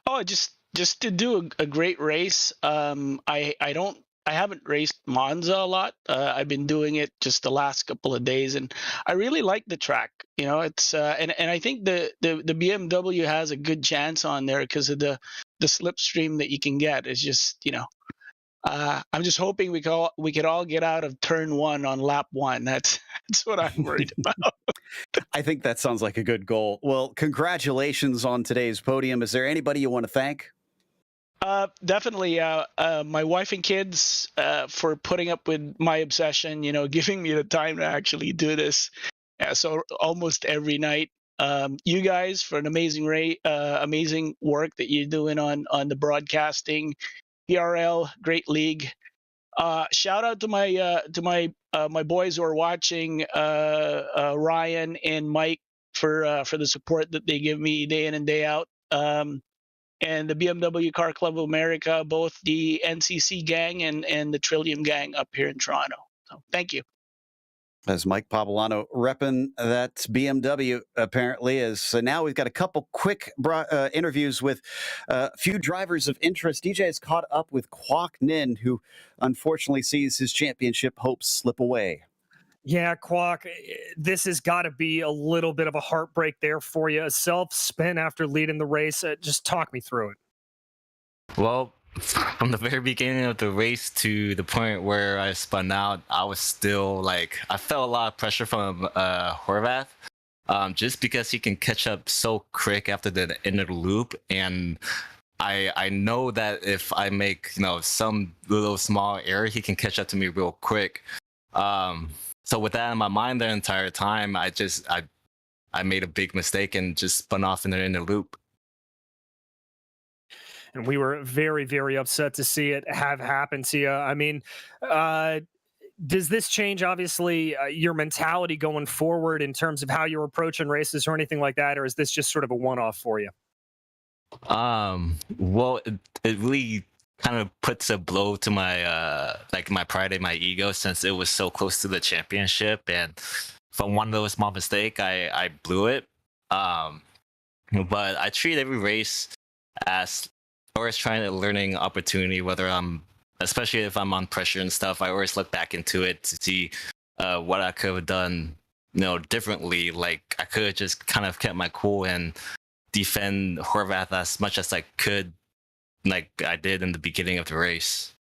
Oh, just to do a great race. I haven't raced Monza a lot. I've been doing it just the last couple of days, and I really like the track. It's and I think the BMW has a good chance on there because of the slipstream that you can get. It's just I'm just hoping we could all get out of turn one on lap one. That's what I'm worried about. I think that sounds like a good goal. Well, congratulations on today's podium. Is there anybody you want to thank? Definitely my wife and kids for putting up with my obsession, giving me the time to actually do this. So almost every night. You guys for an amazing amazing work that you're doing on the broadcasting. PRL, great league. Shout out to my boys who are watching, Ryan and Mike for the support that they give me day in and day out. And the BMW Car Club of America, both the NCC gang and the Trillium gang up here in Toronto. So thank you. As Mike Pavolano repping that BMW apparently so now we've got a couple quick interviews with a few drivers of interest. DJ has caught up with Kwok Nin, who unfortunately sees his championship hopes slip away. Yeah, Kwok, this has got to be a little bit of a heartbreak there for you. A self-spin after leading the race. Just talk me through it. Well, from the very beginning of the race to the point where I spun out, I was still I felt a lot of pressure from Horvath, just because he can catch up so quick after the end of the loop. And I know that if I make, some little small error, he can catch up to me real quick. So with that in my mind the entire time, I made a big mistake and just spun off in the loop. And we were very, very upset to see it have happened to you. I mean, does this change, obviously, your mentality going forward in terms of how you're approaching races or anything like that? Or is this just sort of a one-off for you? Well, it really kind of puts a blow to my my pride and my ego, since it was so close to the championship, and from one little small mistake I blew it. But I treat every race as always trying to learning opportunity, especially if I'm on pressure and stuff. I always look back into it to see what I could have done differently. Like I could have just kind of kept my cool and defend Horvath as much as I could like I did in the beginning of the race.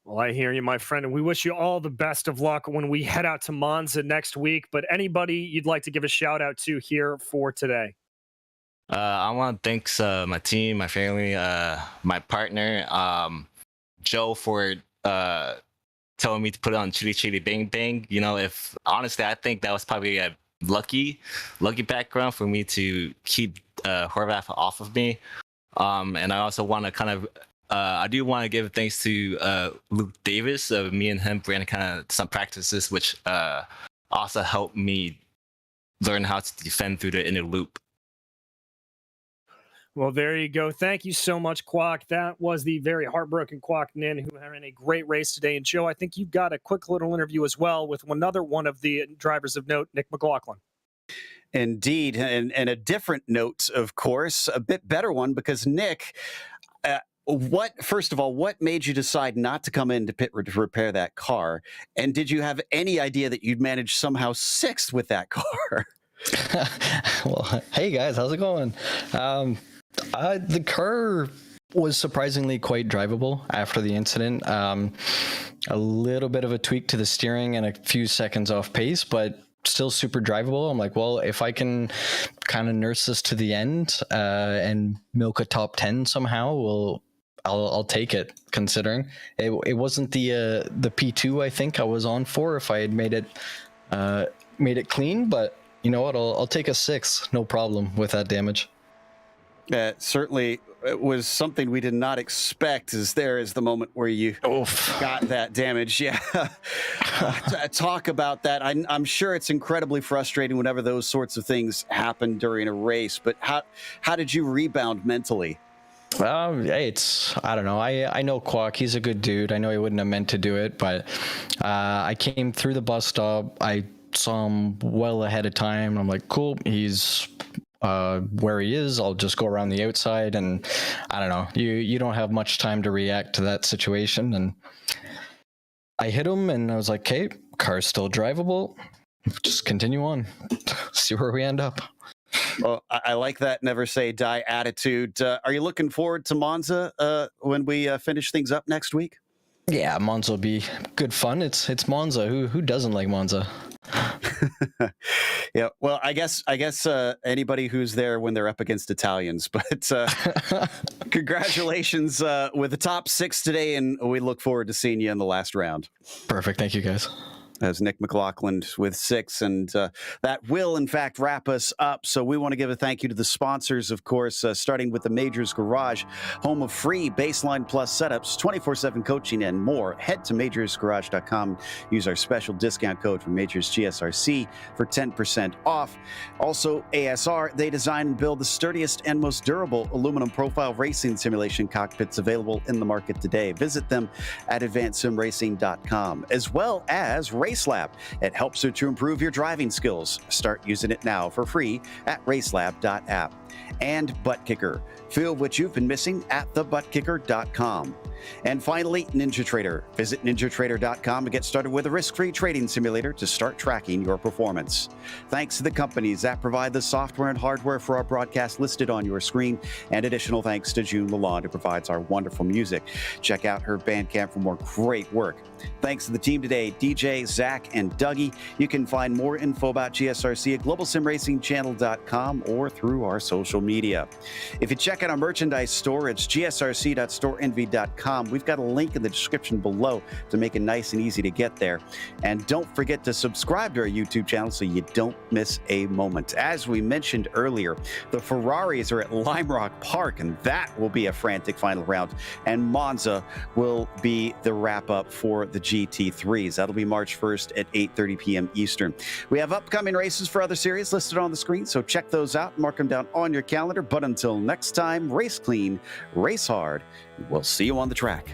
Well, I hear you, my friend, and we wish you all the best of luck when we head out to Monza next week. But anybody you'd like to give a shout out to here for today? I want to thank my team, my family, my partner, Joe, for telling me to put it on Chitty Chitty Bang Bang. You know, if honestly, I think that was probably a lucky background for me to keep Horvath off of me. And I also want to kind of, I do want to give thanks to Luke Davis. Me and him ran kind of some practices, which also helped me learn how to defend through the inner loop. Well, there you go. Thank you so much, Quack. That was the very heartbroken Quack Nin, who ran a great race today. And Joe, I think you've got a quick little interview as well with another one of the drivers of note, Nick McLaughlin. Indeed. And a different note, of course, a bit better one, because Nick, first of all, what made you decide not to come into pit to repair that car? And did you have any idea that you'd manage somehow sixth with that car? Well, hey guys, how's it going? The car was surprisingly quite drivable after the incident. A little bit of a tweak to the steering and a few seconds off pace, but still super drivable. I'm like, well, if I can kind of nurse this to the end and milk a top 10 somehow, I'll take it. Considering it wasn't the P2 I think I was on for if I had made it clean, but you know what? I'll take a 6, no problem with that damage. Certainly, it was something we did not expect. Is the moment where you got that damage? Yeah. Talk about that. I'm sure it's incredibly frustrating whenever those sorts of things happen during a race. But how did you rebound mentally? Hey, I don't know. I know Quack. He's a good dude. I know he wouldn't have meant to do it, but I came through the bus stop. I saw him well ahead of time. I'm like, cool. He's where he is. I'll just go around the outside, and I don't know. You don't have much time to react to that situation. And I hit him, and I was like, okay, car's still drivable. Just continue on. See where we end up. Well, I like that never say die attitude. Are you looking forward to Monza when we finish things up next week? Yeah, Monza will be good fun. It's Monza. Who doesn't like Monza? Yeah, well, I guess anybody who's there when they're up against Italians. But congratulations with the top 6 today, and we look forward to seeing you in the last round. Perfect. Thank you, guys. As Nick McLaughlin with 6, and that will in fact wrap us up. So we want to give a thank you to the sponsors, of course, starting with the Majors Garage, home of free Baseline Plus setups, 24/7 coaching, and more. Head to majorsgarage.com. Use our special discount code for Majors GSRC for 10% off. Also, ASR, they design and build the sturdiest and most durable aluminum profile racing simulation cockpits available in the market today. Visit them at advancedsimracing.com, as well as RaceLab. It helps you to improve your driving skills. Start using it now for free at RaceLab.app. And ButtKicker. Feel what you've been missing at thebutkicker.com. And finally, NinjaTrader. Visit NinjaTrader.com to get started with a risk-free trading simulator to start tracking your performance. Thanks to the companies that provide the software and hardware for our broadcast listed on your screen, and additional thanks to June Lalonde, who provides our wonderful music. Check out her Bandcamp for more great work. Thanks to the team today, DJ, Zach, and Dougie. You can find more info about GSRC at globalsimracingchannel.com or through our social media. If you check out our merchandise store, it's gsrc.storeenvy.com. We've got a link in the description below to make it nice and easy to get there. And don't forget to subscribe to our YouTube channel so you don't miss a moment. As we mentioned earlier, the Ferraris are at Lime Rock Park, and that will be a frantic final round. And Monza will be the wrap-up for the GT3s. That'll be March 1st at 8:30 p.m. Eastern. We have upcoming races for other series listed on the screen, so check those out, mark them down on your calendar. But until next time, race clean, race hard. We'll see you on the track.